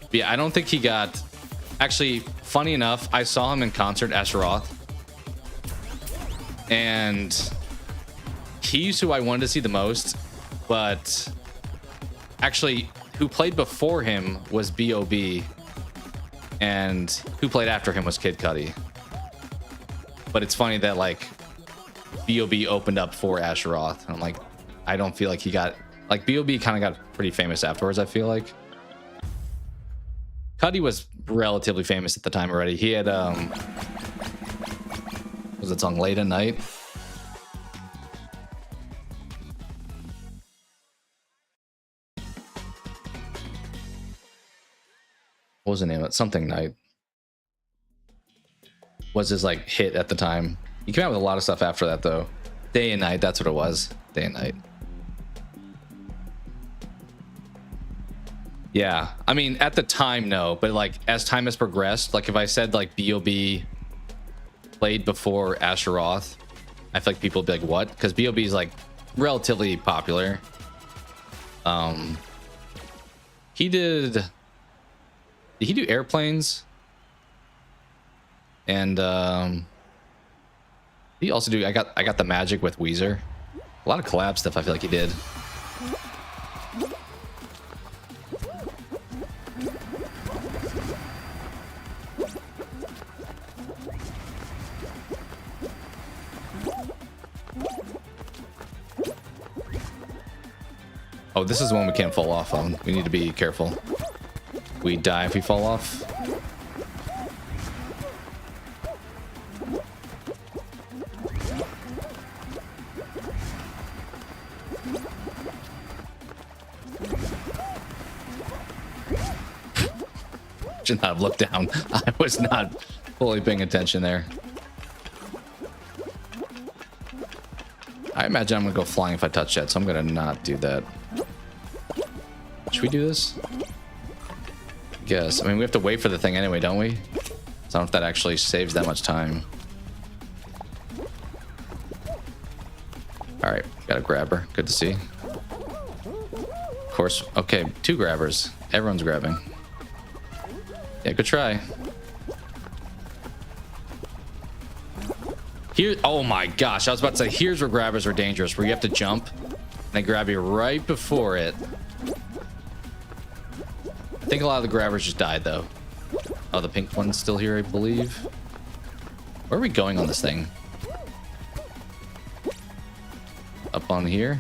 But yeah, I don't think he got... Actually, funny enough, I saw him in concert, Asher Roth. And he's who I wanted to see the most, but actually who played before him was B.O.B. and who played after him was Kid Cudi. But it's funny that like B.O.B. opened up for Asher Roth, and I'm like, I don't feel like he got... Like B.O.B. kind of got pretty famous afterwards, I feel like. Cudi was relatively famous at the time already. He had what was that song, Late at Night? What was the name of it? Something Night was his like hit at the time. He came out with a lot of stuff after that though. Day and Night, that's what it was. Day and Night. Yeah, I mean at the time no, but like as time has progressed, like if I said like B.O.B. played before Asher Roth, I feel like people would be like, what? Because B.O.B. is like relatively popular. He did he do Airplanes? And he also do I got the Magic with Weezer. A lot of collab stuff I feel like he did. Oh, this is one we can't fall off on. We need to be careful. We die if we fall off. Should not have looked down. I was not fully paying attention there. I imagine I'm gonna go flying if I touch that, so I'm gonna not do that. Should we do this? Guess. I mean, we have to wait for the thing anyway, don't we? So I don't know if that actually saves that much time. All right, got a grabber. Good to see. Of course. Okay, 2 grabbers. Everyone's grabbing. Yeah, good try. Here, oh my gosh, I was about to say, here's where grabbers are dangerous, where you have to jump and they grab you right before it. I think a lot of the grabbers just died though. Oh, the pink one's still here, I believe. Where are we going on this thing? Up on here?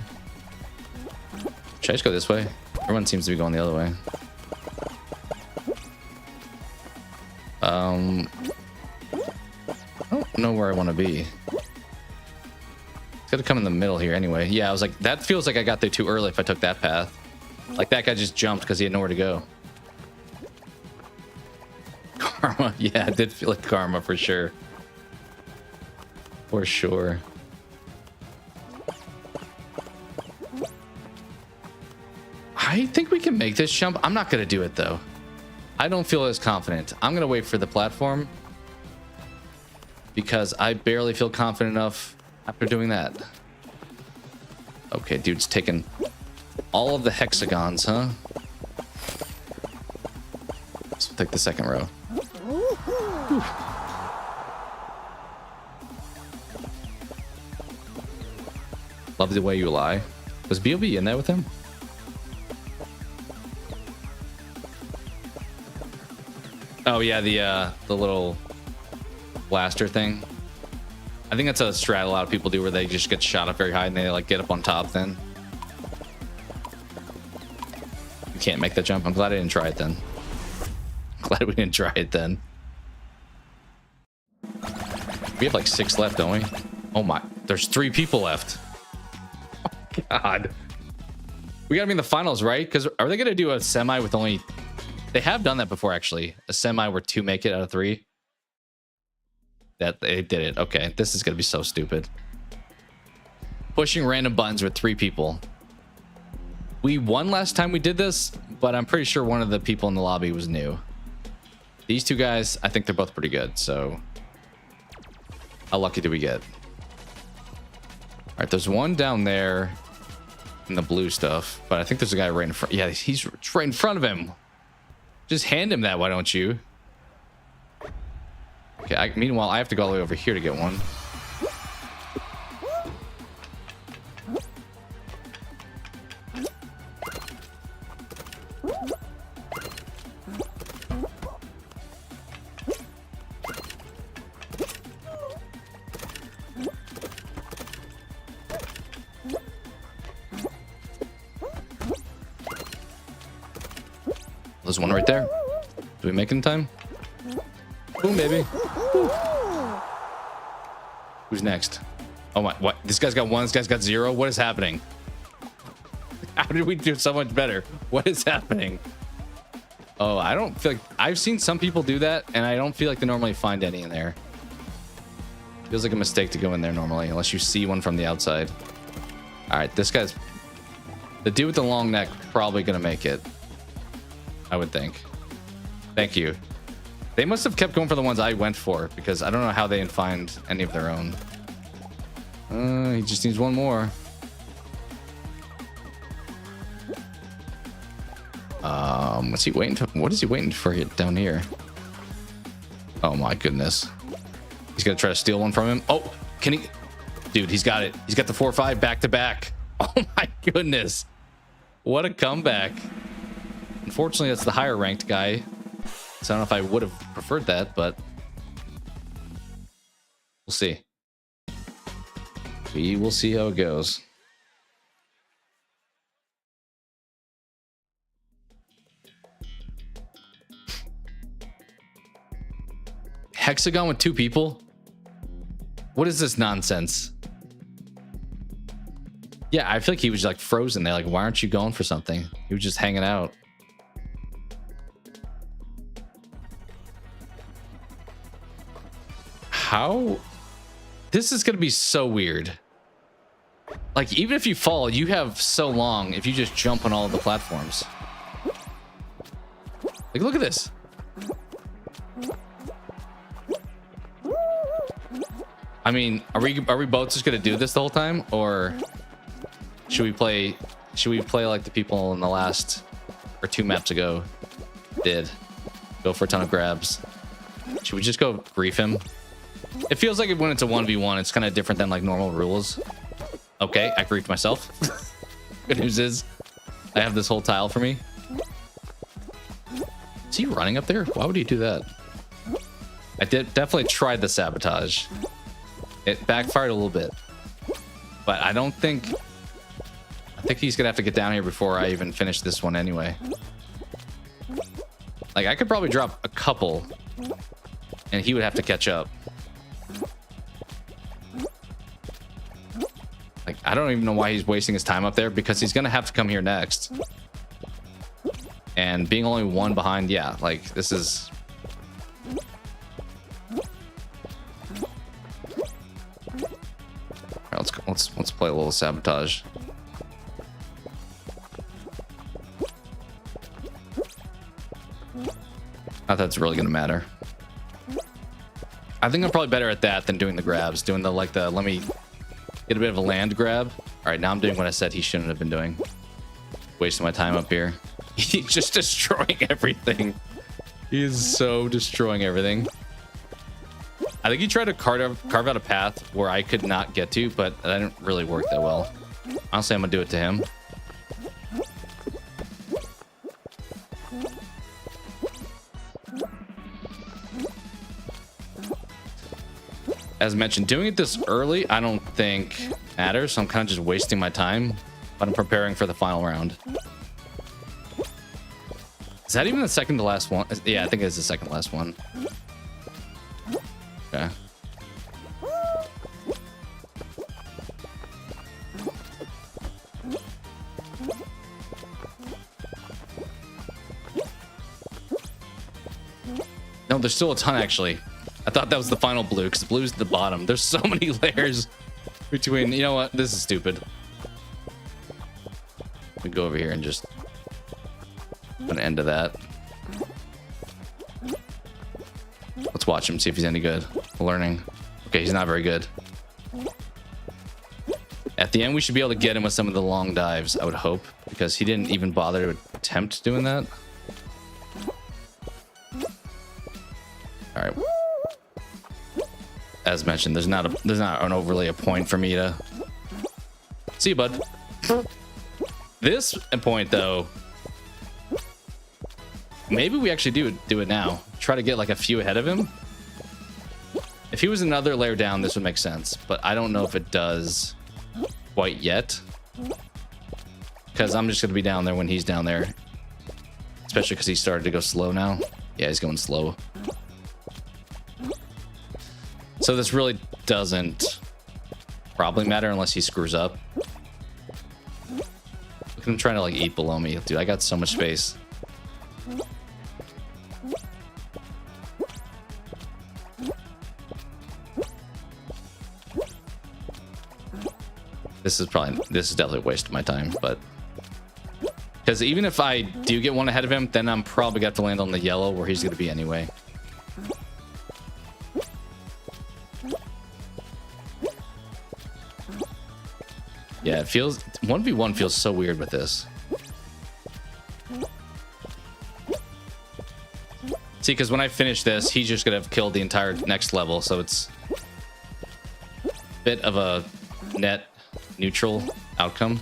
Should I just go this way? Everyone seems to be going the other way. I don't know where I want to be. It's got to come in the middle here anyway. Yeah, I was like, that feels like I got there too early if I took that path. Like that guy just jumped because he had nowhere to go. Karma. Yeah, it did feel like karma for sure. For sure. I think we can make this jump. I'm not going to do it though. I don't feel as confident. I'm going to wait for the platform because I barely feel confident enough after doing that. Okay, dude's taking all of the hexagons, huh? So we'll take the second row. Whew. Love the way you lie. Was B.O.B. in there with him? Oh yeah, the little blaster thing. I think that's a strat a lot of people do where they just get shot up very high and they like get up on top then. You can't make that jump. I'm glad I didn't try it then. Glad we didn't try it then. We have like 6 left, don't we? Oh my, there's 3 people left. Oh God. We gotta be in the finals, right? Because are they gonna do a semi with only... They have done that before, actually. A semi where 2 make it out of 3. That they did it. Okay, this is gonna be so stupid. Pushing random buttons with 3 people. We won last time we did this, but I'm pretty sure one of the people in the lobby was new. These 2 guys, I think they're both pretty good, so... How lucky did we get? Alright, there's one down there in the blue stuff, but I think there's a guy right in front. Yeah, he's right in front of him. Just hand him that, why don't you? Okay, meanwhile, I have to go all the way over here to get one. There's one right there. Do we make it in time? Boom, baby. Woo. Who's next? Oh my, what? This guy's got 1, this guy's got 0. What is happening? How did we do so much better? What is happening? Oh, I don't feel like... I've seen some people do that, and I don't feel like they normally find any in there. Feels like a mistake to go in there normally, unless you see one from the outside. All right, this guy's... The dude with the long neck probably gonna make it. I would think. Thank you. They must have kept going for the ones I went for, because I don't know how they didn't find any of their own. He just needs one more. What's he waiting for? What is he waiting for down here? Oh my goodness. He's gonna try to steal one from him. Oh, can he? Dude, he's got it. He's got the 4-5 back to back. Oh my goodness. What a comeback. Unfortunately, that's the higher ranked guy. So I don't know if I would have preferred that, but we'll see. We will see how it goes. Hexagon with 2 people? What is this nonsense? Yeah, I feel like he was like frozen there. Like, why aren't you going for something? He was just hanging out. How? This is going to be so weird. Like, even if you fall, you have so long if you just jump on all of the platforms. Like, look at this. I mean, are we both just going to do this the whole time, or should we play like the people in the last or 2 maps ago did? Go for a ton of grabs. Should we just go grief him? It feels like when it's a 1v1, it's kind of different than like normal rules. Okay, I griefed myself. Good news is I have this whole tile for me. Is he running up there? Why would he do that? I definitely tried the sabotage. It backfired a little bit. But I think he's gonna have to get down here before I even finish this one anyway. Like, I could probably drop a couple and he would have to catch up. Like, I don't even know why he's wasting his time up there, because he's gonna have to come here next. And being only one behind, yeah, like, this is... All right, let's play a little sabotage. Not that it's really gonna matter. I think I'm probably better at that than doing the grabs, doing the let me get a bit of a land grab. All right, now I'm doing what I said he shouldn't have been doing. Wasting my time up here. He's just destroying everything. He is so destroying everything. I think he tried to carve out a path where I could not get to, but that didn't really work that well. Honestly, I'm gonna do it to him. As mentioned, doing it this early, I don't think matters. So I'm kind of just wasting my time, but I'm preparing for the final round. Is that even the second to last one? Yeah, I think it's the second to last one. Okay. No, there's still a ton, actually. I thought that was the final blue, because blue's at the bottom. There's so many layers between... You know what? This is stupid. We go over here and just put an end to that. Let's watch him, see if he's any good. Learning. Okay, he's not very good. At the end, we should be able to get him with some of the long dives, I would hope, because he didn't even bother to attempt doing that. All right. As mentioned, there's not an overly a point for me to see, bud. This point, though, maybe we actually do it now. Try to get like a few ahead of him. If he was another layer down, this would make sense, but I don't know if it does quite yet, because I'm just gonna be down there when he's down there, especially because he started to go slow now. Yeah, he's going slow. So this really doesn't probably matter unless he screws up. Look at him trying to like eat below me. Dude, I got so much space. This is definitely a waste of my time, but because even if I do get one ahead of him, then I'm probably got to land on the yellow where he's going to be anyway. Yeah, it feels 1v1 feels so weird with this. See, because when I finish this, he's just gonna have killed the entire next level, so it's a bit of a net neutral outcome.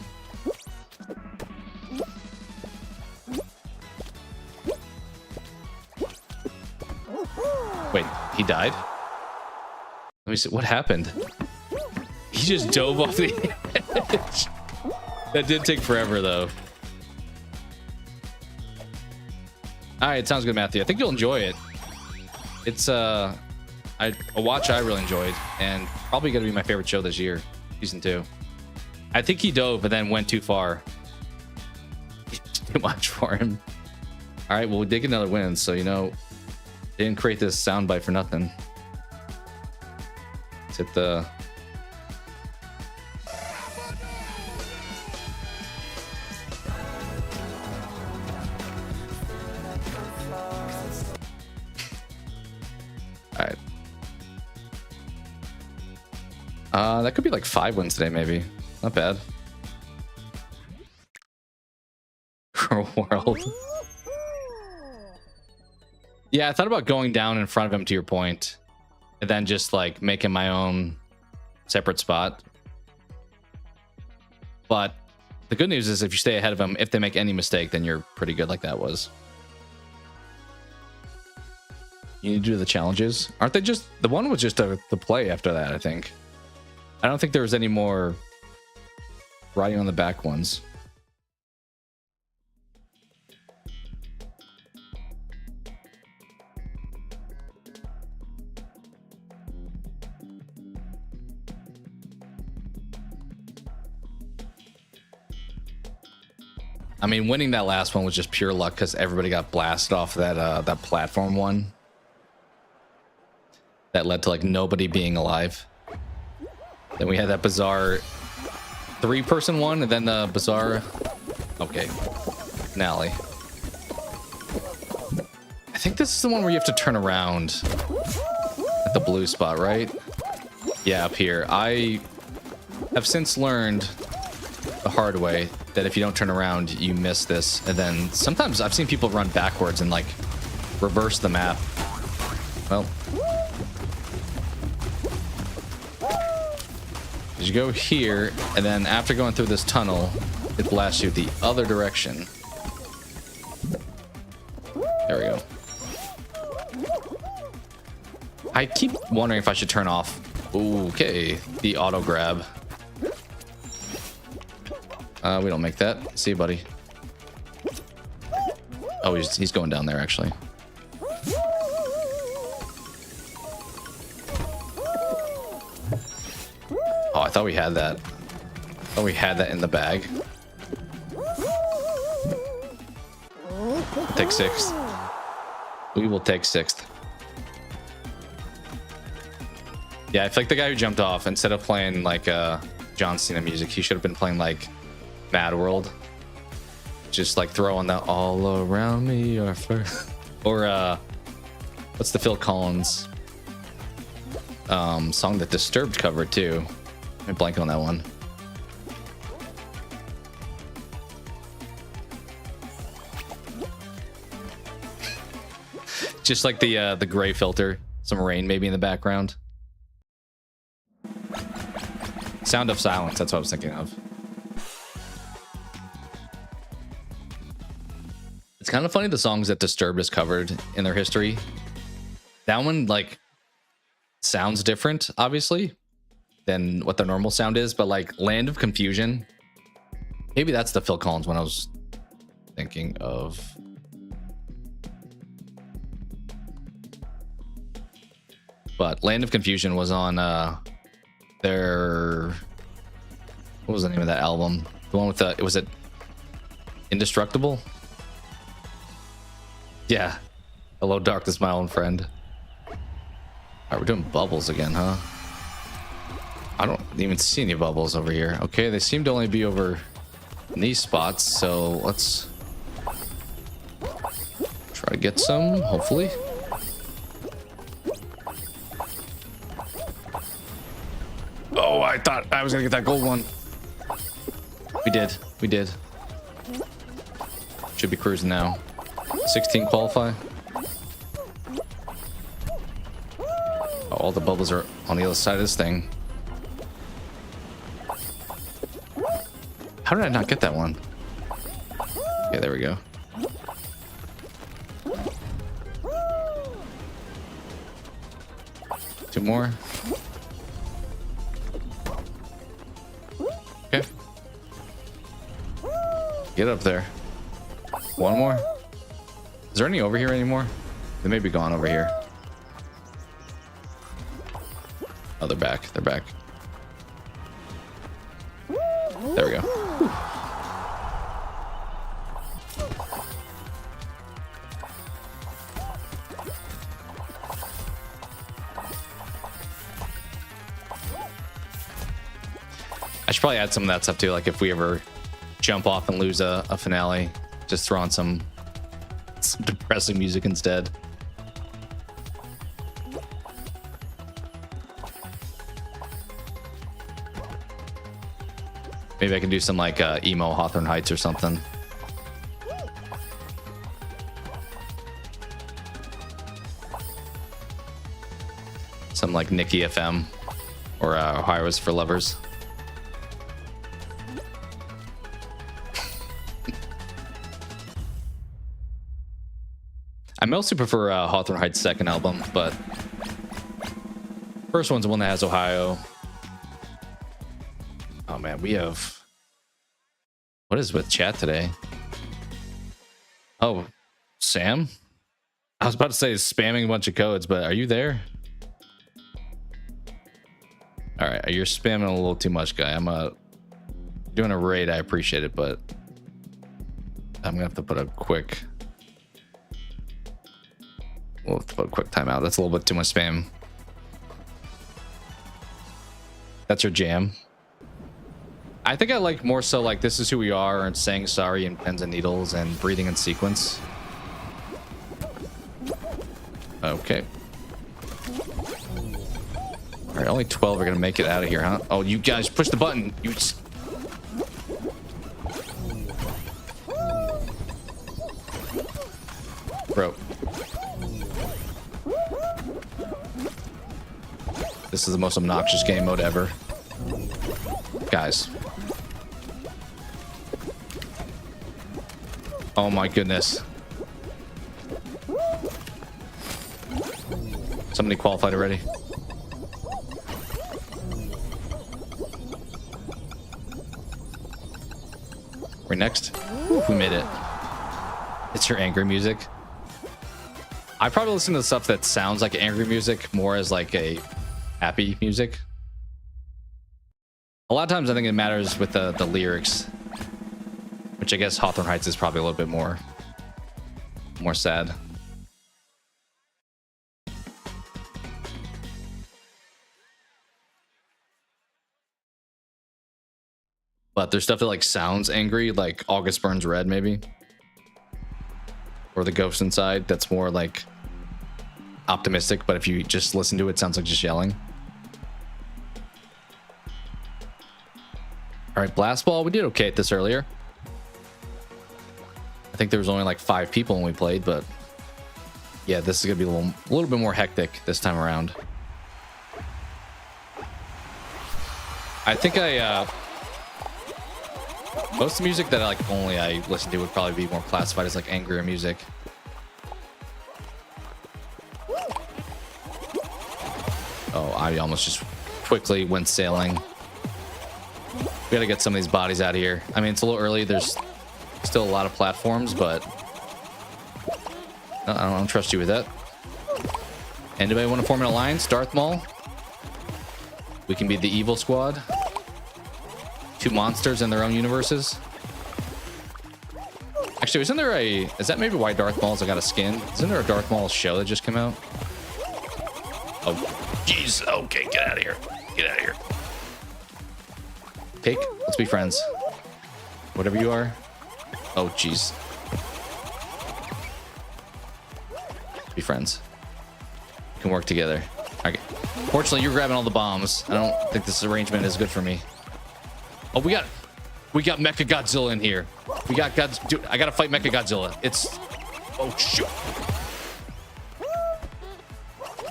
Wait, he died? Let me see, what happened? He just dove off the edge. That did take forever, though. All right, sounds good, Matthew. I think you'll enjoy it. It's a watch I really enjoyed, and probably gonna be my favorite show this year, season 2. I think he dove, but then went too far. Too much for him. All right, well, we did get another win, so you know, didn't create this soundbite for nothing. Let's hit the. All right. That could be like 5 wins today, maybe. Not bad. World. Yeah, I thought about going down in front of him, to your point. and then just like making my own separate spot. But the good news is if you stay ahead of them, if they make any mistake, then you're pretty good like that was. You need to do the challenges. Aren't they just... The one was just the play after that, I think. I don't think there was any more riding on the back ones. I mean, winning that last one was just pure luck because everybody got blasted off that that platform one. That led to like nobody being alive. Then we had that bizarre 3-person one, and then the bizarre... Okay, finale. I think this is the one where you have to turn around at the blue spot, right? Yeah, up here. I have since learned the hard way that if you don't turn around, you miss this. And then sometimes I've seen people run backwards and like reverse the map. Well, you go here, and then after going through this tunnel, it blasts you the other direction. There we go. I keep wondering if I should turn off. Okay, the auto grab. We don't make that. See you, buddy. Oh, he's going down there, actually. Oh, I thought we had that. I thought we had that in the bag. Take 6th. We will take 6th. Yeah, I feel like the guy who jumped off, instead of playing like John Cena music, he should have been playing like Mad World. Just like throwing that all around me or what's the Phil Collins song that Disturbed covered too? I'm blanking on that one. Just like the gray filter, some rain maybe in the background. Sound of Silence, that's what I was thinking of. It's kind of funny the songs that Disturbed has covered in their history. That one like sounds different, obviously, than what the normal sound is, but like Land of Confusion, maybe that's the Phil Collins one I was thinking of. But Land of Confusion was on their... What was the name of that album? The one with the... Was it Indestructible? Yeah. Hello, Darkness, my old friend. Alright, we're doing bubbles again, huh? I don't even see any bubbles over here. Okay, they seem to only be over in these spots, so let's try to get some, hopefully. Oh, I thought I was gonna get that gold one. We did. We did. Should be cruising now. 16 qualify. Oh, all the bubbles are on the other side of this thing. How did I not get that one? Okay, there we go. Two more. Okay. Get up there. One more. Is there any over here anymore? They may be gone over here. Oh, they're back. They're back. There we go. I should probably add some of that stuff too. Like if we ever jump off and lose a finale, just throw on some depressing music instead. Maybe I can do some like emo Hawthorne Heights or something. Some like Nikki FM or Ohio's for Lovers. I mostly prefer Hawthorne Heights' second album, but first one's the one that has Ohio. Oh man, we have... What is with chat today? Oh, Sam? I was about to say spamming a bunch of codes, but are you there? All right, you're spamming a little too much, guy. I'm doing a raid. I appreciate it, but I'm gonna have to put a quick... We'll have to put a quick timeout. That's a little bit too much spam. That's your jam. I think I like more so like This Is Who We Are and Saying Sorry and Pens and Needles and Breathing in Sequence. Okay. All right, only 12 are gonna make it out of here, huh? Oh, you guys push the button. You just... Bro. This is the most obnoxious game mode ever. Guys. Oh my goodness. Somebody qualified already. We're next. We made it. It's your angry music. I probably listen to stuff that sounds like angry music more as like a happy music. A lot of times I think it matters with the lyrics, which I guess Hawthorne Heights is probably a little bit more sad. But there's stuff that like sounds angry, like August Burns Red maybe, or The Ghost Inside, that's more like optimistic, but if you just listen to it, it sounds like just yelling. All right, Blast Ball, we did okay at this earlier. I think there was only like 5 people when we played, but yeah, this is gonna be a little bit more hectic this time around. I think most of the music that I listen to would probably be more classified as like angrier music. Oh, I almost just quickly went sailing. We gotta get some of these bodies out of here. I mean, it's a little early. There's still a lot of platforms, but no, I don't trust you with that. Anybody want to form an alliance? Darth Maul? We can be the evil squad. 2 monsters in their own universes. Actually, isn't there is that maybe why Darth Maul's got a skin? Isn't there a Darth Maul show that just came out? Oh, jeez. Okay, get out of here. Get out of here. Pig, let's be friends. Whatever you are. Oh, jeez. Be friends. We can work together. Okay. Fortunately, you're grabbing all the bombs. I don't think this arrangement is good for me. Oh, we got Mecha Godzilla in here. We got dude, I gotta fight Mecha Godzilla. It's... Oh, shoot.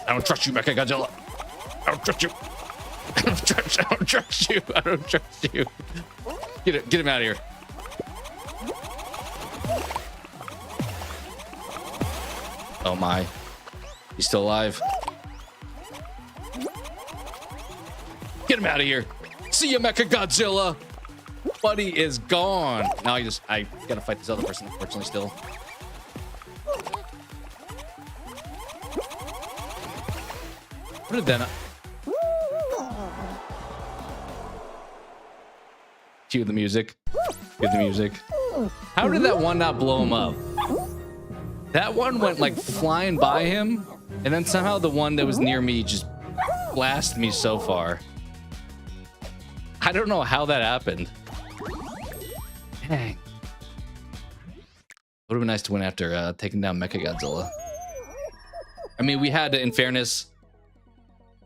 I don't trust you, Mecha Godzilla. I don't trust you. I don't trust you. I don't trust you. Get him out of here. Oh my. He's still alive. Get him out of here. See ya, Mecha Godzilla. Buddy is gone. Now I gotta fight this other person, unfortunately, still. What did that... Cue the music. Cue the music. How did that one not blow him up? That one went like flying by him, and then somehow the one that was near me just blasted me so far. I don't know how that happened. Dang. Would have been nice to win after taking down Mecha Godzilla. I mean, we had, in fairness,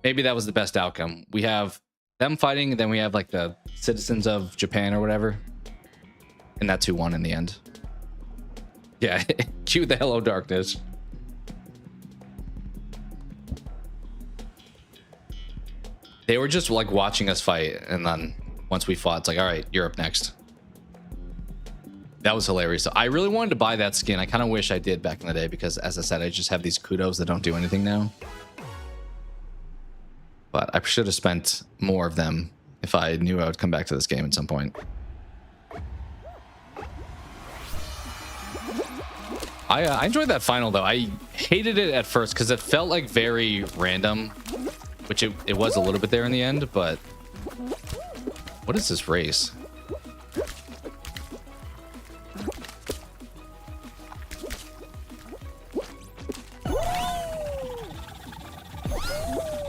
maybe that was the best outcome. We have them fighting, and then we have like the citizens of Japan or whatever, and that's who won in the end. Yeah, cue the Hello Darkness. They were just like watching us fight, and then once we fought, it's like, all right, you're up next. That was hilarious. So I really wanted to buy that skin. I kind of wish I did back in the day because, as I said, I just have these kudos that don't do anything now. But I should have spent more of them if I knew I would come back to this game at some point. I enjoyed that final, though. I hated it at first because it felt like very random, which it was a little bit there in the end, but... What is this race?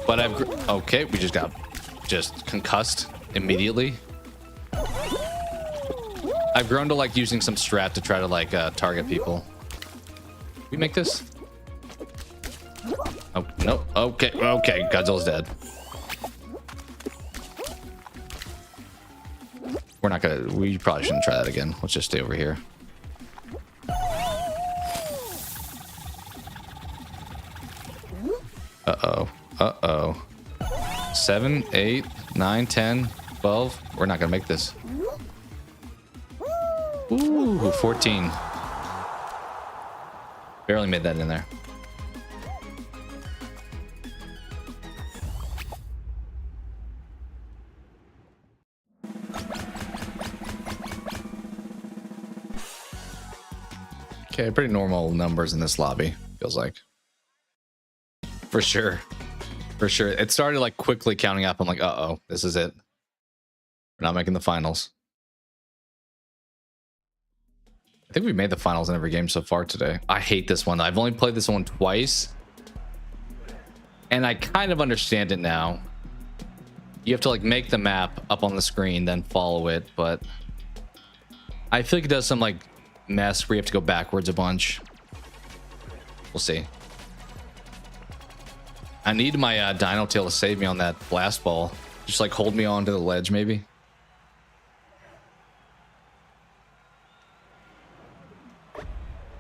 But I've... Okay, we just got concussed immediately. I've grown to like using some strat to try to like target people. We make this? Oh, no. Okay, okay. Godzilla's dead. We're not gonna... We probably shouldn't try that again. Let's just stay over here. Uh-oh. Uh-oh. 7, 8, 9, 10, 12. We're not gonna make this. Ooh, 14. Barely made that in there. Okay, pretty normal numbers in this lobby, feels like. For sure. For sure. It started like quickly counting up. I'm like, uh-oh, this is it. We're not making the finals. I think we made the finals in every game so far today. I hate this one. I've only played this one twice. And I kind of understand it now. You have to like make the map up on the screen, then follow it. But I feel like it does some like mess where you have to go backwards a bunch. We'll see. I need my dino tail to save me on that blast ball. Just like hold me onto the ledge maybe.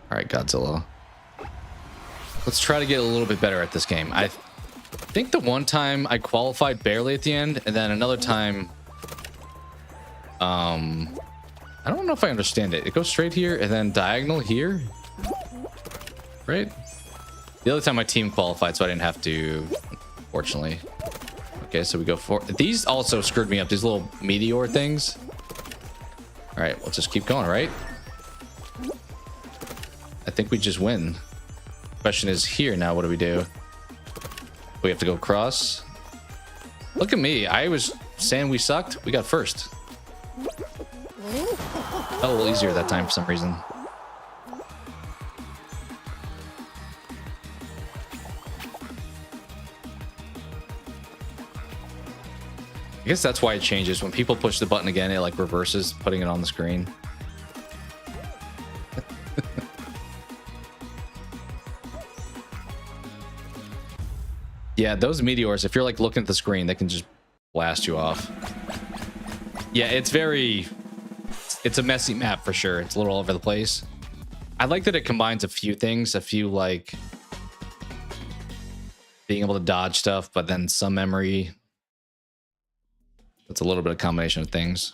All right, Godzilla. Let's try to get a little bit better at this game. I think the one time I qualified barely at the end, and then another time, I don't know if I understand it. It goes straight here and then diagonal here, right? The other time my team qualified, so I didn't have to, fortunately. Okay, so we go for... These also screwed me up, these little meteor things. All right, we'll just keep going, right? I think we just win. Question is here now, what do we do? We have to go across. Look at me. I was saying we sucked. We got first. Felt a little easier that time for some reason. I guess that's why it changes. When people push the button again, it like reverses putting it on the screen. Yeah, those meteors, if you're like looking at the screen, they can just blast you off. Yeah, it's a messy map for sure. It's a little all over the place. I like that it combines a few things, a few like being able to dodge stuff, but then some memory. It's a little bit of combination of things.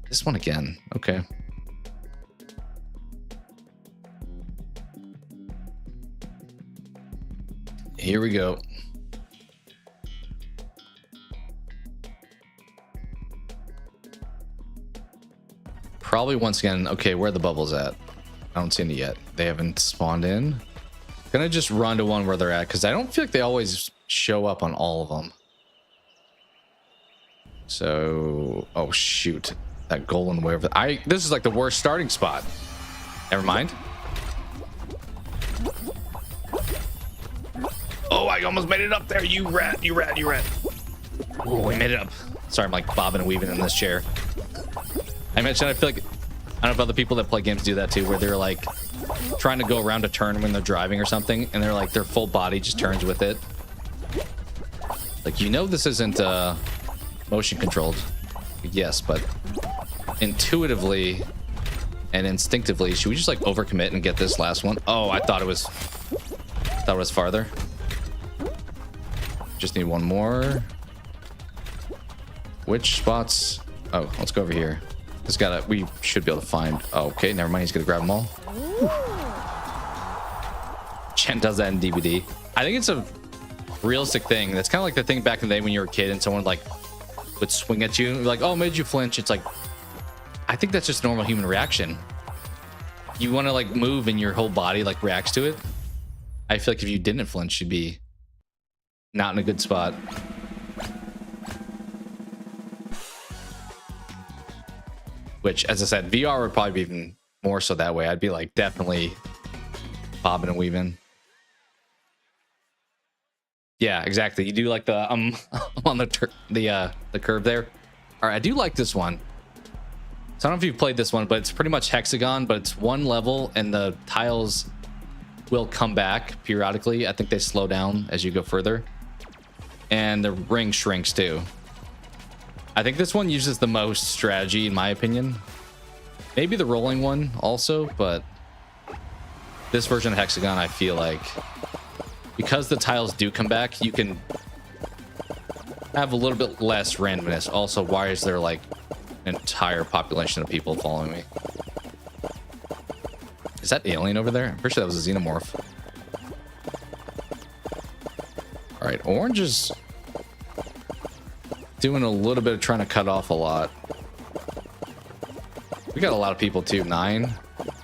This one again. Okay. Here we go. Probably once again. Okay, where are the bubbles at? I don't see any yet. They haven't spawned in. Gonna just run to one where they're at because I don't feel like they always show up on all of them. So, oh shoot, that goal in the way over. This is like the worst starting spot. Never mind. Oh, I almost made it up there. You rat, you rat, you rat. Oh, we made it up. Sorry, I'm like bobbing and weaving in this chair. I mentioned I feel like, I don't know if other people that play games do that too, where they're like trying to go around a turn when they're driving or something, and they're like their full body just turns with it. Like, you know, this isn't motion controlled. Yes, but intuitively and instinctively, should we just like overcommit and get this last one? Oh, I thought it was farther. Just need one more. which spots? Oh, let's go over here. We should be able to find. Oh, okay, never mind. He's gonna grab them all. Chen does that in DVD. I think it's a realistic thing. That's kind of like the thing back in the day when you were a kid and someone like would swing at you and be like, oh, made you flinch. It's like, I think that's just normal human reaction. You want to like move and your whole body like reacts to it. I feel like if you didn't flinch, you'd be not in a good spot. Which, as I said, VR would probably be even more so that way. I'd be like definitely bobbing and weaving. Yeah, exactly. You do like the on the curve there. All right, I do like this one. So I don't know if you've played this one, but it's pretty much hexagon, but it's one level and the tiles will come back periodically. I think they slow down as you go further. And the ring shrinks too. I think this one uses the most strategy in my opinion. Maybe the rolling one also, but this version of hexagon, I feel like because the tiles do come back, you can have a little bit less randomness. Also, why is there like an entire population of people following me? Is that alien over there? I'm pretty sure that was a xenomorph. All right, orange is doing a little bit of trying to cut off a lot. We got a lot of people too. 9.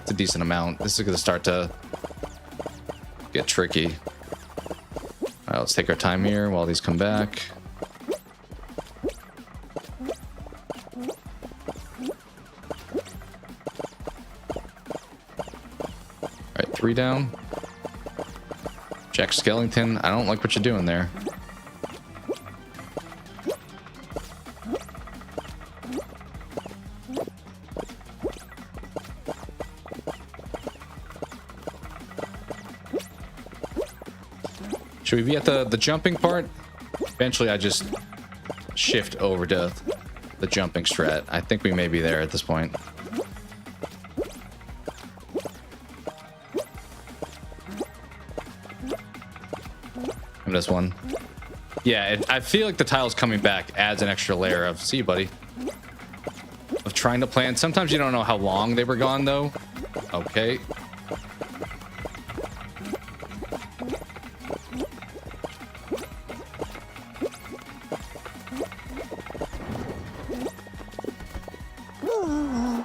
It's a decent amount. This is going to start to get tricky. All right, let's take our time here while these come back. All right, 3 down. Jack Skellington, I don't like what you're doing there. Should we be at the jumping part? Eventually, I just shift over to the jumping strat. I think we may be there at this point. And this one. Yeah, I feel like the tiles coming back adds an extra layer of, see you, buddy, of trying to plan. Sometimes you don't know how long they were gone, though. Okay.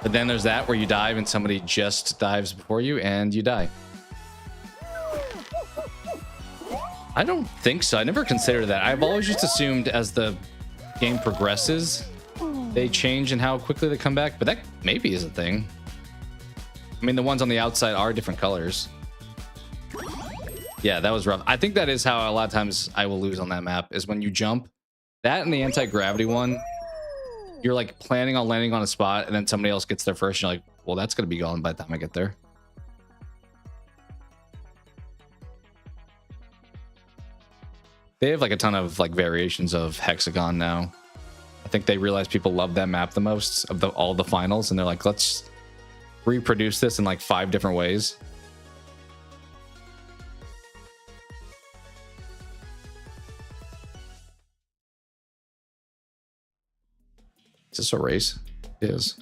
But then there's that where you dive and somebody just dives before you and you die. I don't think so. I never considered that. I've always just assumed as the game progresses, they change in how quickly they come back, but that maybe is a thing. I mean, the ones on the outside are different colors. Yeah, that was rough. I think that is how a lot of times I will lose on that map, is when you jump. That and the anti-gravity one, you're like planning on landing on a spot and then somebody else gets there first. And you're like, well, that's going to be gone by the time I get there. They have like a ton of like variations of hexagon now. I think they realize people love that map the most of all the finals. And they're like, let's reproduce this in like 5 different ways. Is this a race? It is.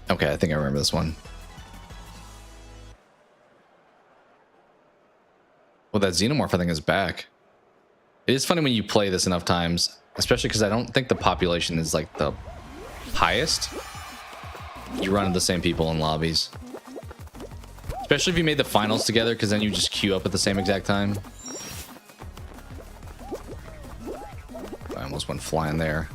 Okay, I think I remember this one. Well, that xenomorph I think is back. It is funny when you play this enough times, especially because I don't think the population is like the highest. You run into the same people in lobbies, especially if you made the finals together, because then you just queue up at the same exact time. I almost went flying there.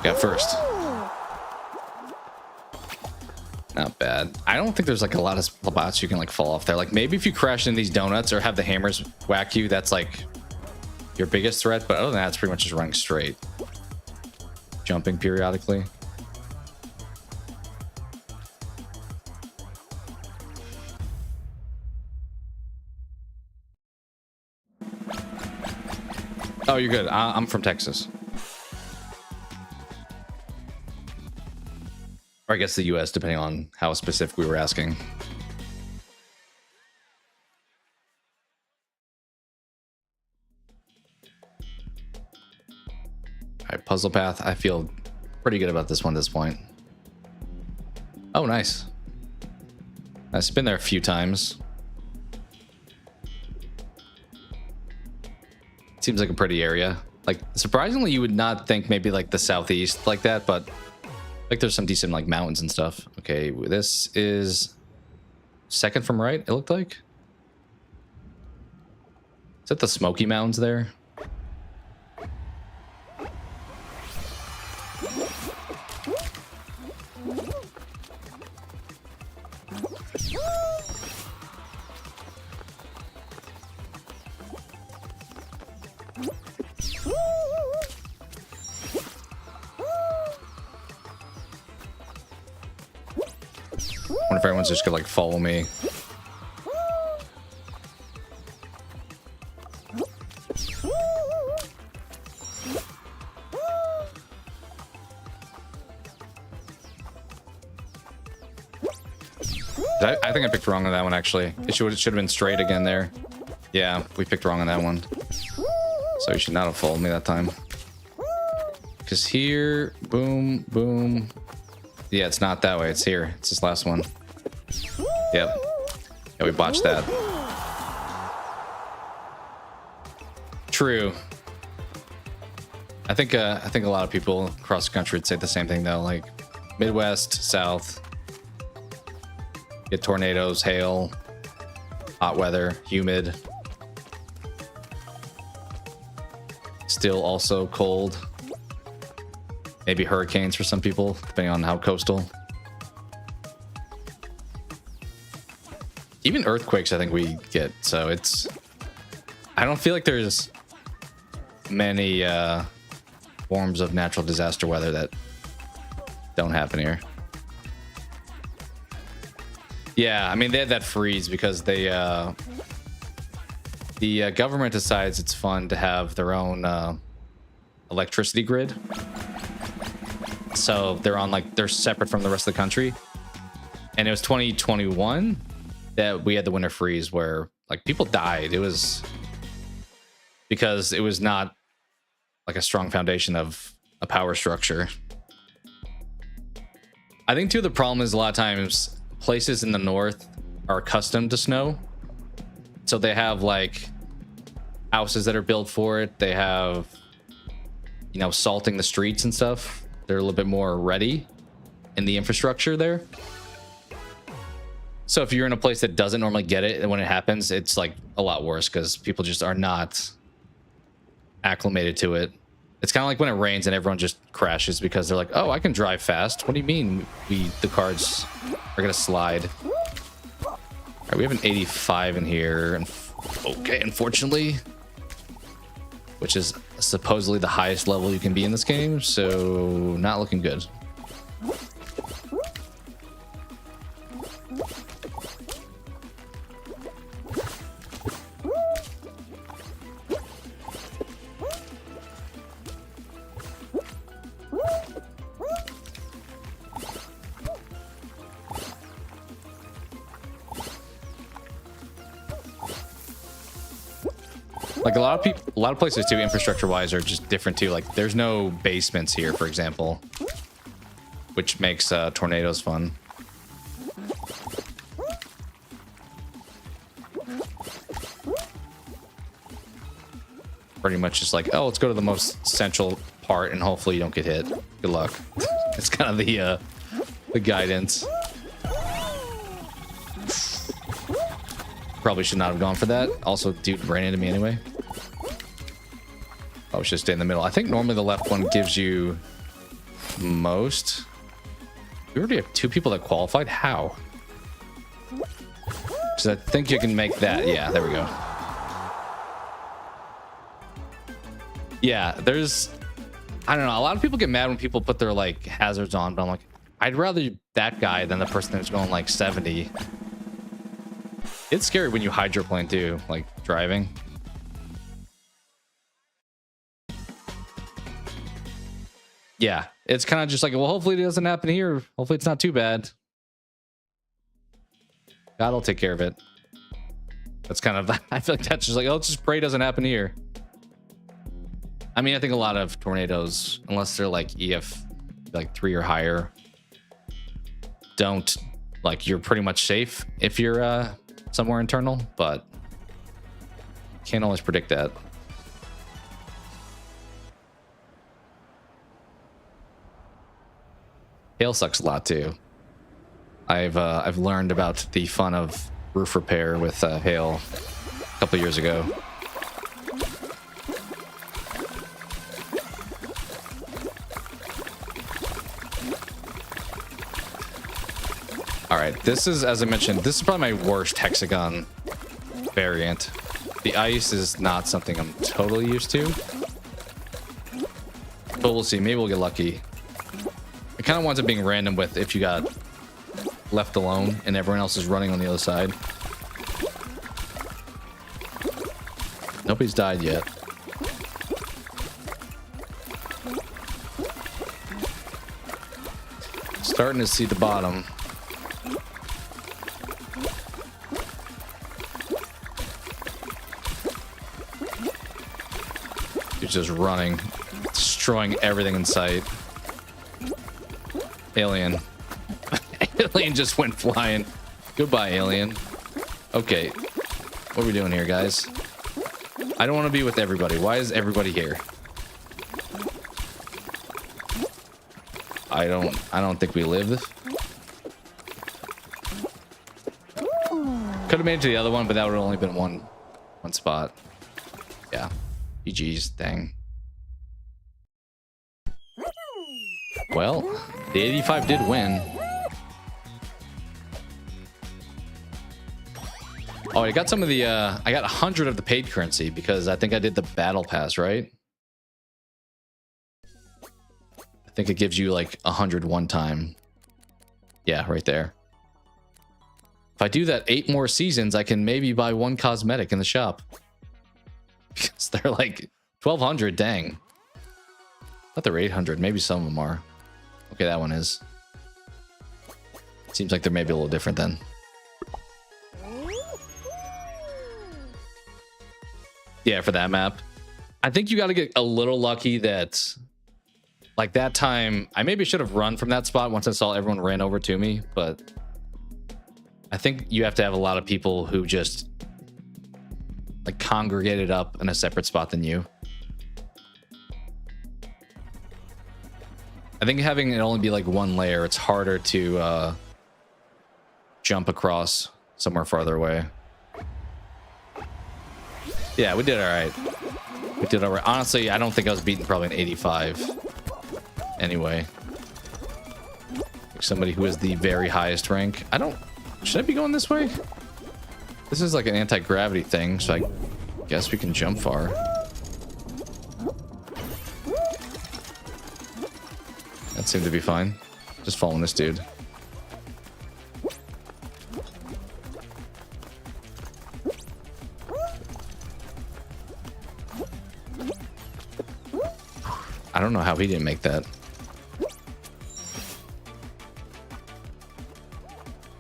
Got first. Not bad. I don't think there's like a lot of spots you can like fall off there. Like maybe if you crash in these donuts or have the hammers whack you, that's like your biggest threat. But other than that, it's pretty much just running straight. Jumping periodically. Oh, you're good. I'm from Texas. Or I guess the US, depending on how specific we were asking. All right, puzzle path. I feel pretty good about this one at this point. Oh, nice. I've been there a few times. Seems like a pretty area. Like, surprisingly, you would not think maybe like the southeast like that, but like there's some decent like mountains and stuff. Okay, this is second from right, it looked like. Is that the Smoky Mountains there? I wonder if everyone's just gonna like follow me. I think I picked wrong on that one, actually. It should have been straight again there. Yeah, we picked wrong on that one. So you should not have followed me that time. Because here, boom, boom. Yeah, it's not that way. It's here. It's this last one. Yep. Yeah, we botched that. True. I think a lot of people across the country would say the same thing though. Like Midwest, South, get tornadoes, hail, hot weather, humid. Still also cold. Maybe hurricanes for some people, depending on how coastal. Even earthquakes, I think we get. So it's... I don't feel like there's many forms of natural disaster weather that don't happen here. Yeah, I mean, they had that freeze because they... the government decides it's fun to have their own electricity grid. So they're on like they're separate from the rest of the country, and it was 2021 that we had the winter freeze where like people died. It was because it was not like a strong foundation of a power structure. I think too the problem is a lot of times places in the north are accustomed to snow, so they have like houses that are built for it. They have, you know, salting the streets and stuff. They're a little bit more ready in the infrastructure there. So if you're in a place that doesn't normally get it, and when it happens, it's like a lot worse because people just are not acclimated to it. It's kind of like when it rains and everyone just crashes because they're like, oh, I can drive fast. What do you mean the cars are going to slide? All right, we have an 85 in here. And okay, unfortunately, which is supposedly the highest level you can be in this game, so not looking good. Like a lot of places too, infrastructure wise, are just different too. Like there's no basements here, for example, which makes tornadoes fun. Pretty much just like, oh, let's go to the most central part and hopefully you don't get hit. Good luck. It's kind of the guidance. Probably should not have gone for that. Also, dude ran into me anyway. I should stay in the middle. I think normally the left one gives you most. We already have 2 people that qualified. How? Because I think you can make that. Yeah, there we go. Yeah, there's, I don't know, a lot of people get mad when people put their like hazards on, but I'm like, I'd rather that guy than the person that's going like 70. It's scary when you hydroplane too, like driving. Yeah, it's kind of just like, well, hopefully it doesn't happen here. Hopefully it's not too bad. God will take care of it. That's kind of, I feel like that's just like, oh, let's just pray it doesn't happen here. I mean, I think a lot of tornadoes, unless they're like EF like 3 or higher, don't, like, you're pretty much safe if you're somewhere internal, but can't always predict that. Hail sucks a lot too. I've learned about the fun of roof repair with hail a couple years ago. All right, this is, as I mentioned, this is probably my worst hexagon variant. The ice is not something I'm totally used to, but we'll see. Maybe we'll get lucky. It kind of winds up being random with if you got left alone and everyone else is running on the other side. Nobody's died yet. Starting to see the bottom. He's just running, destroying everything in sight. Alien. Alien just went flying. Goodbye, alien. Okay. What are we doing here, guys? I don't want to be with everybody. Why is everybody here? I don't think we live. Could have made it to the other one, but that would have only been one spot. Yeah. GG's, dang. Well, the 85 did win. Oh, I got some of the, I got 100 of the paid currency because I think I did the battle pass, right? I think it gives you like 100 one time. Yeah, right there. If I do that 8 more seasons, I can maybe buy 1 cosmetic in the shop. Because they're like 1,200, dang. I thought they were 800, maybe some of them are. Okay, that one is. Seems like they're maybe a little different then. Yeah, for that map. I think you got to get a little lucky that, like that time, I maybe should have run from that spot once I saw everyone ran over to me, but I think you have to have a lot of people who just like congregated up in a separate spot than you. I think having it only be like 1 layer, it's harder to jump across somewhere farther away. Yeah, we did all right. We did all right. Honestly, I don't think I was beating probably an 85 anyway. Like somebody who is the very highest rank. Should I be going this way? This is like an anti-gravity thing, so I guess we can jump far. That seemed to be fine. Just following this dude. I don't know how he didn't make that.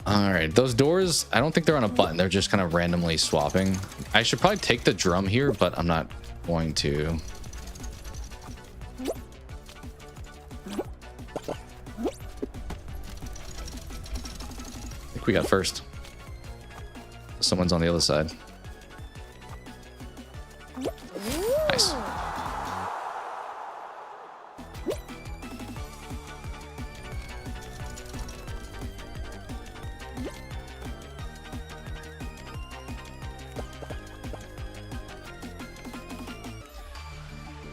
All right, those doors, I don't think they're on a button. They're just kind of randomly swapping. I should probably take the drum here, but I'm not going to. I think we got first. Someone's on the other side. Nice.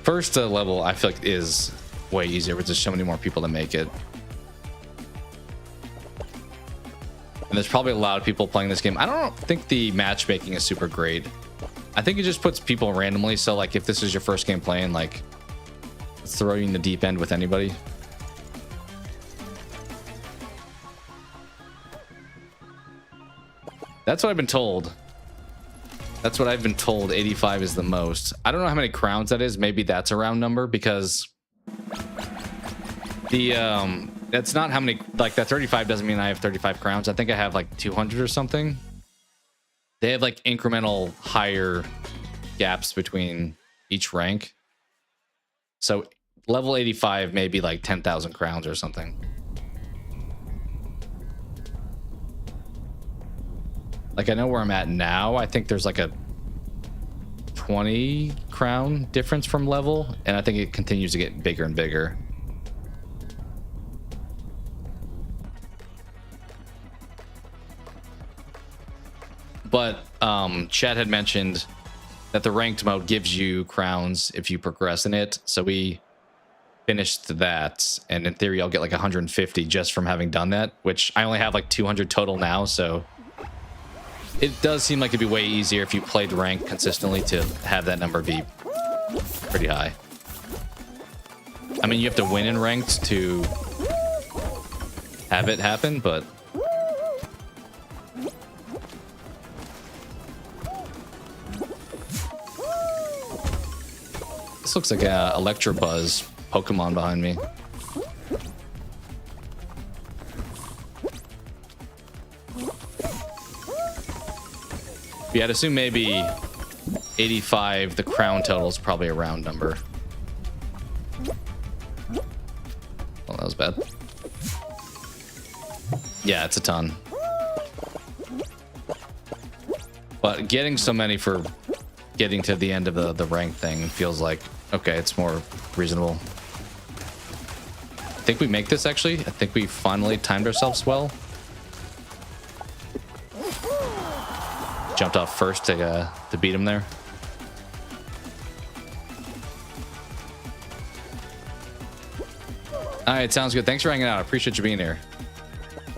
First level, I feel like is way easier with just so many more people to make it. And there's probably a lot of people playing this game. I don't think the matchmaking is super great. I think it just puts people randomly. So like if this is your first game playing, like let's throw you in the deep end with anybody. That's what I've been told. That's what I've been told. 85 is the most. I don't know how many crowns that is. Maybe that's a round number because the that's not how many, like that 35 doesn't mean I have 35 crowns. I think I have like 200 or something. They have like incremental higher gaps between each rank. So level 85 may be like 10,000 crowns or something. Like I know where I'm at now. I think there's like a 20 crown difference from level, and I think it continues to get bigger and bigger. But Chad had mentioned that the ranked mode gives you crowns if you progress in it. So we finished that, and in theory I'll get like 150 just from having done that, which I only have like 200 total now. So it does seem like it'd be way easier if you played ranked consistently to have that number be pretty high. I mean, you have to win in ranked to have it happen, but this looks like a Electabuzz Pokemon behind me. Yeah, I'd assume maybe 85, the crown total is probably a round number. Well, that was bad. Yeah, it's a ton. But getting so many for getting to the end of the rank thing feels like, okay, it's more reasonable. I think we make this actually. I think we finally timed ourselves well. Jumped off first to beat him there. All right, sounds good. Thanks for hanging out. I appreciate you being here.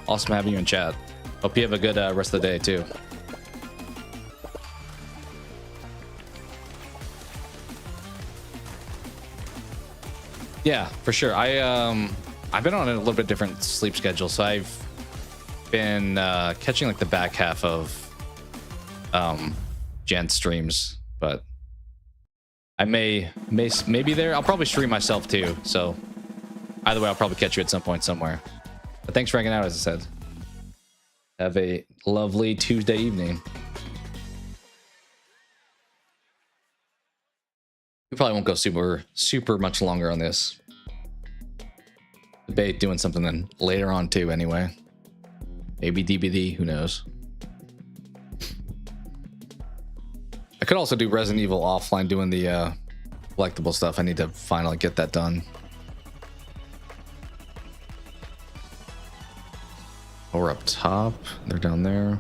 Awesome having you in chat. Hope you have a good rest of the day too. Yeah, for sure. I've been on a little bit different sleep schedule, so I've been catching like the back half of Jen streams, but I may be there. I'll probably stream myself too, so either way I'll probably catch you at some point somewhere. But thanks for hanging out, as I said. Have a lovely Tuesday evening. We probably won't go super much longer on this. Debate doing something then later on too anyway. Maybe DBD, who knows. I could also do Resident Evil offline doing the collectible stuff. I need to finally get that done. Oh, we're up top. They're down there.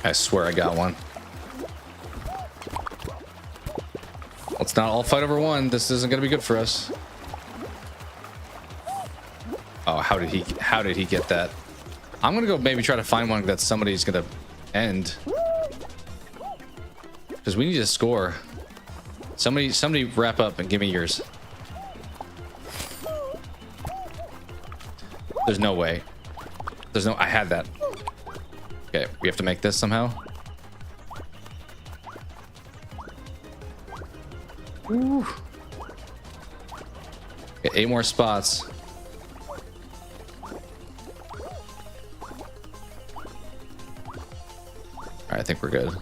I swear I got one. Let's not all fight over one. This isn't gonna be good for us. Oh, how did he get that? I'm gonna go maybe try to find one that somebody's gonna end. Because we need to score. Somebody wrap up and give me yours. There's no way. I had that. Okay, we have to make this somehow. Woo. Okay, 8 more spots. Alright, I think we're good.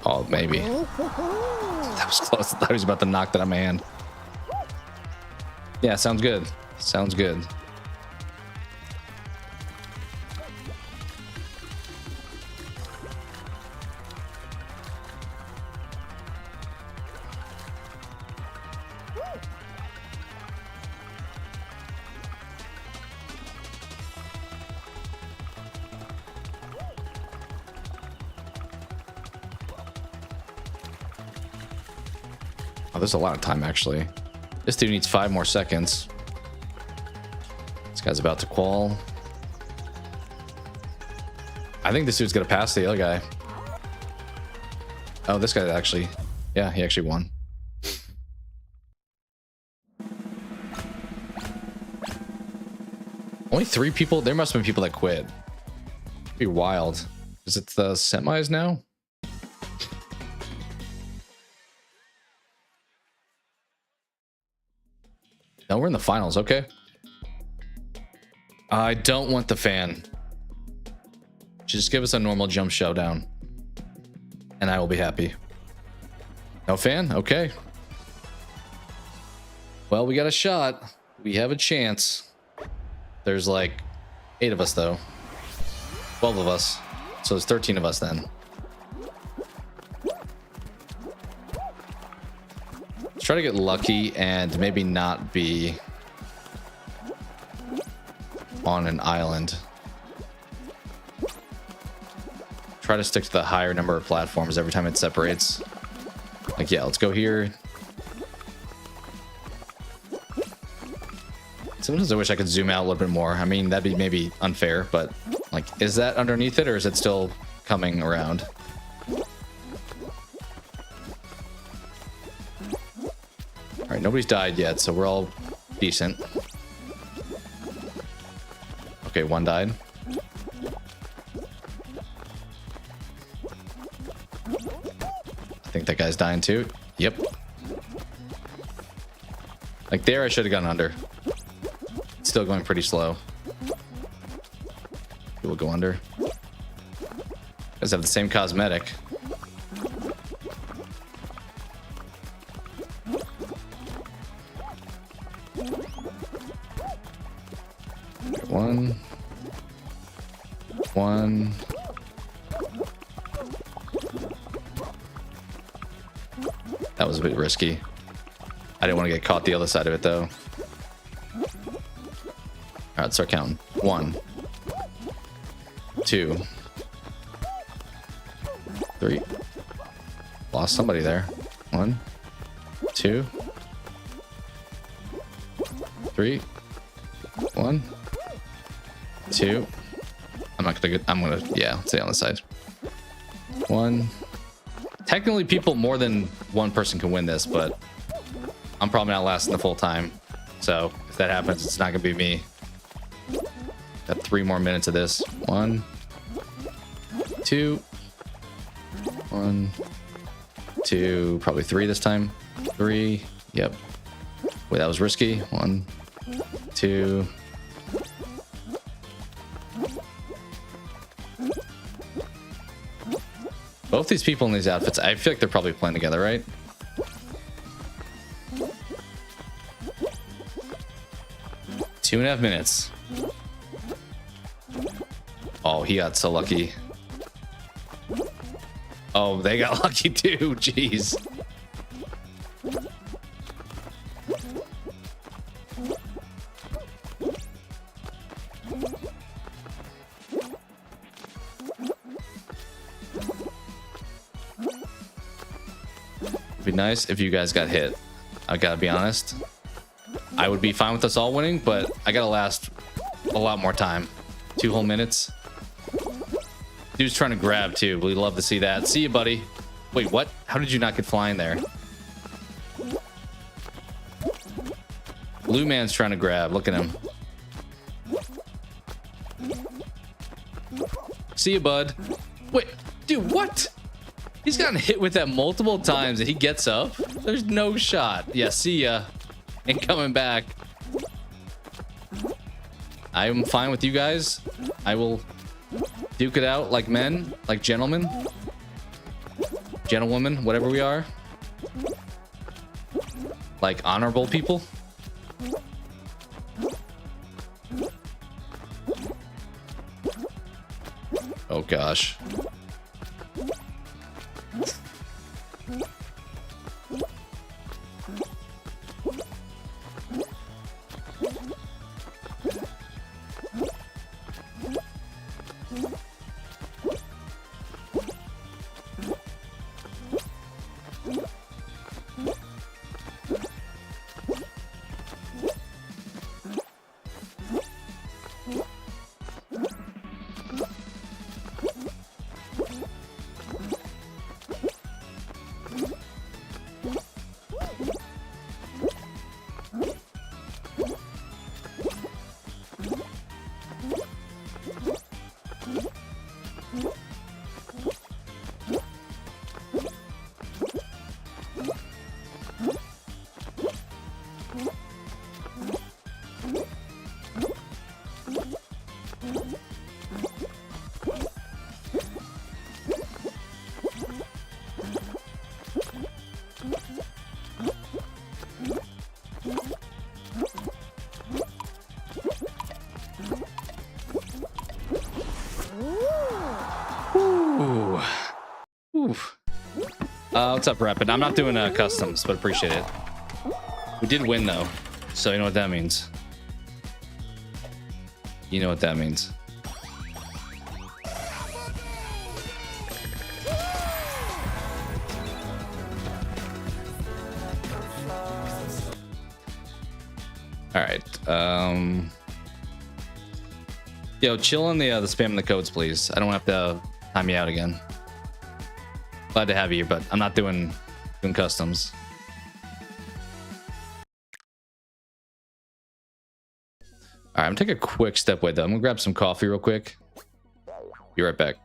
Oh, maybe. That was close. I thought he was about to knock that out of my hand. Yeah, sounds good. Sounds good. Oh, there's a lot of time, actually. This dude needs 5 more seconds. This guy's about to qual. I think this dude's gonna pass the other guy. Oh, this guy actually... Yeah, he actually won. Only 3 people? There must have been people that quit. It'd be wild. Is it the semis now? No, we're in the finals. Okay. I don't want the fan. Just give us a normal jump showdown. And I will be happy. No fan? Okay. Well, we got a shot. We have a chance. There's like 8 of us, though. 12 of us. So there's 13 of us then. Let's try to get lucky and maybe not be on an island. Try to stick to the higher number of platforms every time it separates. Like, yeah, let's go here. Sometimes I wish I could zoom out a little bit more. I mean, that'd be maybe unfair, but like, is that underneath it or is it still coming around? All right, nobody's died yet, so we're all decent. Okay, 1 died. I think that guy's dying too. Yep. Like there, I should have gone under. It's still going pretty slow. We'll go under. Guys have the same cosmetic. One. That was a bit risky. I didn't want to get caught the other side of it though. All right, let's start counting. 1, 2, 3. Lost somebody there. 1, 2, 3. 1, 2. I'm gonna yeah, stay on the side. 1. Technically, people more than 1 person can win this, but I'm probably not lasting the full time. So if that happens, it's not gonna be me. Got 3 more minutes of this. 1, 2, 1, 2, probably 3 this time. 3. Yep. Wait, that was risky. 1, 2. Both these people in these outfits, I feel like they're probably playing together, right? Two and a half minutes. Oh, he got so lucky. Oh, they got lucky too. Jeez. It'd be nice if you guys got hit. I gotta be honest. I would be fine with us all winning, but I gotta last a lot more time. 2 whole minutes. Dude's trying to grab too. We'd love to see that. See you, buddy. Wait, what? How did you not get flying there? Blue man's trying to grab. Look at him. See you, bud. Wait, dude, what? He's gotten hit with that multiple times and he gets up. There's no shot. Yeah, see ya. Ain't coming back. I'm fine with you guys. I will duke it out like men, like gentlemen. Gentlewomen, whatever we are. Like honorable people. Oh gosh. Woo. What's up, Rapid? I'm not doing customs, but appreciate it. We did win though, so you know what that means. You know what that means. All right. Yo, chill on the spamming the codes, please. I don't have to time you out again. Glad to have you, but I'm not doing customs. All right, I'm gonna take a quick step away though. I'm gonna grab some coffee real quick. Be right back.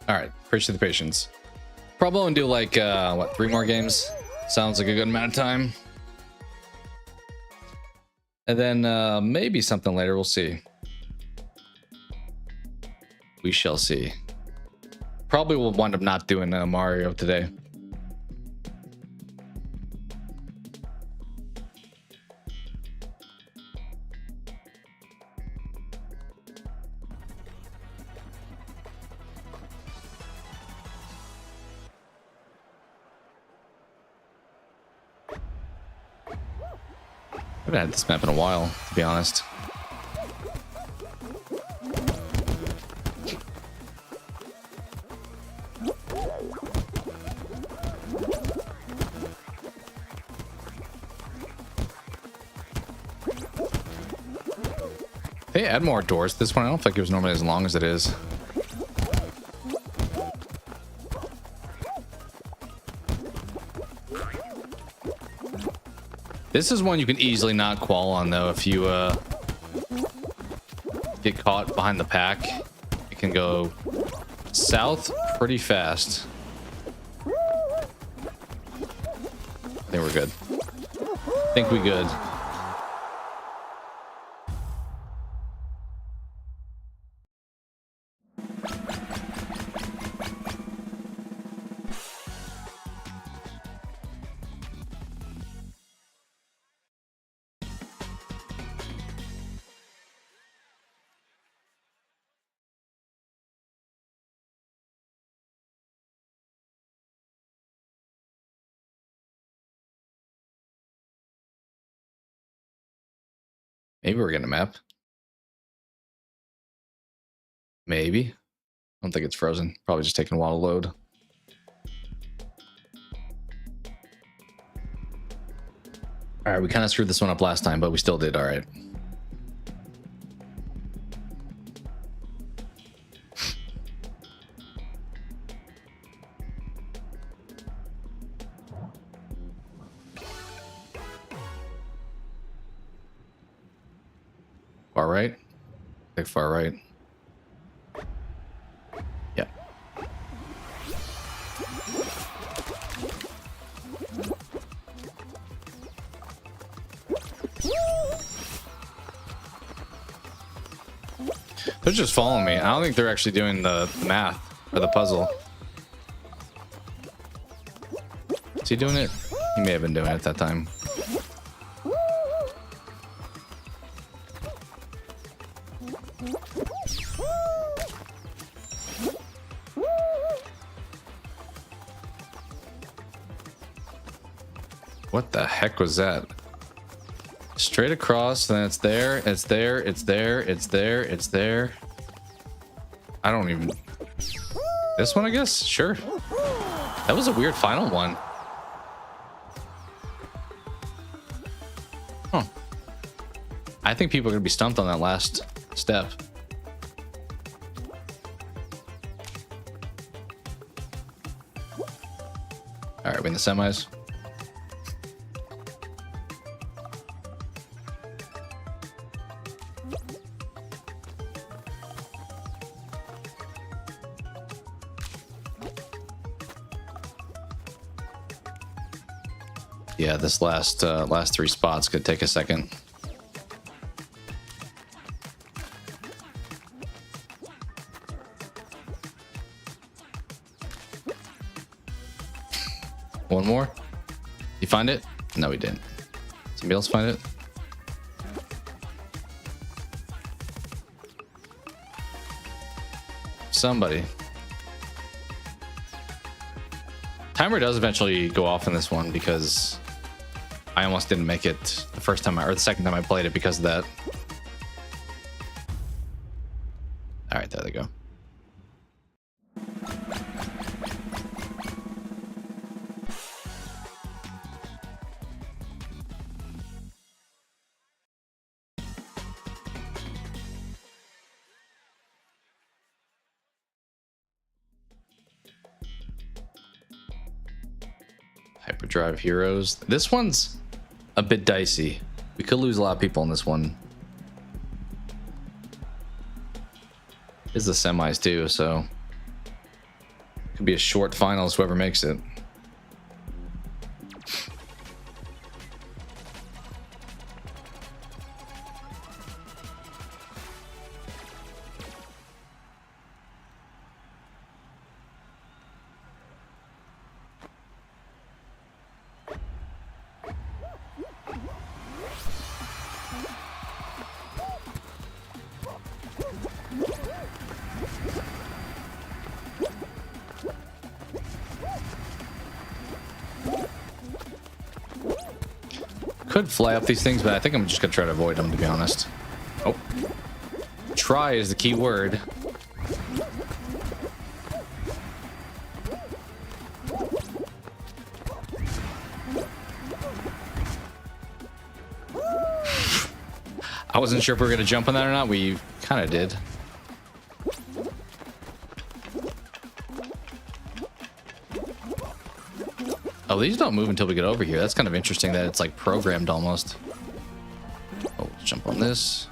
All right, appreciate the patience. Probably gonna do like what, 3 more games? Sounds like a good amount of time. And then maybe something later. We'll see. We shall see. Probably will wind up not doing Mario today. I haven't had this map in a while, to be honest. They add more doors to this one. I don't think it was normally as long as it is. This is one you can easily not qual on though. If you get caught behind the pack, it can go south pretty fast. I think we're good. I think we good. Maybe we're getting a map. Maybe. I don't think it's frozen. Probably just taking a while to load. All right, we kind of screwed this one up last time, but we still did all right. Far right? I think far right. Yeah. They're just following me. I don't think they're actually doing the math or the puzzle. Is he doing it? He may have been doing it at that time. What the heck was that? Straight across, then it's there, it's there, it's there, it's there, it's there. I don't even... This one, I guess? Sure. That was a weird final one. Huh. I think people are going to be stumped on that last step. All right, we in the semis. Yeah, this last three spots could take a second. One more. You find it? No, we didn't. Somebody else find it? Somebody. Timer does eventually go off in this one because I almost didn't make it the first time or the second time I played it because of that. All right, there they go. Hyperdrive Heroes. This one's a bit dicey. We could lose a lot of people in this one. It's the semis too, so could be a short finals, whoever makes it. Could fly up these things, but I think I'm just gonna try to avoid them, to be honest. Oh, try is the key word. I wasn't sure if we were gonna jump on that or not. We kind of did. Oh, these don't move until we get over here. That's kind of interesting that it's like programmed almost. Oh, let's jump on this.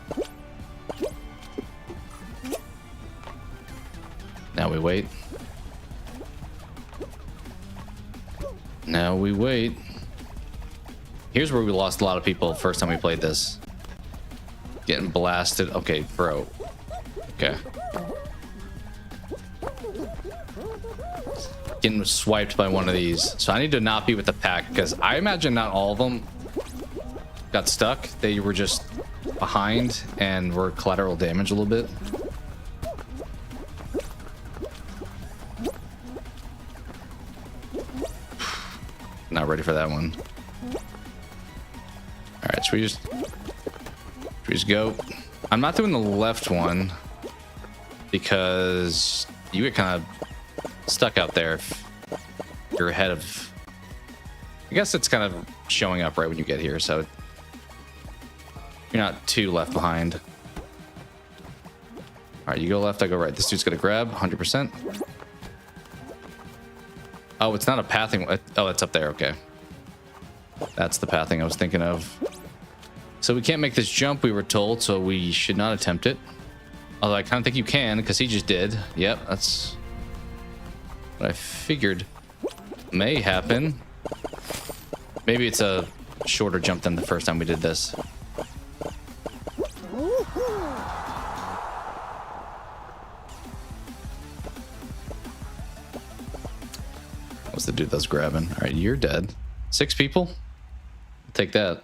Now we wait. Now we wait. Here's where we lost a lot of people first time we played this. Getting blasted. Okay, bro. Okay. Getting swiped by one of these. So I need to not be with the pack because I imagine not all of them got stuck. They were just behind and were collateral damage a little bit. Not ready for that one. All right, so we just we just go? I'm not doing the left one because you get kind of stuck out there if you're ahead of. I guess it's kind of showing up right when you get here, so you're not too left behind. All right, you go left, I go right. This dude's gonna grab 100%. Oh, it's not a pathing. Oh, it's up there. Okay, that's the pathing I was thinking of. So we can't make this jump, we were told, so we should not attempt it. Although I kind of think you can, because he just did. Yep, that's what I figured may happen. Maybe it's a shorter jump than the first time we did this. What's the dude that's grabbing? All right, you're dead. 6 people? I'll take that.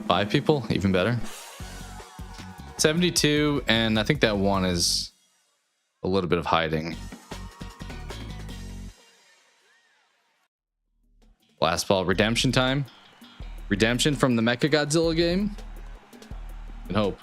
5 people? Even better. 72, and I think that one is a little bit of hiding. Last ball, redemption time. Redemption from the Mecha Godzilla game. And hope.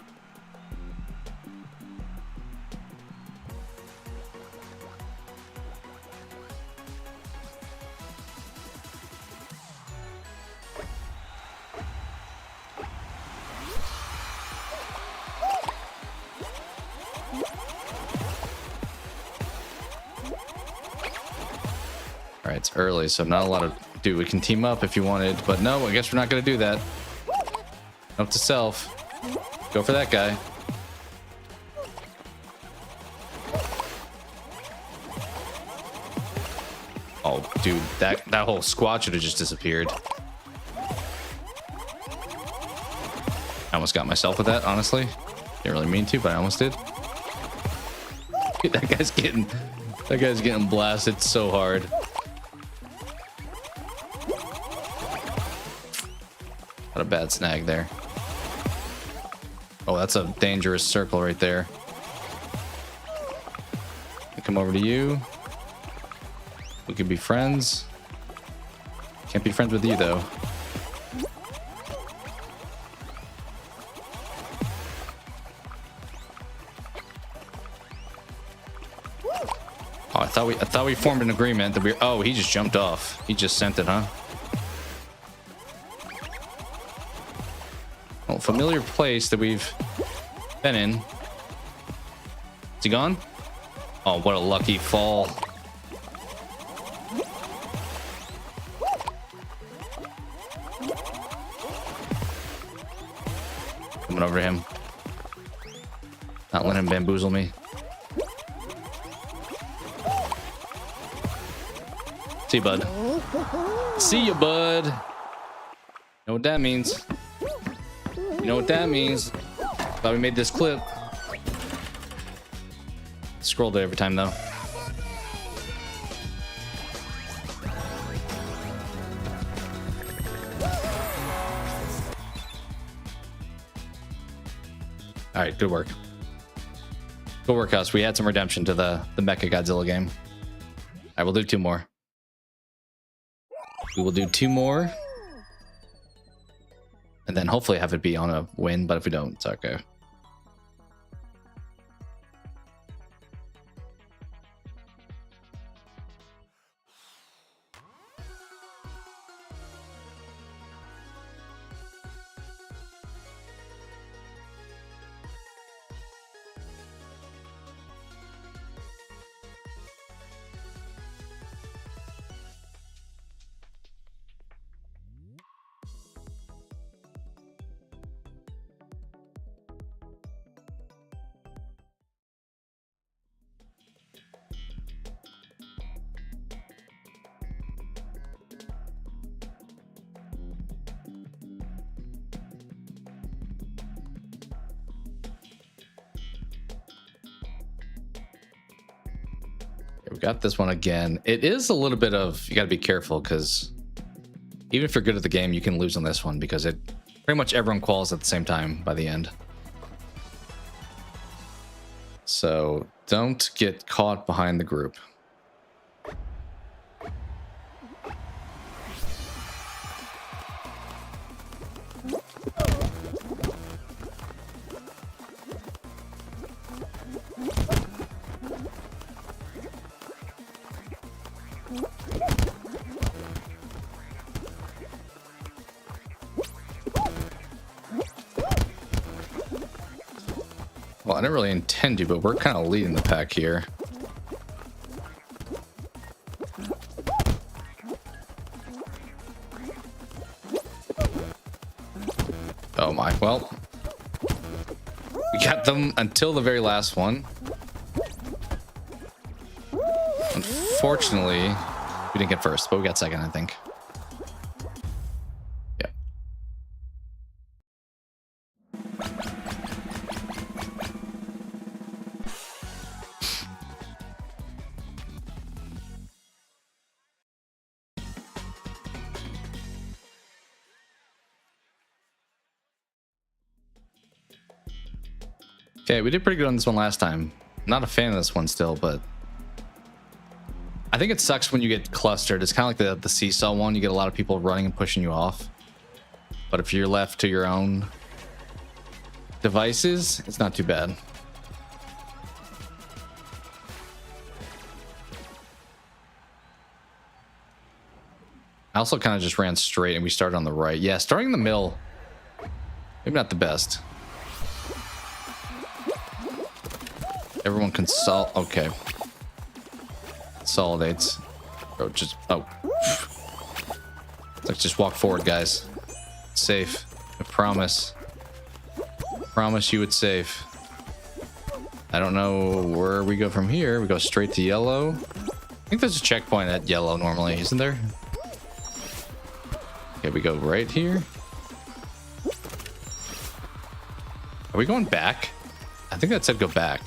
All right, it's early, so not a lot of... Dude, we can team up if you wanted, but no, I guess we're not going to do that. Note to self. Go for that guy. Oh, dude, that whole squad should have just disappeared. I almost got myself with that, honestly. Didn't really mean to, but I almost did. Dude, that guy's getting blasted so hard. Got a bad snag there. Oh, that's a dangerous circle right there. I come over to you. We can be friends. Can't be friends with you though. Oh, I thought we formed an agreement that we. Oh, he just jumped off. He just sent it, huh? Well, familiar place that we've been in. Is he gone? Oh, what a lucky fall. Coming over to him. Not letting him bamboozle me. See you, bud. See you, bud. Know what that means. You know what that means. Thought we made this clip. Scrolled it every time though. All right, good work. Good work, us. We had some redemption to the Mecha Godzilla game. All right, we'll do 2 more. We will do 2 more. And then hopefully have it be on a win, but if we don't, it's okay. We got this one again. It is a little bit of, you got to be careful because even if you're good at the game, you can lose on this one because it pretty much everyone quals at the same time by the end. So don't get caught behind the group. I didn't really intend to, but we're kind of leading the pack here. Oh my, well. We got them until the very last one. Unfortunately, we didn't get first, but we got second, I think. Yeah. Okay, we did pretty good on this one last time. Not a fan of this one still, but I think it sucks when you get clustered. It's kind of like the seesaw one. You get a lot of people running and pushing you off. But if you're left to your own devices, it's not too bad. I also kind of just ran straight and we started on the right. Yeah, starting in the middle, maybe not the best. Everyone okay. Consolidates. Bro, Let's just walk forward, guys. It's safe. I promise. Promise you it's safe. I don't know where we go from here. We go straight to yellow. I think there's a checkpoint at yellow normally, isn't there? Okay, we go right here. Are we going back? I think that said go back.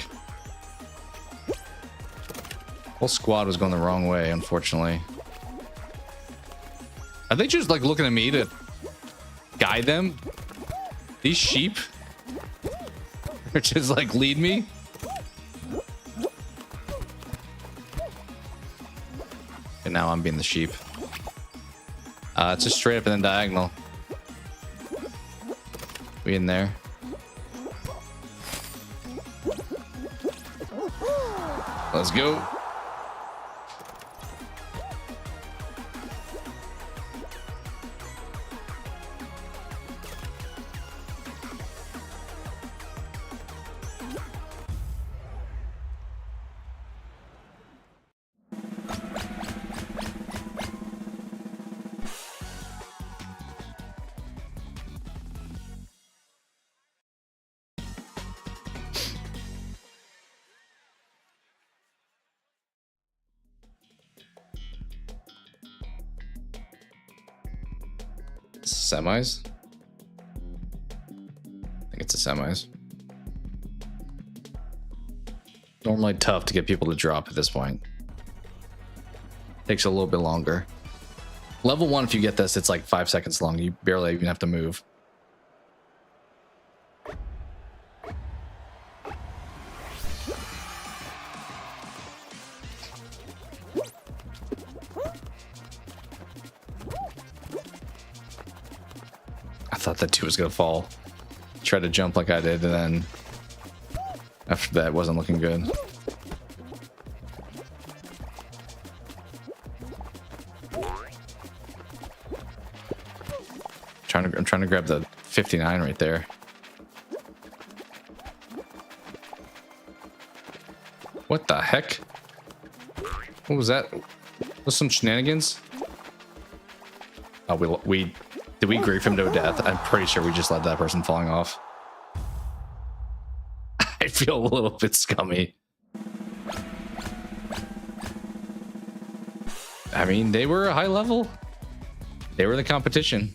Whole squad was going the wrong way, unfortunately. Are they just like looking at me to guide them? These sheep? Or just like lead me? And now I'm being the sheep. It's just straight up and then diagonal. We in there? Let's go. Semis? I think it's a semis. Normally tough to get people to drop at this point. Takes a little bit longer. Level 1, if you get this, it's like 5 seconds long. You barely even have to move. I thought that 2 was gonna fall. Tried to jump like I did, and then after that, it wasn't looking good. I'm trying to grab the 59 right there. What the heck? What was that? Was some shenanigans? Oh, did we grief him to death? I'm pretty sure we just let that person falling off. I feel a little bit scummy. I mean, they were a high level. They were in the competition.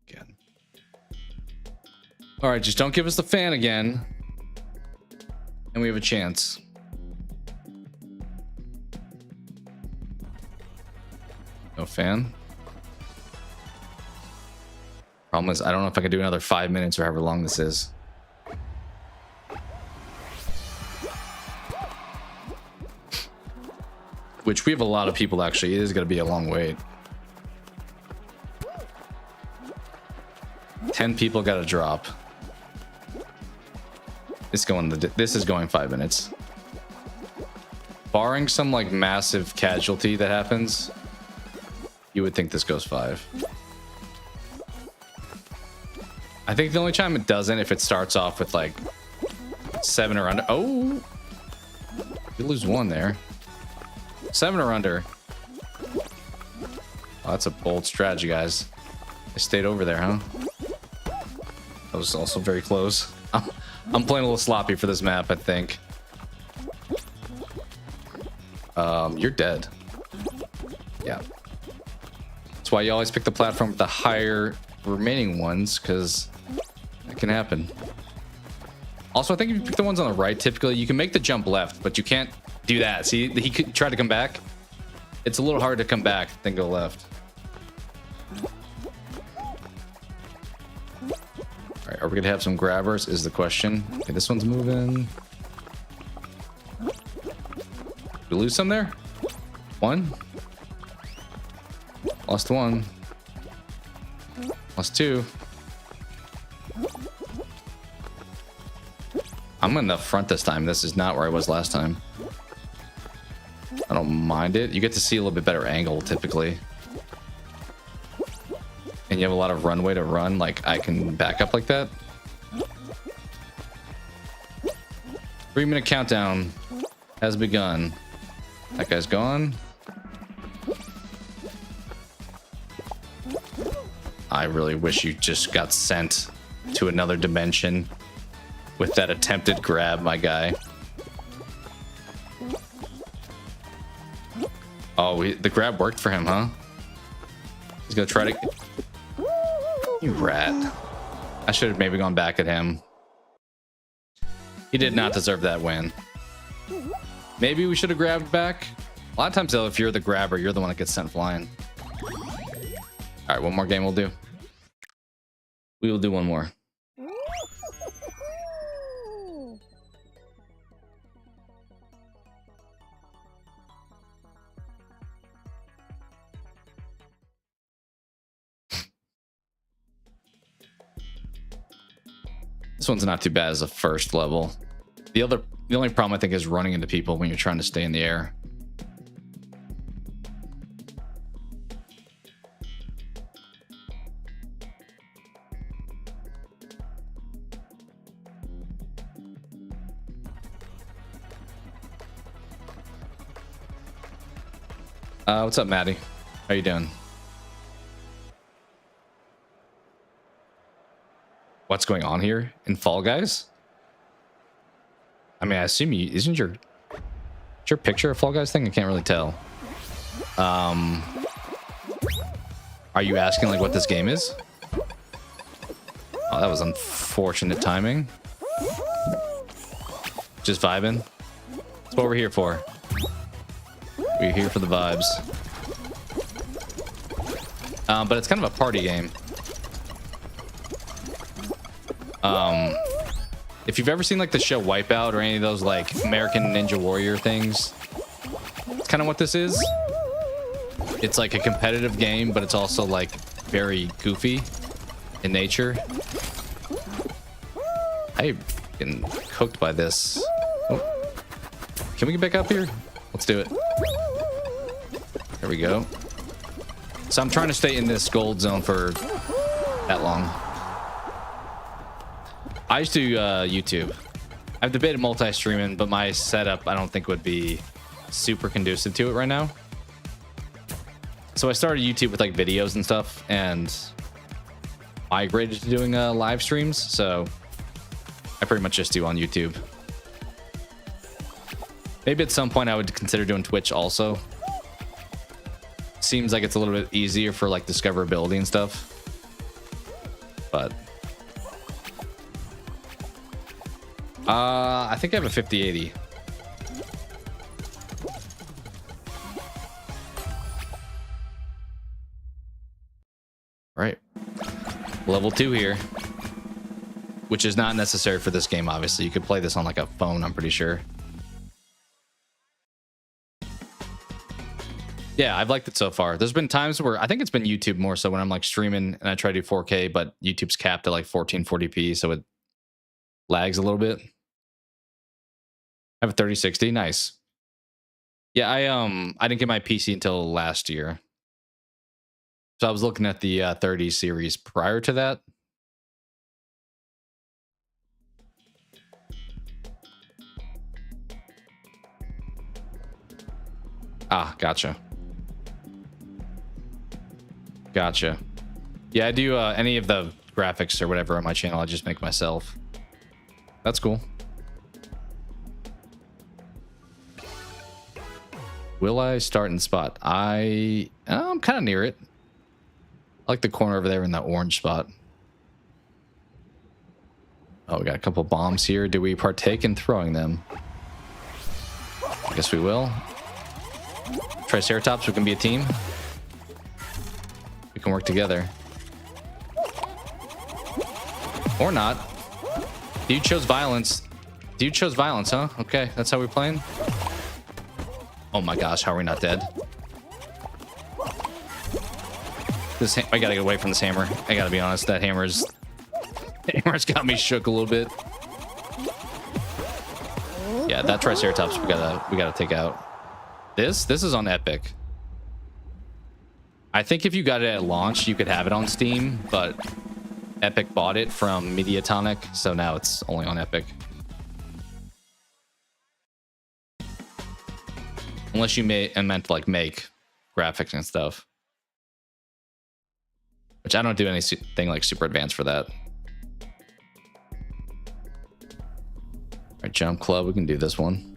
Again. All right, just don't give us the fan again. And we have a chance. No fan. Problem is, I don't know if I can do another 5 minutes or however long this is. Which we have a lot of people actually. It is going to be a long wait. 10 people got to drop. This is going 5 minutes. Barring some like massive casualty that happens, you would think this goes 5. I think the only time it doesn't if it starts off with like 7 or under. Oh, you lose 1 there. 7 or under. Oh, that's a bold strategy, guys. I stayed over there, huh? That was also very close. I'm playing a little sloppy for this map, I think. You're dead. Yeah. That's why you always pick the platform with the higher remaining ones, because it can happen. Also, I think if you pick the ones on the right, typically you can make the jump left, but you can't do that. See, he could try to come back. It's a little hard to come back than go left. All right, are we gonna have some grabbers is the question. Okay, this one's moving. Did we lose some there? 1. Lost 1. Lost 2. I'm in the front this time. This is not where I was last time. I don't mind it. You get to see a little bit better angle typically. And you have a lot of runway to run. Like, I can back up like that. 3-minute countdown has begun. That guy's gone. I really wish you just got sent to another dimension with that attempted grab, my guy. Oh, the grab worked for him, huh? He's gonna try to... You rat. I should have maybe gone back at him. He did not deserve that win. Maybe we should have grabbed back. A lot of times, though, if you're the grabber, you're the one that gets sent flying. All right, one more game we'll do. We will do one more. This one's not too bad as a first level. The only problem I think is running into people when you're trying to stay in the air. What's up, Maddie? How you doing? What's going on here in Fall Guys? I mean, I assume you isn't your picture a Fall Guys thing? I can't really tell. Are you asking like what this game is? Oh, that was unfortunate timing. Just vibing. That's what we're here for. We're here for the vibes. But it's kind of a party game. If you've ever seen like the show Wipeout or any of those like American Ninja Warrior things, it's kind of what this is. It's like a competitive game, but it's also like very goofy in nature. I'm getting cooked by this. Oh. Can we get back up here? Let's do it. There we go. So I'm trying to stay in this gold zone for that long. I used to YouTube. I've debated multi-streaming, but my setup I don't think would be super conducive to it right now. So I started YouTube with like videos and stuff and migrated to doing live streams. So I pretty much just do on YouTube. Maybe at some point I would consider doing Twitch also. Seems like it's a little bit easier for like discoverability and stuff. But I think I have a 5080. Right. Level 2 here. Which is not necessary for this game, obviously. You could play this on like a phone, I'm pretty sure. Yeah, I've liked it so far. There's been times where I think it's been YouTube more so when I'm like streaming and I try to do 4K, but YouTube's capped at like 1440p, so it lags a little bit. I have a 3060, nice. Yeah, I didn't get my PC until last year. So I was looking at the 30 series prior to that. Ah, gotcha. Gotcha. Yeah, I do any of the graphics or whatever on my channel. I just make myself. That's cool. Will I start in spot? I'm kind of near it. I like the corner over there in that orange spot. Oh, we got a couple bombs here. Do we partake in throwing them? I guess we will. Triceratops, we can be a team. We can work together. Or not. Dude chose violence. Dude chose violence, huh? Okay, that's how we're playing. Oh my gosh, how are we not dead? I gotta get away from this hammer. I gotta be honest, that hammer's got me shook a little bit. Yeah, that Triceratops we gotta take out. This is on Epic. I think if you got it at launch, you could have it on Steam, but Epic bought it from Mediatonic, so now it's only on Epic. Unless you meant to like make graphics and stuff. Which I don't do anything like super advanced for that. All right, jump club, we can do this one.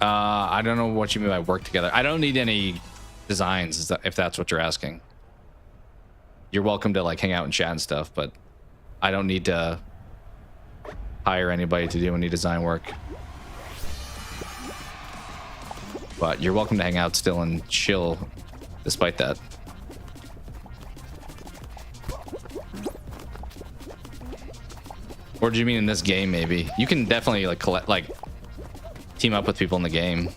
I don't know what you mean by work together. I don't need any designs, if that's what you're asking. You're welcome to like hang out and chat and stuff, but I don't need to hire anybody to do any design work. But you're welcome to hang out still and chill despite that. Or do you mean in this game? Maybe you can definitely like team up with people in the game.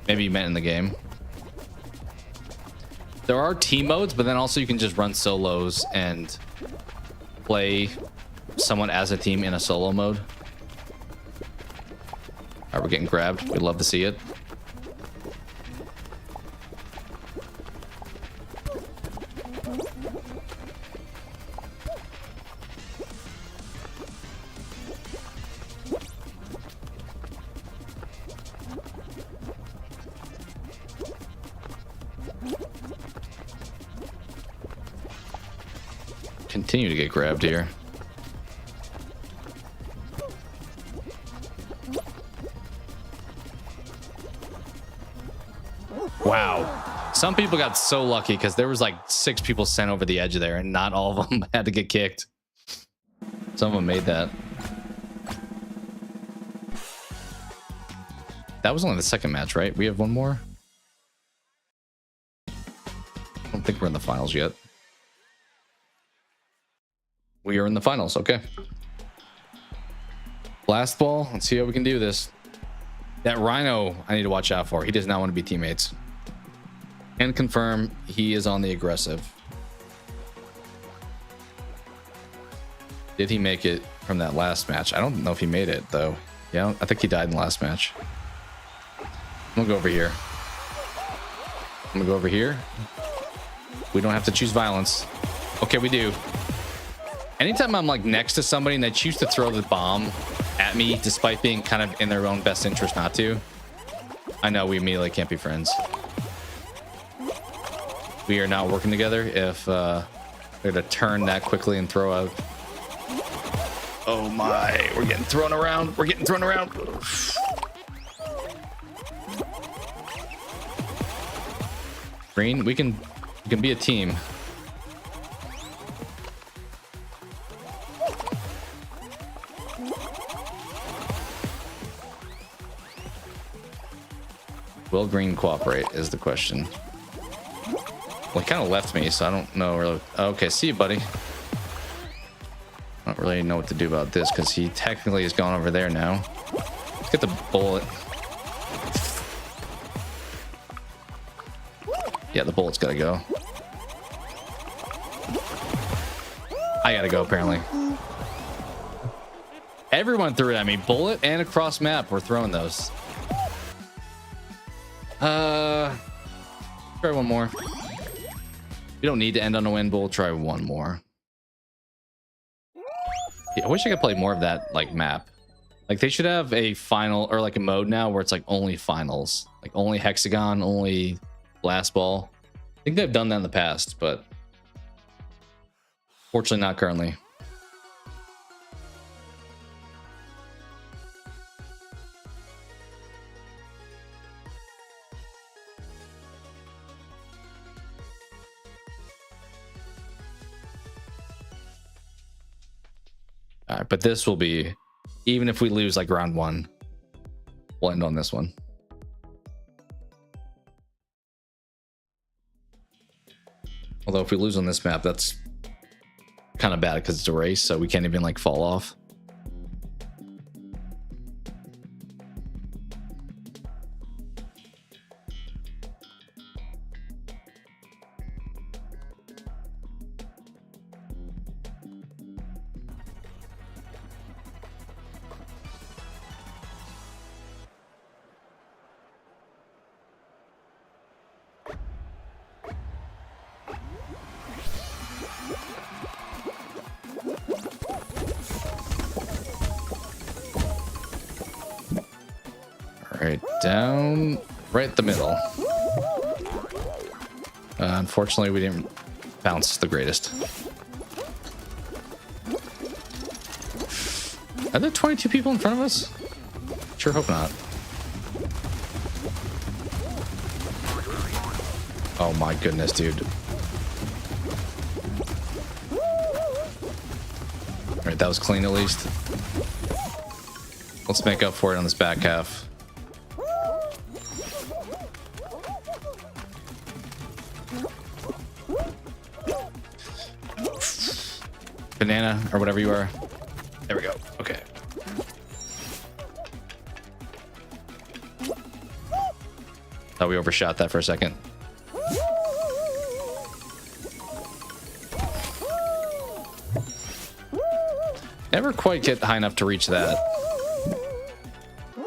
Maybe you meant in the game. There are team modes, but then also you can just run solos and play someone as a team in a solo mode. All right, we're getting grabbed. We'd love to see it. Continue to get grabbed here. Wow. Some people got so lucky because there was like 6 people sent over the edge there and not all of them had to get kicked. Some of them made that. That was only the second match, right? We have one more? I don't think we're in the finals yet. We are in the finals. Okay. Last ball. Let's see how we can do this. That Rhino, I need to watch out for. He does not want to be teammates. And confirm he is on the aggressive. Did he make it from that last match? I don't know if he made it, though. Yeah, I think he died in the last match. I'm going to go over here. I'm going to go over here. We don't have to choose violence. Okay, we do. Anytime I'm like next to somebody and they choose to throw the bomb at me despite being kind of in their own best interest not to, I know we immediately can't be friends. We are not working together if they're to turn that quickly and throw out. Oh my, we're getting thrown around. We're getting thrown around. Green, we can be a team. Will Green cooperate is the question. Well, he kind of left me, so I don't know really. Okay, see you, buddy. I don't really know what to do about this because he technically has gone over there now. Let's get the bullet. Yeah, the bullet's gotta go. I gotta go, apparently. Everyone threw it at me. Bullet and across map. We're throwing those. Try one more. We don't need to end on a win, but we'll try one more. Yeah, I wish I could play more of that like map. Like they should have a final or like a mode now where it's like only finals, like only hexagon, only blast ball. I think they've done that in the past, but fortunately not currently. All right, but this will be, even if we lose like round one, we'll end on this one. Although if we lose on this map, that's kind of bad because it's a race, so we can't even like fall off. Right down, right the middle. Unfortunately, we didn't bounce the greatest. Are there 22 people in front of us? Sure hope not. Oh my goodness, dude. All right, that was clean at least. Let's make up for it on this back half. Banana or whatever you are. There we go. Okay. Thought we overshot that for a second. Never quite get high enough to reach that.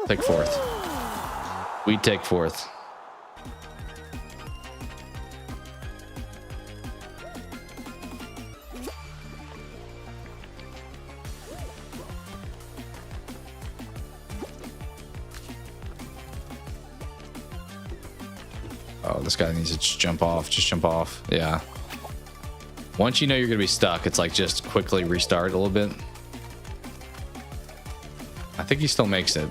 Take fourth. We take fourth. Oh, this guy needs to just jump off. Just jump off. Yeah. Once you know you're going to be stuck, it's like just quickly restart a little bit. I think he still makes it.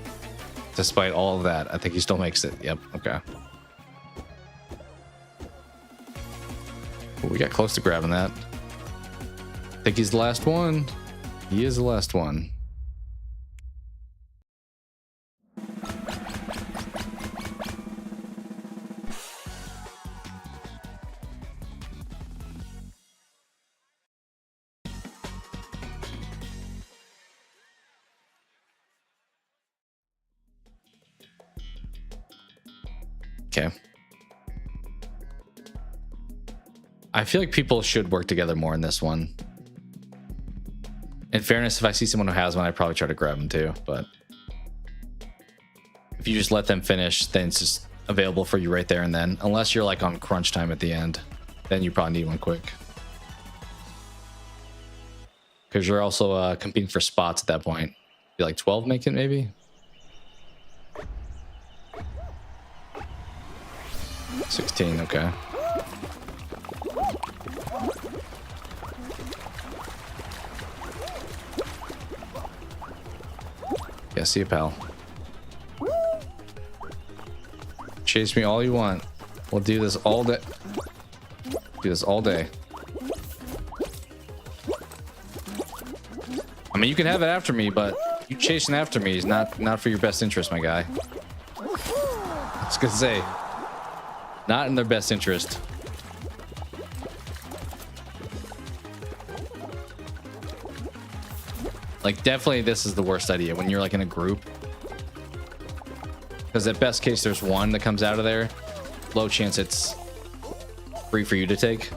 Despite all of that, I think he still makes it. Yep. Okay. Ooh, we got close to grabbing that. I think he's the last one. He is the last one. Okay. I feel like people should work together more in this one. In fairness, if I see someone who has one, I'd probably try to grab them too. But if you just let them finish, then it's just available for you right there and then. Unless you're like on crunch time at the end, then you probably need one quick. Because you're also competing for spots at that point. Be like 12 make it maybe? $16, okay. Yeah, see you, pal. Chase me all you want. We'll do this all day. Do this all day. I mean, you can have it after me, but you chasing after me is not for your best interest, my guy. I was gonna say, not in their best interest. Like, definitely this is the worst idea when you're like in a group. Because at best case, there's one that comes out of there. Low chance it's free for you to take.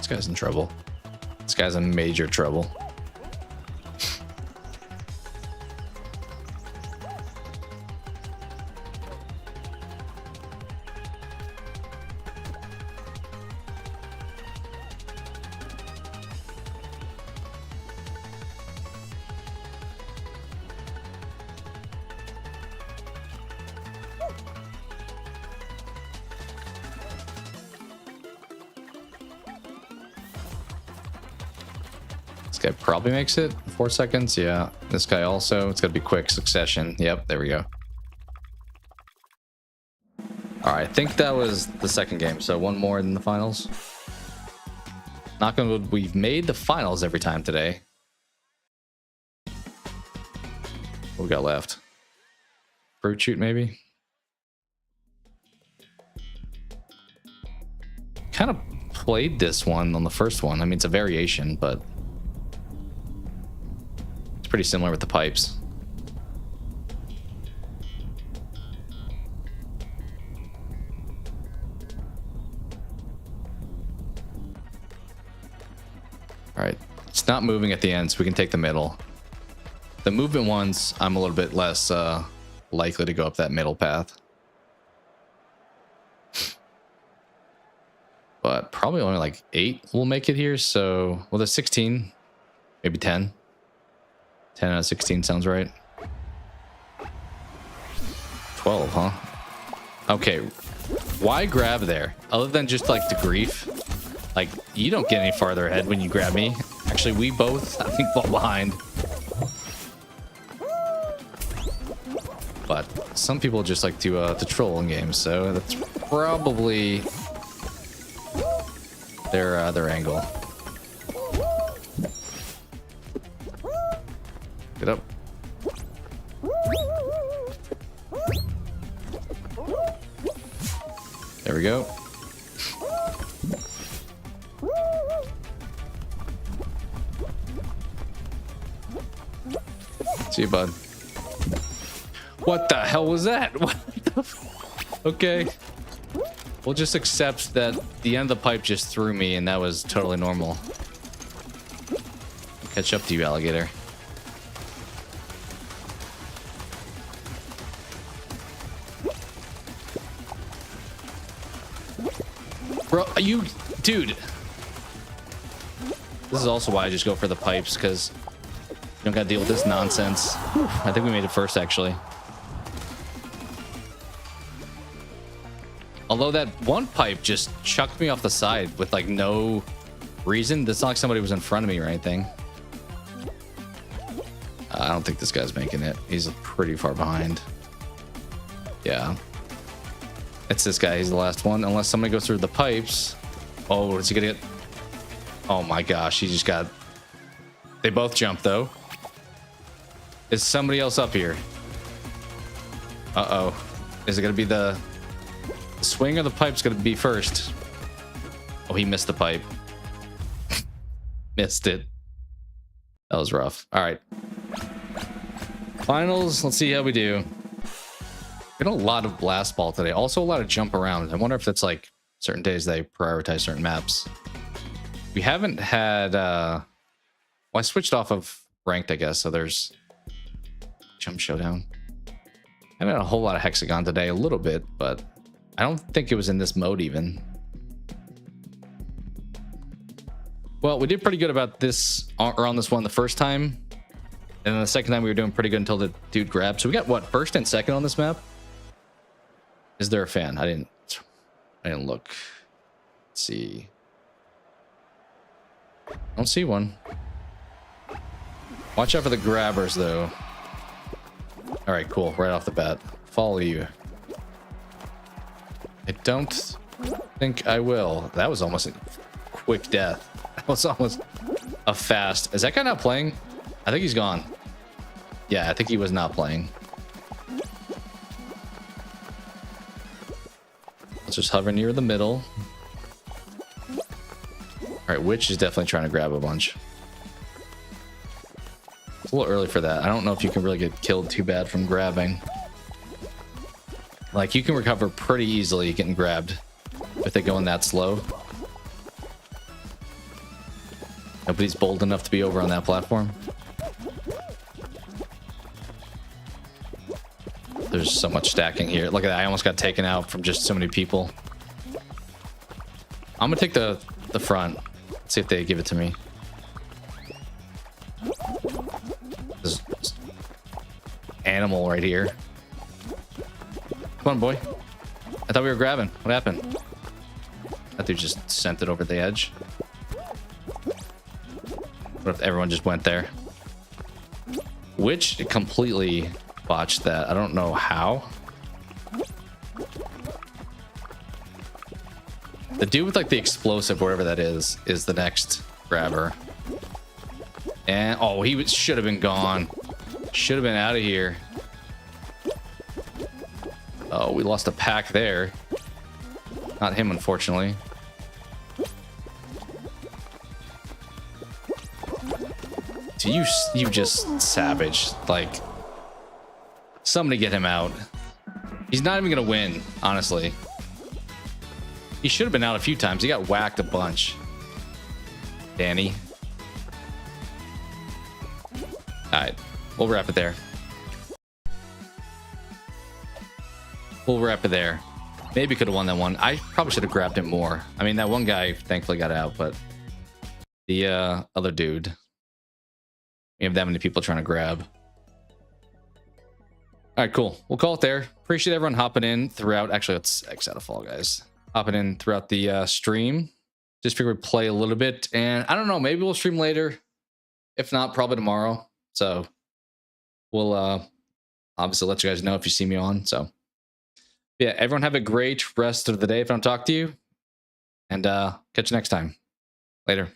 This guy's in trouble. This guy's in major trouble. Guy probably makes it 4 seconds. Yeah, this guy also. It's gonna be quick succession. Yep, there we go. All right, I think that was the second game, so one more in the finals. Knock on wood, we've made the finals every time today. What we got left? Fruit shoot, maybe. Kind of played this one on the first one. I mean, it's a variation, but pretty similar with the pipes. All right, it's not moving at the end, so we can take the middle. The movement ones, I'm a little bit less likely to go up that middle path. But probably only like 8 will make it here, so, well, there's 16, maybe 10. 10 out of 16 sounds right. 12, huh? Okay. Why grab there? Other than just like the grief. Like, you don't get any farther ahead when you grab me. Actually, we both, I think, fall behind. But some people just like to troll in games, so that's probably their angle. Get up. There we go. See you, bud. What the hell was that? What the okay. We'll just accept that the end of the pipe just threw me and that was totally normal. Catch up to you, alligator. Bro, you, dude. This is also why I just go for the pipes, because you don't gotta deal with this nonsense. I think we made it first, actually. Although that one pipe just chucked me off the side with like no reason. It's not like somebody was in front of me or anything. I don't think this guy's making it. He's pretty far behind. Yeah. It's this guy. He's the last one. Unless somebody goes through the pipes. Oh, is he gonna get... Oh my gosh, he just got... They both jumped, though. Is somebody else up here? Uh-oh. Is it gonna be the swing or the pipe's gonna be first? Oh, he missed the pipe. Missed it. That was rough. All right. Finals. Let's see how we do. Got a lot of blast ball today. Also a lot of jump around. I wonder if that's like certain days they prioritize certain maps. We haven't had... Well, I switched off of ranked, I guess. So there's jump showdown. I haven't had a whole lot of hexagon today. A little bit, but I don't think it was in this mode even. Well, we did pretty good about this, or on this one the first time. And then the second time we were doing pretty good until the dude grabbed. So we got, what, first and second on this map? Is there a fan? I didn't look. Let's see. I don't see one. Watch out for the grabbers, though. All right, cool. Right off the bat. Follow you. I don't think I will. That was almost a quick death. That was almost a fast. Is that guy not playing? I think he's gone. Yeah, I think he was not playing. Let's just hover near the middle. All right, Witch is definitely trying to grab a bunch. It's a little early for that. I don't know if you can really get killed too bad from grabbing. Like, you can recover pretty easily getting grabbed if they go in that slow. Nobody's bold enough to be over on that platform. There's so much stacking here. Look at that. I almost got taken out from just so many people. I'm gonna take the front. Let's see if they give it to me. This animal right here. Come on, boy. I thought we were grabbing. What happened? That dude just sent it over the edge. What if everyone just went there? Which completely botched that. I don't know how. The dude with like the explosive, wherever that is the next grabber. And oh, he should have been gone. Should have been out of here. Oh, we lost a pack there. Not him, unfortunately. So you just savage. Like, somebody get him out. He's not even gonna win, honestly. He should have been out a few times. He got whacked a bunch. Danny. All right, we'll wrap it there. We'll wrap it there. Maybe could have won that one. I probably should have grabbed him more. I mean, that one guy thankfully got out, but the other dude, we have that many people trying to grab. All right, cool. We'll call it there. Appreciate everyone hopping in throughout. Actually, let's X out of Fall Guys. Hopping in throughout the stream. Just figured we'd play a little bit, and I don't know, maybe we'll stream later. If not, probably tomorrow. So we'll obviously let you guys know if you see me on. So yeah, everyone have a great rest of the day if I don't talk to you, and catch you next time. Later.